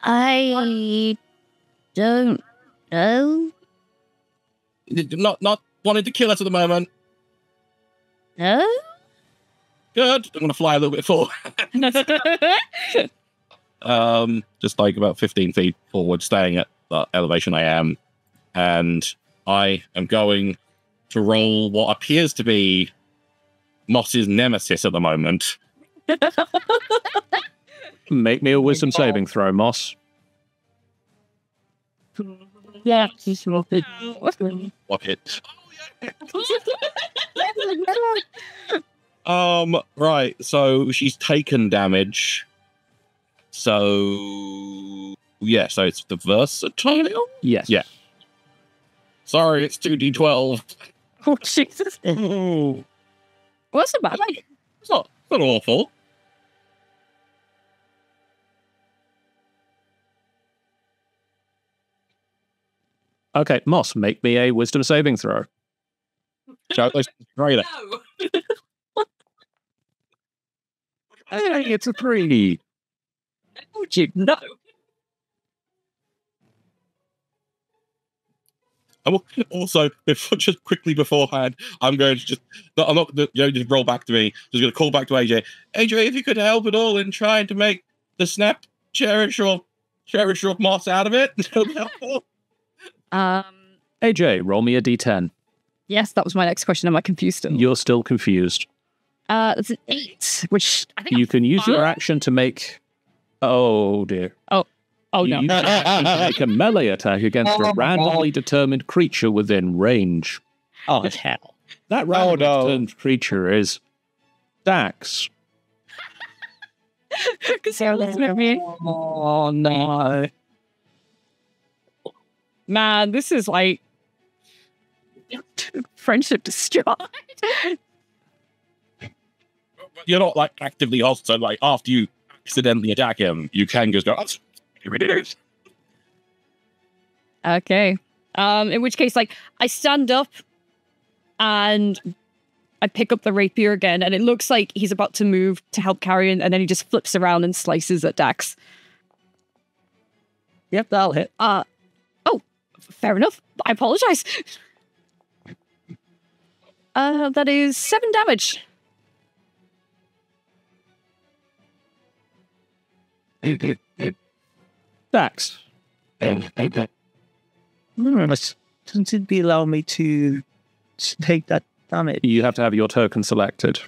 I don't know. Not wanting to kill us at the moment. No? Good. I'm going to fly a little bit forward. Just like about 15 feet forward, staying at the elevation I am. And I am going to roll what appears to be Moss's nemesis at the moment. make me a wisdom saving throw, Moss. Yeah, he's What it? Right. So she's taken damage. So yeah. So it's the versatile. Yes. Yeah. Sorry, it's 2d12. Oh, Jesus. Oh, What's the bad? it's not awful. Okay, Moss, make me a wisdom saving throw. Right. Hey, it's a 3. Would you know? Also, just quickly beforehand, I'm going to just, I'm not going to just roll back to me. Just going to call back to AJ. AJ, if you could help at all in trying to make the snap cherish or moss out of it. AJ, roll me a d10. Yes, that was my next question. Am I confused still? You're still confused. That's an 8, which I think You can use your action to make... Oh, dear. Oh no. You can make a melee attack against a randomly determined creature within range. Oh, hell. That randomly determined creature is Dax. Oh, no. Man, this is like friendship destroyed. You're not like actively hostile. Like after you accidentally attack him, you can just go. Okay. In which case, like, I stand up and I pick up the rapier again, and it looks like he's about to move to help carry it, and then he just flips around and slices at Dax. Yep, that'll hit. Oh, fair enough. I apologize. That is 7 damage. Dax. Doesn't it be allow me to take that damage? You have to have your token selected.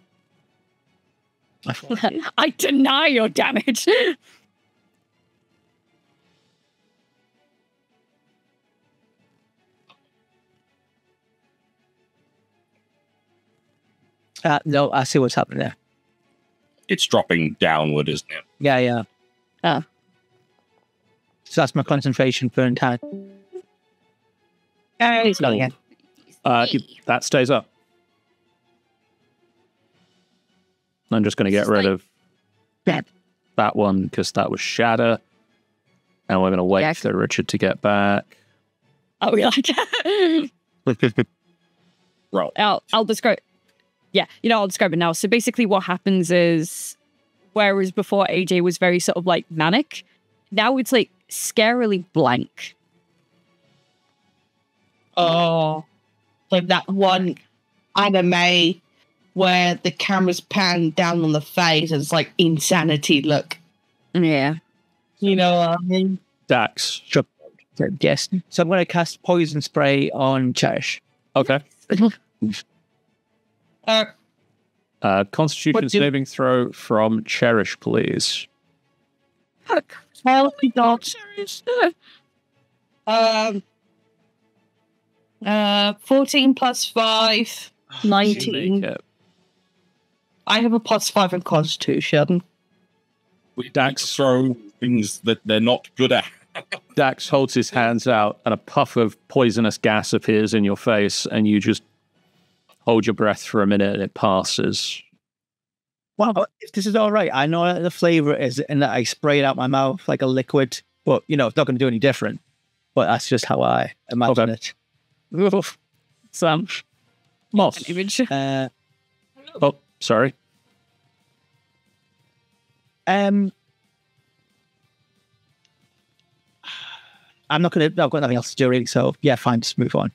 I deny your damage. No, I see what's happening there. It's dropping downward, isn't it? Yeah. Oh. So that's my concentration for entire. It's not again. That stays up. I'm just going to get rid of that one because that was Shatter. And we're going to wait for Richard to get back. Oh, we like it. Roll. I'll describe. Yeah, I'll describe it now. So basically what happens is, whereas before AJ was very sort of like manic, now it's like scarily blank. Oh, like that one anime where the camera's panned down on the face and it's like insanity look. Yeah. You know what I mean? Dax. Sure. Yes. So I'm going to cast poison spray on Cherish. Okay. Constitution saving throw from Cherish, please. Healthy dog. 14 plus 5, 19. I have a plus 5 in Constitution. Dax throw things that they're not good at. Dax holds his hands out and a puff of poisonous gas appears in your face and you just hold your breath for a minute and it passes. Wow, if this is all right, I know the flavor is in that I spray it out my mouth like a liquid, but it's not going to do any different. But that's just how I imagine it. Sam. Moss. Oh, sorry. I'm not going to. I've got nothing else to do really. So yeah, fine. Just move on.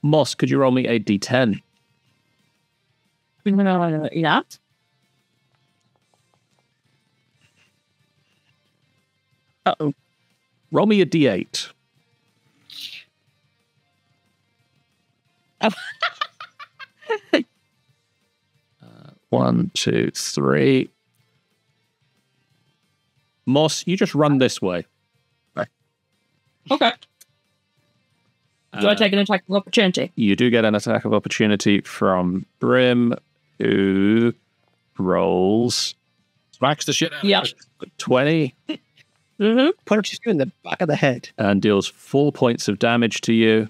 Moss, could you roll me a d10? Yeah. Uh-oh. Roll me a d8. Oh. 1, 2, 3. Moss, you just run this way. Okay. Do I take an attack of opportunity? You do get an attack of opportunity from Brim, who rolls Smacks the shit out Yeah. of it. 20 Punch you in the back of the head. and deals 4 points of damage to you.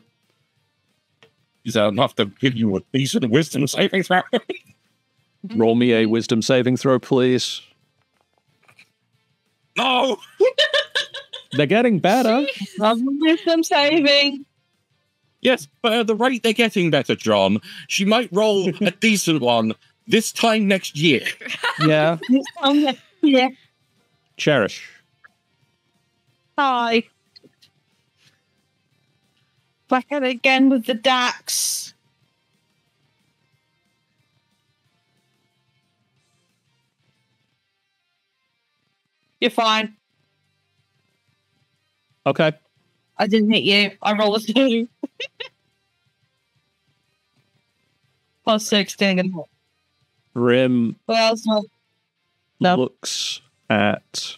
Is that enough to give you a decent wisdom saving throw? Roll me a wisdom saving throw, please. No! They're getting better. Wisdom saving. Yes, but at the rate they're getting better, John, she might roll a decent one this time next year. Yeah. Yeah. Cherish. Hi. Back at it again with the Dax. You're fine. Okay. I didn't hit you. I rolled a 2. Plus 16. Rime Well, it's not. No. looks at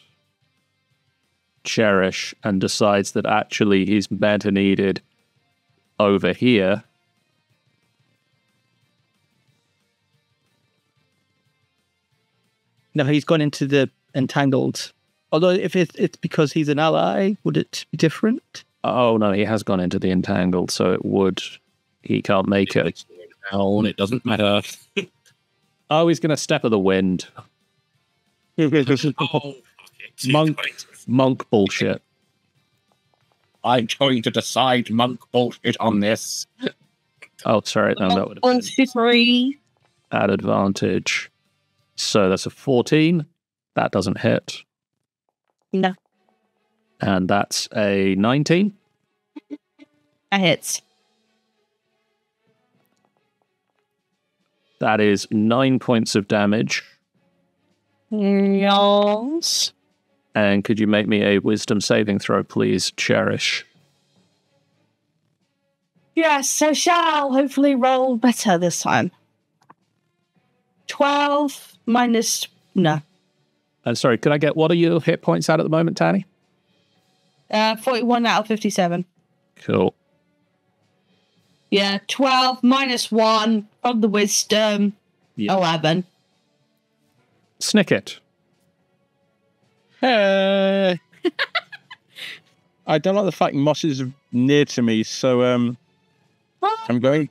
Cherish and decides that actually he's better needed over here. No, he's gone into the entangled. Although if it's because he's an ally, would it be different? Oh no, he has gone into the entangled, so it would. He can't make it. It's down, it doesn't matter. Oh, he's going to step of the wind. Oh, Monk bullshit. I'm going to decide monk bullshit on this. Oh, sorry, no, that would have 1, been 2, 3. at advantage. So that's a 14. That doesn't hit. No. And that's a 19. That hits. That is 9 points of damage. Yes. And could you make me a wisdom saving throw, please, Cherish? Yes, I shall hopefully roll better this time. 12 minus... No. And sorry, could I get what are your hit points at the moment, Tanny? 41 out of 57. Cool. Yeah, 12 minus 1 from the wisdom. Yeah. 11. Snicket. Hey. I don't like the fact Moss is near to me, so I'm going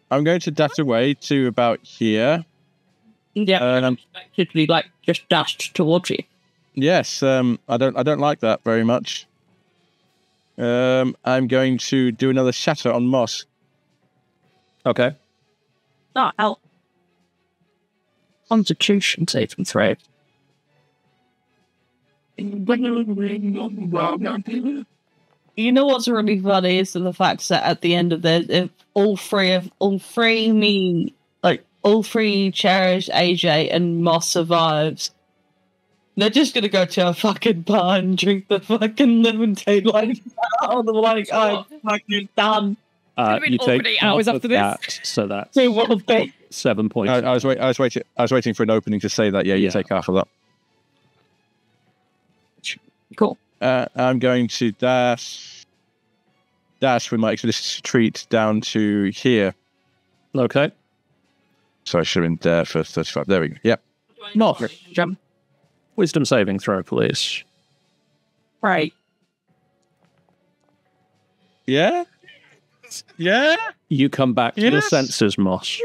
to dash away to about here. Yeah, Um, actually, like just dashed towards you. Yes, I don't like that very much. I'm going to do another shatter on Moss. Okay. Oh, hell. Constitution saving throw. You know what's really funny is the fact that at the end of this, if all three, Cherish, AJ, and Moss survives, they're just gonna go to a fucking bar and drink the fucking lemonade like out. They're like, I'm fucking done. You take 8 hours half after of this. that, so that's They will be. 7 points. I was waiting for an opening to say that. Yeah, you Yeah. take half of that. Cool. I'm going to dash with my expedition treat down to here. Okay. So I should have been there for 35. There we go. Yep. Not jump. Wisdom saving throw, please. Right. Yeah? Yeah? You come back to your Yes. senses, Moss.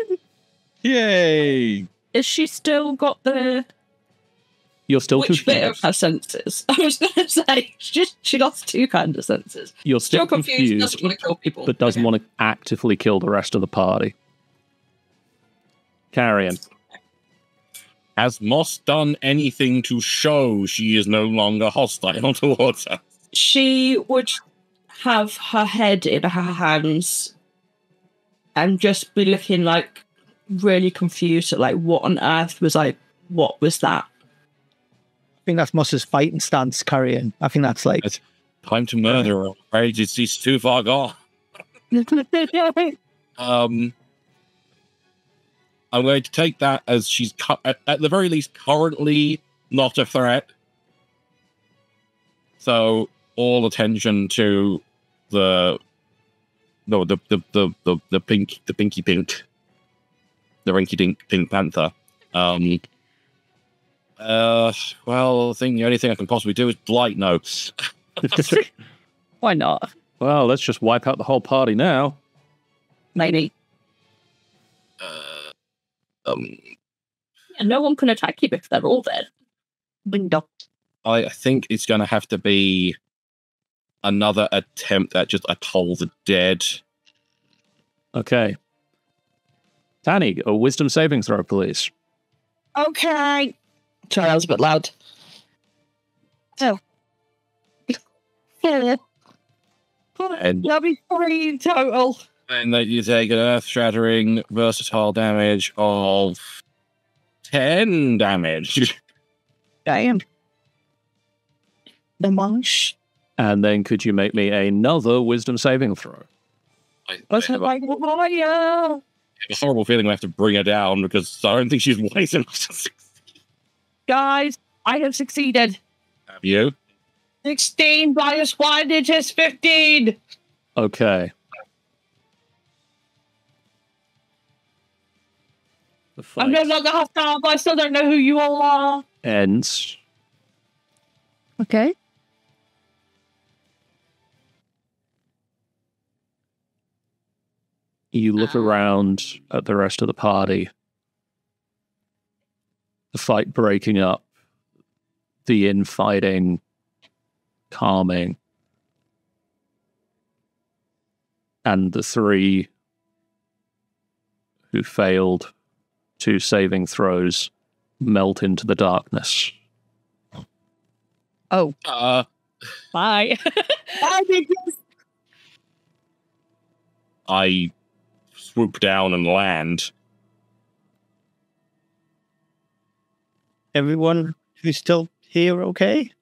Yay! Is she still got the You're still which bit of confused. her senses? I was going to say she lost two kinds of senses. You're still Still confused. confused, Doesn't want to kill people, but doesn't want to actively kill the rest of the party. Carrion. Has Moss done anything to show she is no longer hostile towards us? She would have her head in her hands and just be looking like really confused at like what on earth was what was that? I think that's Moss's fighting stance, carrying. I think that's like... Time to murder her. I'm afraid it's too far gone. I'm going to take that as she's at the very least currently not a threat. So all attention to the pinky pink, the rinky dink pink panther. Well, the only thing I can possibly do is blight notes. Why not? Well, let's just wipe out the whole party now. Maybe. Yeah, no one can attack you if they're all dead. Window. I think it's going to have to be another attempt at just a Toll the Dead. Okay. Tanny, a wisdom saving throw, please. Okay. Sorry, that was a bit loud. Oh. 4 And That'll be 3 in total. then that you take an earth-shattering versatile damage of 10 damage. Damn. The marsh. And then could you make me another wisdom saving throw? I What's have it like? Warrior? a horrible feeling we have to bring her down because I don't think she's wise enough to succeed. Guys, I have succeeded. Have you? 16 minus 1 is 15. Okay. The I'm fight no longer hostile, but I still don't know who you all are. ends. Okay. You look around at the rest of the party. The fight breaking up. The infighting calming. And the 3 who failed 2 saving throws melt into the darkness. Oh, bye. I swoop down and land. Everyone who's still here, okay?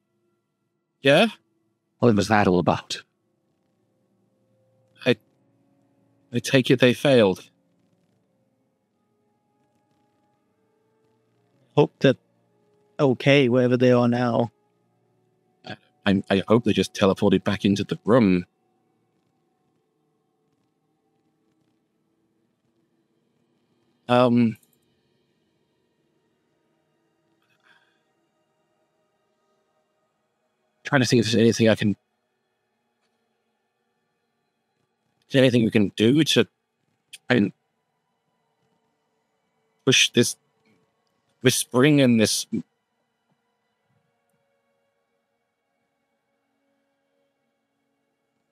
Yeah? What was that all about? I take it they failed. Hope that okay wherever they are now. I hope they just teleported back into the room. Trying to think if there's anything I can... Is there anything we can do to try and push this whispering and this...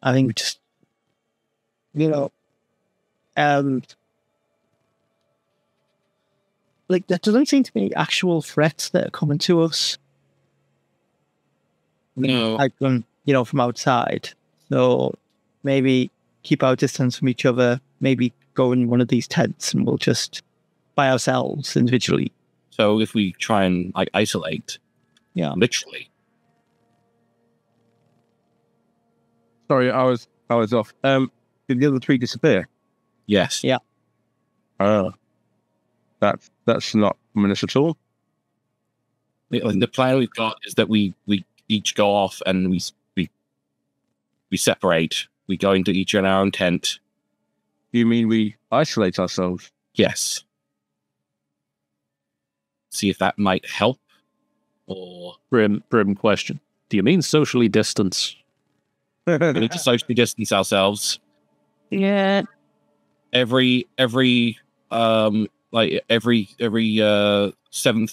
I think we just, like there doesn't seem to be actual threats that are coming to us. No. Like from outside. So maybe keep our distance from each other. Maybe go in one of these tents and we'll just by ourselves individually. So if we try and isolate, literally. Sorry, I was off. Did the other 3 disappear? Yes. Yeah. Oh. That's not ominous at all. The plan we've got is that we each go off and we separate. We go into each in our own tent. You mean we isolate ourselves? Yes. See if that might help. Or Brim question. Do you mean socially distance? we need to socially distance ourselves. Yeah. Every 7th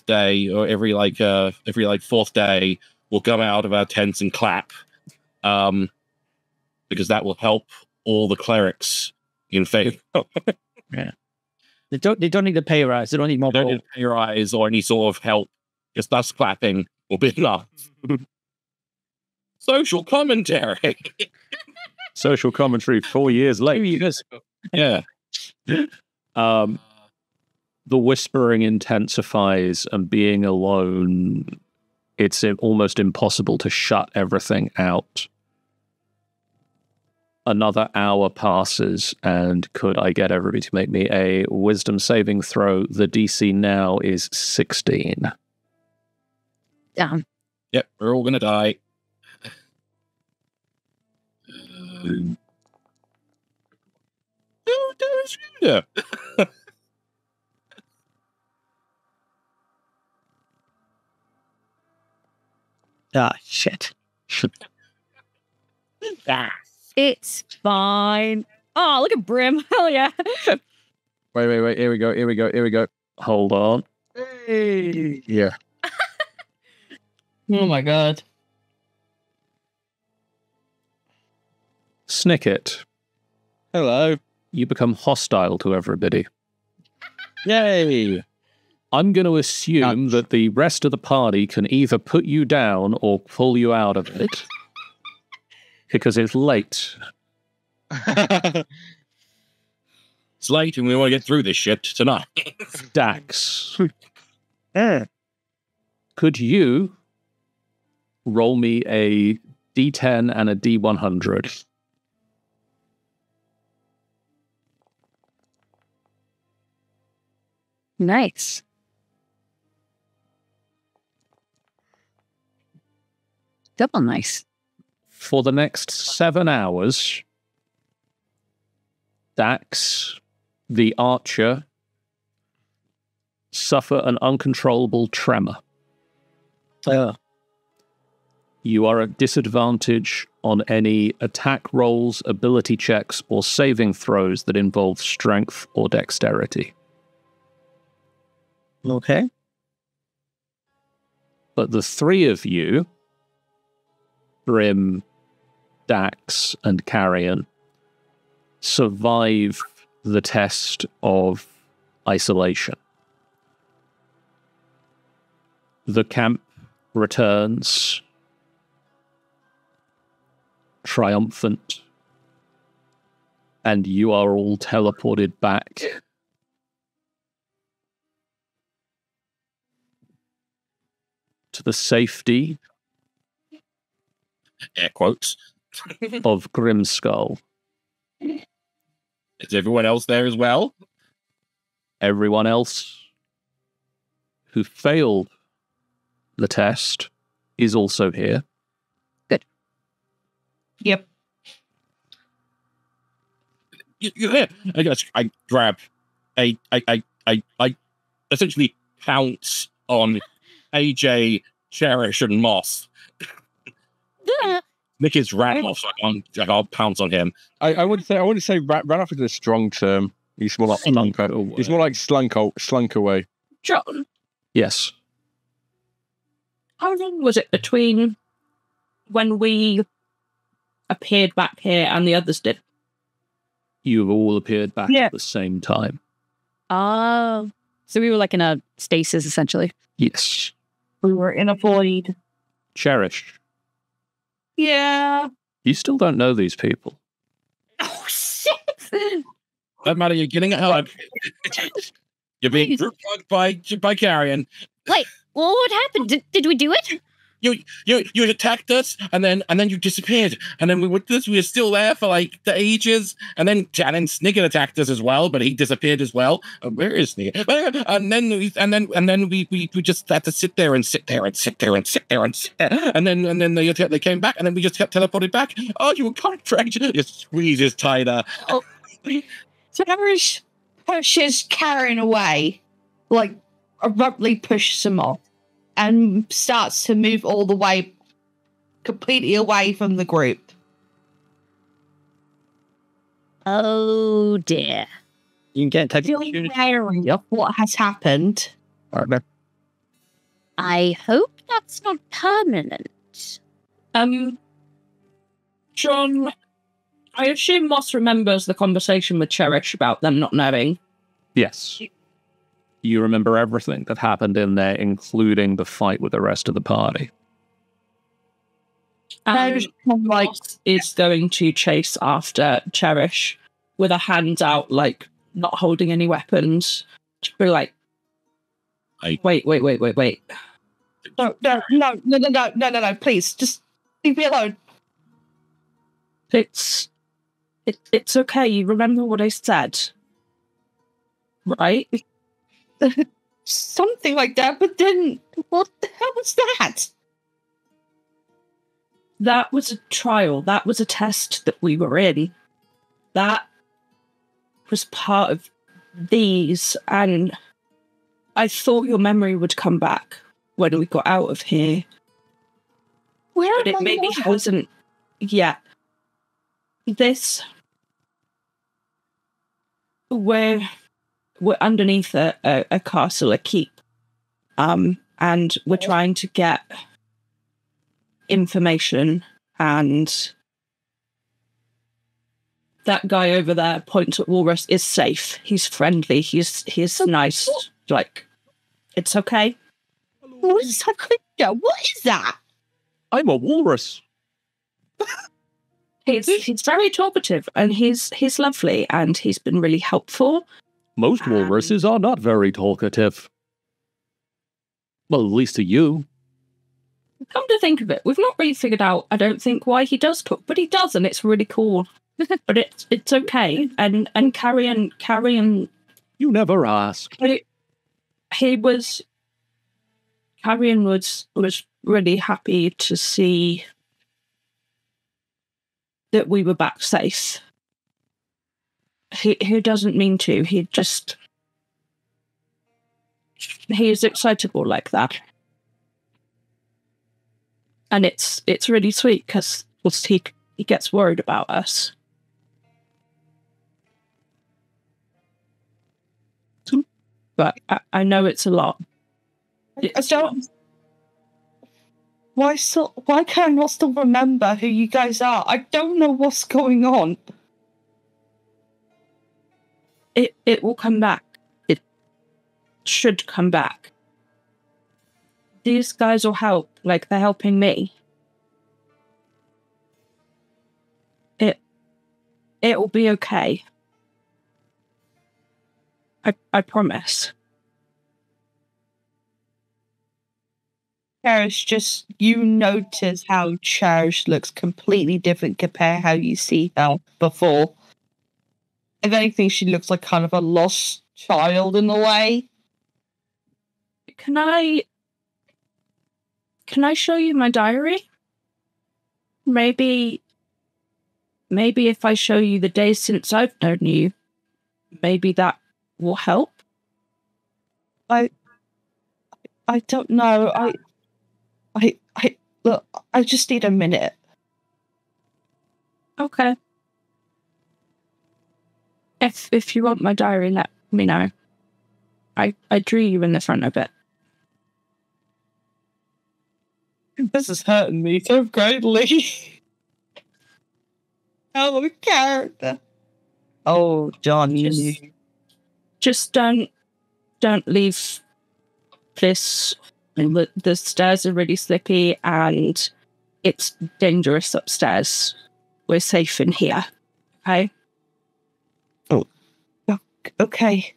day or every 4th day, we'll come out of our tents and clap, because that will help all the clerics in favor. Yeah. They don't need a pay rise. They don't need more. They don't need a pay rise or any sort of help. Just us clapping will be enough. Social commentary. Social commentary 4 years late. Yeah. The whispering intensifies, and being alone, it's almost impossible to shut everything out. Another hour passes, and could I get everybody to make me a wisdom saving throw? The DC now is 16. Damn. Yep, we're all gonna die. Ah, shit. It's fine. Oh, look at Brim. Hell yeah. Wait. Here we go. Hold on. Yeah. Oh my god. Snicket, Hello. you become hostile to everybody. Yay. I'm going to assume that the rest of the party can either put you down or pull you out of it. Because it's late. It's late and we want to get through this shit tonight. Dax, could you roll me a D10 and a D100? Nice. Double nice. For the next 7 hours, Dax, the archer, suffer an uncontrollable tremor. You are at disadvantage on any attack rolls, ability checks, or saving throws that involve strength or dexterity. Okay. But the three of you, Grim, Dax, and Carrion, survive the test of isolation. The camp returns triumphant, and you are all teleported back to the safety Air quotes. of Grimskalle. Is everyone else there as well? Everyone else who failed the test is also here. Yep. Yeah. I grab I essentially pounce on AJ, Cherish, and Moss. Nick is ran off, so I'll pounce on him. I wouldn't say ran off is a strong term. He's more like slunk. He's more like slunk away. John, Yes. how long was it between when we appeared back here and the others did? You've all appeared back Yeah. at the same time. Oh. So we were like in a stasis, essentially. Yes. We were in a void. Cherish, Yeah. you still don't know these people. Oh, shit. Doesn't matter, you're getting it hard. You're being group hugged by Carrion. Wait, well, what happened? Did we do it? You attacked us, and then you disappeared, and then we were still there for like the ages, and then Sniggin attacked us as well, but he disappeared as well. Where is Sniggin? And then we just had to sit there, and then they came back, and then we just kept teleported back. Oh, you contract! Just squeezes tighter. Cherish pushes Karen away, like abruptly pushes him off, and starts to move all the way, completely away from the group. Oh dear. You can get in touch Still with wary of what has happened. I hope that's not permanent. John, I assume Moss remembers the conversation with Cherish about them not knowing. Yes. You remember everything that happened in there, including the fight with the rest of the party. And Moss is going to chase after Cherish with a hand out, like not holding any weapons. Just be like, wait. No, please, just leave me alone. It's okay. You remember what I said, right? Something like that, but then what the hell was that? That was a trial. That was a test that we were in. That was part of these, and I thought your memory would come back when we got out of here. Where But it maybe hasn't yet. We're underneath a castle, a keep, and we're trying to get information, and that guy over there points at Walrus is safe. He's friendly. He's nice. Like, it's okay. What is that creature? What is that? I'm a walrus. He's very talkative, and he's lovely, and he's been really helpful. Most walruses are not very talkative. Well, at least to you. Come to think of it, we've not really figured out, I don't think, why he does talk, but he does, and it's really cool. But it's okay. And Carrion, You never ask. Carrion was really happy to see that we were back safe. He doesn't mean to. He is excitable like that. And it's really sweet because he gets worried about us. But I know it's a lot. I don't. Why can I not still remember who you guys are? I don't know what's going on. It will come back. It should come back. These guys will help, like they're helping me. It will be okay. I promise. Cherish, just you notice how Cherish looks completely different compared how you see her before. If anything, she looks like kind of a lost child in a way. Can I show you my diary? Maybe if I show you the days since I've known you, maybe that will help. I don't know. Look, I just need a minute. Okay. If you want my diary, let me know. I drew you in the front of it. This is hurting me so greatly. Oh, character. Oh, John, you knew. Just don't leave this. The stairs are really slippy and it's dangerous upstairs. We're safe in here. Okay? Oh, okay.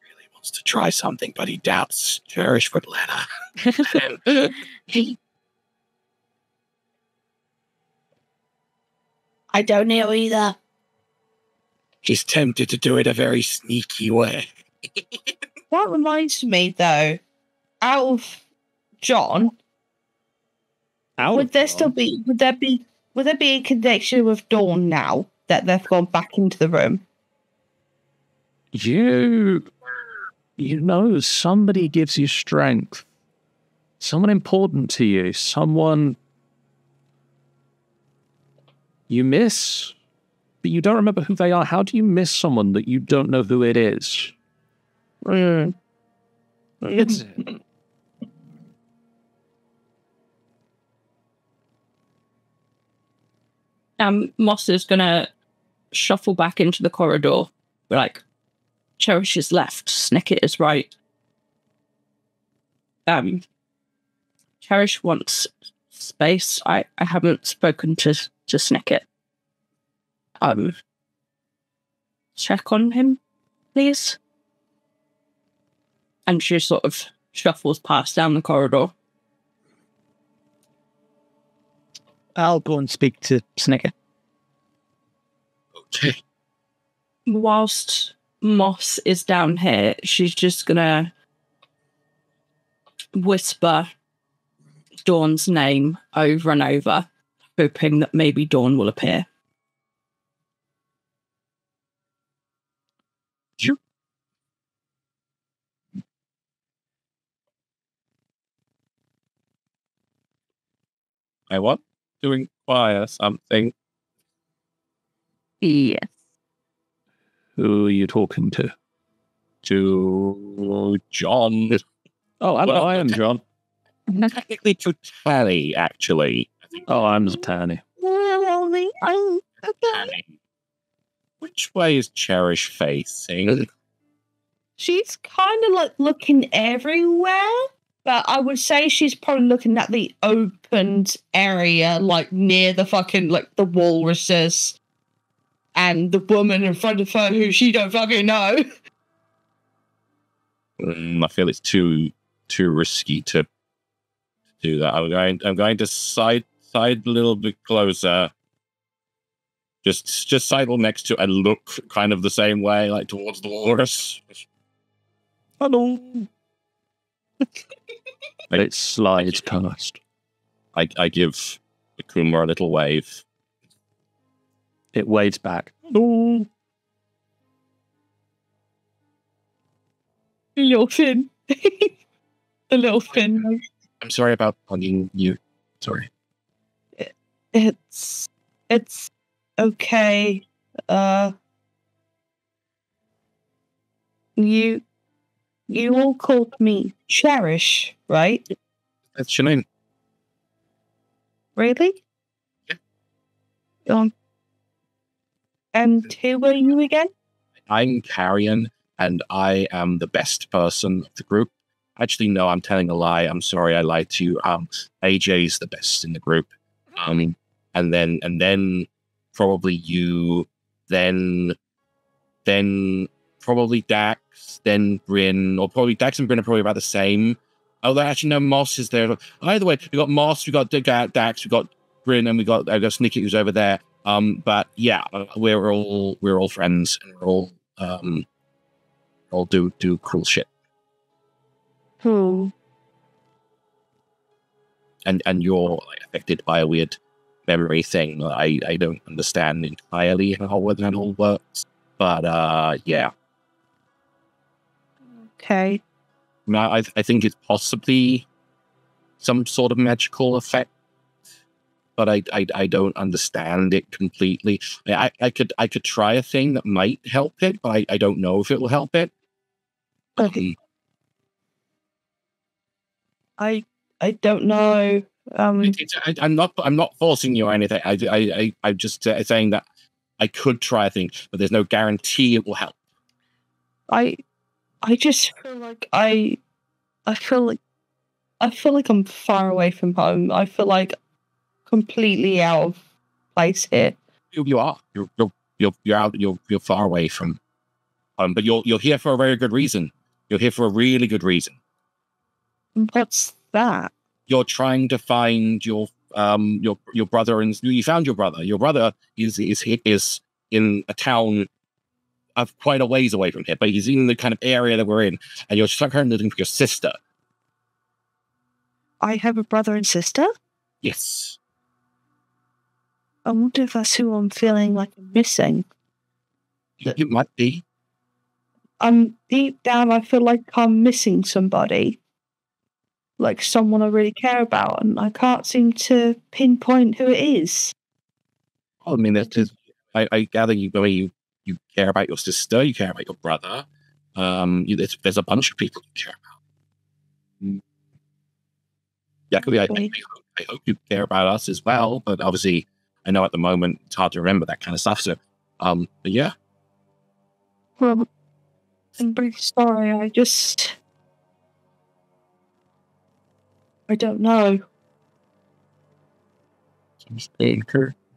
Really wants to try something, but he doubts Cherish would let her. I don't know either. She's tempted to do it a very sneaky way. That reminds me, though, out of John, would there be a connection with Dawn now that they've gone back into the room? You know, somebody gives you strength. Someone important to you. Someone you miss, but you don't remember who they are. How do you miss someone that you don't know who it is? It's Moss is gonna shuffle back into the corridor. We're like, Cherish is left, Snicket is right. Cherish wants space. I haven't spoken to Snicket. Check on him, please. And she sort of shuffles past down the corridor. I'll go and speak to Snicker. Okay. Whilst Moss is down here, she's just gonna whisper Dawn's name over and over, hoping that maybe Dawn will appear. I want to inquire something. Yes. who are you talking to? To John. Oh, Well, I am John. Technically to Tally, actually. Oh, I'm Tani. Tally. Which way is Cherish facing? She's kind of like looking everywhere. But I would say she's probably looking at the opened area, like near the fucking, like the walruses and the woman in front of her who she don't fucking know. I feel it's too risky to do that. I'm going to side a little bit closer. Just sidle next to and look kind of the same way, like towards the walrus. Hello. It slides past. I give Akuma a little wave. It waves back. Hello. The little fin. The little fin. I'm sorry about hugging you. Sorry. It's okay. You all called me Cherish, right? That's your name. Really? Yeah. And who were you again? I'm Carrion, and I am the best person of the group. Actually, no, I'm telling a lie. I'm sorry, I lied to you. AJ's the best in the group. And then probably you, then probably Dax, then Bryn, or probably Dax and Bryn are probably about the same. Although actually no, Moss is there. Either way, we got Moss, we got Dax, we got Bryn, and we got Sneaky who's over there. But yeah, we're all friends, and we're all do cool shit. Who? And you're like, affected by a weird memory thing. I don't understand entirely how that all works, but yeah. Okay. I think it's possibly some sort of magical effect, but I don't understand it completely. I could try a thing that might help it, but I don't know if it will help it. Okay. I don't know. I'm not forcing you or anything. I'm just saying that I could try a thing, but there's no guarantee it will help. I just feel like I feel like I'm far away from home. I feel like completely out of place here. You are. You're out. You're far away from home, but you're here for a very good reason. You're here for a really good reason. What's that? You're trying to find your brother, and you found your brother. Your brother is in a town of quite a ways away from here, but he's in the kind of area that we're in, and you're currently looking for your sister. I have a brother and sister? Yes. I wonder if that's who I'm feeling like I'm missing. You might be. Deep down, I feel like I'm missing somebody. Like someone I really care about, and I can't seem to pinpoint who it is. I mean, I gather you care about your sister, you care about your brother. There's a bunch of people you care about. Yeah, I hope you care about us as well, but obviously, I know at the moment it's hard to remember that kind of stuff. So, but yeah. Well, I'm very sorry. I don't know.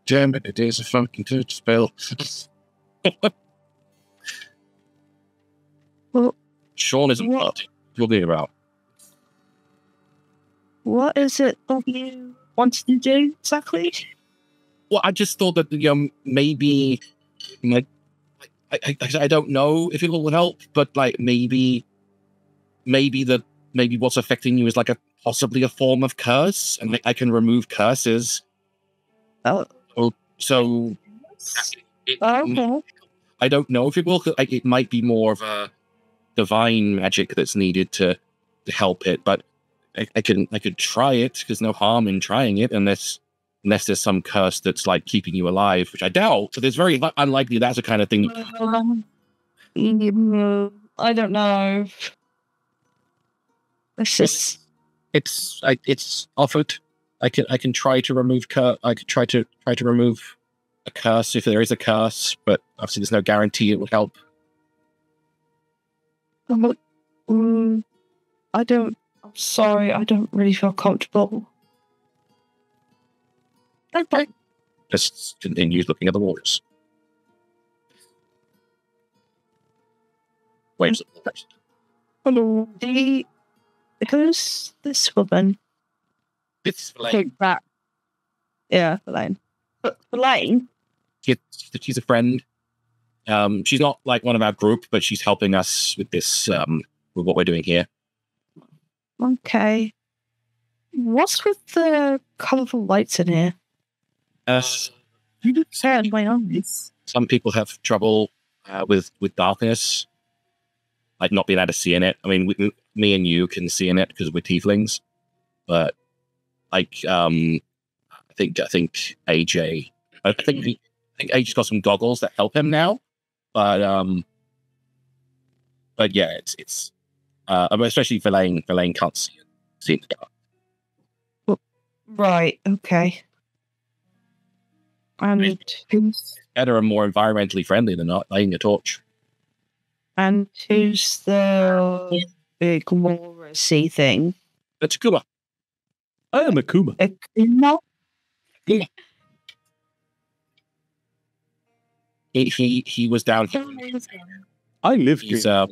Damn it is a fucking good spell. Well, Sean isn't what you'll be about. What is it that you wanted to do exactly? Well, I just thought that maybe, like, I don't know if it will help, but like maybe what's affecting you is like possibly a form of curse, and I can remove curses. Oh, so okay. I don't know if it will. Like, it might be more of a divine magic that's needed to help it, but I could try it. There's no harm in trying it, unless there's some curse that's like keeping you alive, which I doubt. So there's very unlikely that's the kind of thing. I don't know. It's offered. I can try to remove I could try to remove a curse if there is a curse, but obviously there's no guarantee it will help. I don't Sorry, I don't really feel comfortable. Okay. Just continues looking at the waters. Waves at the face. Hello. Who's this woman? This is Verlaine. Take that. Yeah, Elaine. But Elaine? She's a friend. She's not like one of our group, but she's helping us with this, with what we're doing here. Okay. What's with the colourful lights in here? Sad my eyes. Some people have trouble with darkness, like not being able to see in it. I mean, me and you can see in it because we're tieflings, but like, I think AJ, I think AJ's got some goggles that help him now, but yeah, it's especially Verlaine can't see in the dark. Right, okay. And who's Better and more environmentally friendly than not lighting a torch. who's the big walrusy thing? That's Kuma. I am a Kuma. No. He was down here. I live He's here.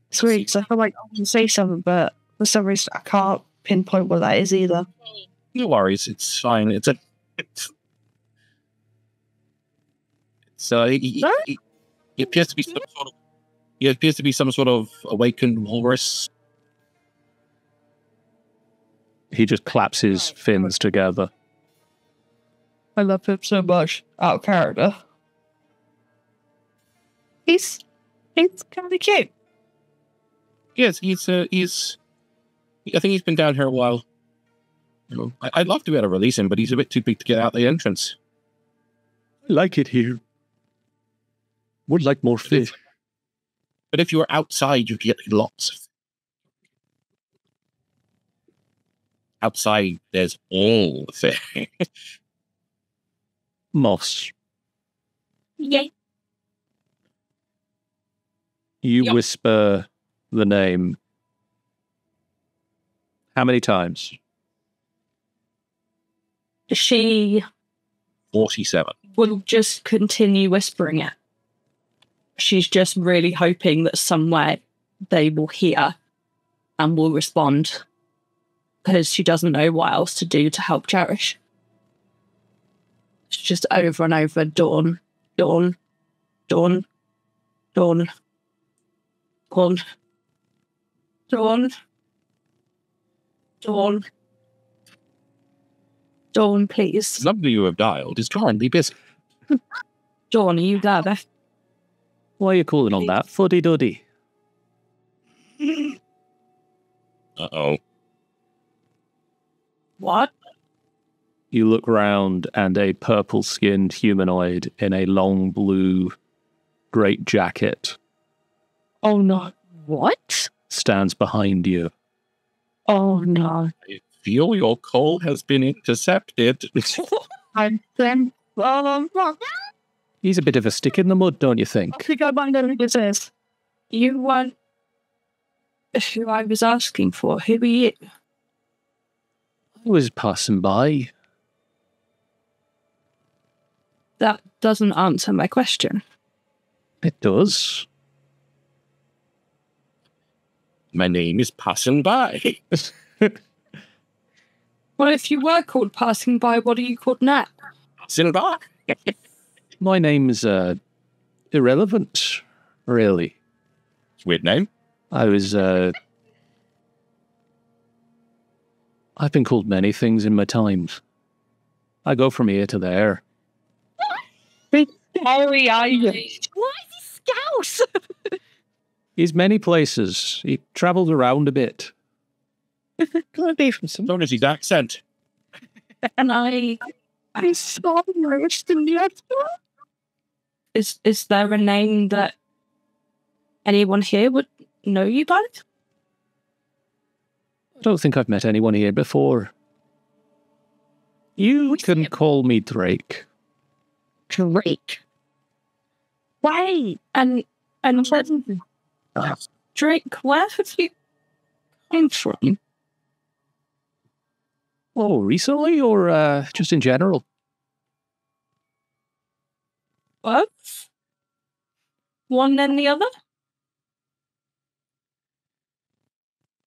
Sweet, because I feel like I want to say something, but for some reason I can't pinpoint what that is either. No worries, it's fine. He appears to be some sort of. He appears to be some sort of awakened walrus. He just claps his fins together. I love him so much. Out of character. He's kind of cute. Yes, he's. I think he's been down here a while. You know, I'd love to be able to release him, but he's a bit too big to get out the entrance. I like it here. Would like more fish. But if you were outside, you'd get lots. Outside, there's all the fish. Moss. Yay. You Yep. whisper the name. How many times? She 47. will just continue whispering it. She's just really hoping that somewhere they will hear and will respond, because she doesn't know what else to do to help Cherish. It's just over and over, dawn, dawn, dawn, dawn, dawn, dawn, dawn, dawn, please. The number you have dialed is currently busy. Dawn, are you there? Why are you calling on that? Fuddy duddy. Uh-oh. What? You look round and a purple-skinned humanoid in a long blue great jacket Oh no. What? stands behind you. Oh no. I feel your call has been intercepted. I'm then. He's a bit of a stick in the mud, don't you I think? think I might know who this is. You weren't who I was asking for. Who are you? I was passing by. That doesn't answer my question. It does. My name is Passing By. Well, if you were called passing by, what are you called now? Passing By. My name's irrelevant, really. Weird name. I was I've been called many things in my time. I go from here to there. Harry, Why is he scouse? He's many places. He travels around a bit. Could be from some. Don't know his accent. And I saw roast in the is there a name that anyone here would know you by? I don't think I've met anyone here before. You can call me Drake. Drake. Wait, and Drake, where have you From? Oh, recently or just in general? Both? One then the other?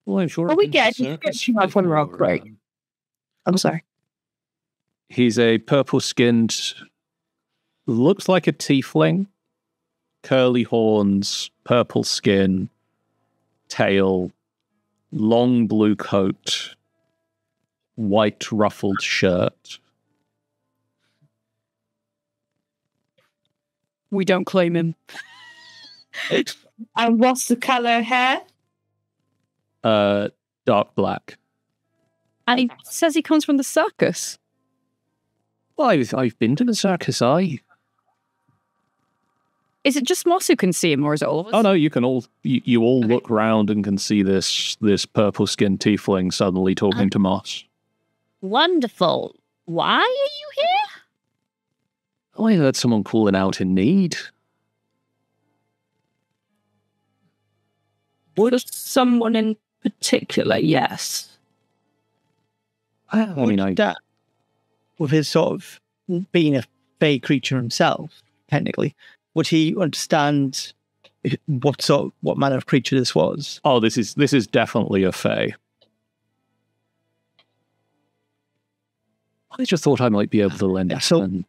Well, I'm sure. Well, we get a description of one real quick. I'm sorry. He's a purple-skinned, looks like a tiefling, curly horns, purple skin, tail, long blue coat, white ruffled shirt. We don't claim him. And what's the colour hair? Dark black. And he says he comes from the circus. Well, I've been to the circus, Is it just Moss who can see him, or is it all of us? Oh no, you can all you all look round and can see this purple skinned tiefling suddenly talking to Moss. Wonderful. Why are you here? Oh, I heard someone calling out in need. Would someone in particular, yes. I mean, that, with his sort of being a fey creature himself, technically, would he understand what manner of creature this was? Oh, this is definitely a fae. I just thought I might be able to lend a hand.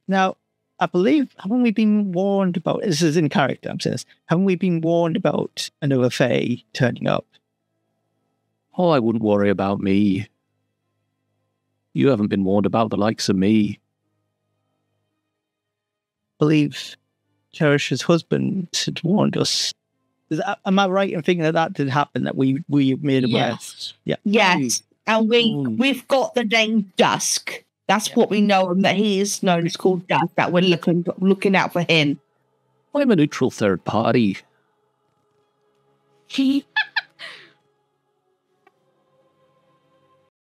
Now, I believe, haven't we been warned about, this is in character, I'm saying this, haven't we been warned about another fae turning up? Oh, I wouldn't worry about me. You haven't been warned about the likes of me. I believe Cherish's husband had warned us. Am I right in thinking that did happen, that we made aware? Yes. Yeah. Yes. And we've got the name Dusk. That's what we know him, that he is known as called Dusk, that we're looking out for him. I'm a neutral third party. He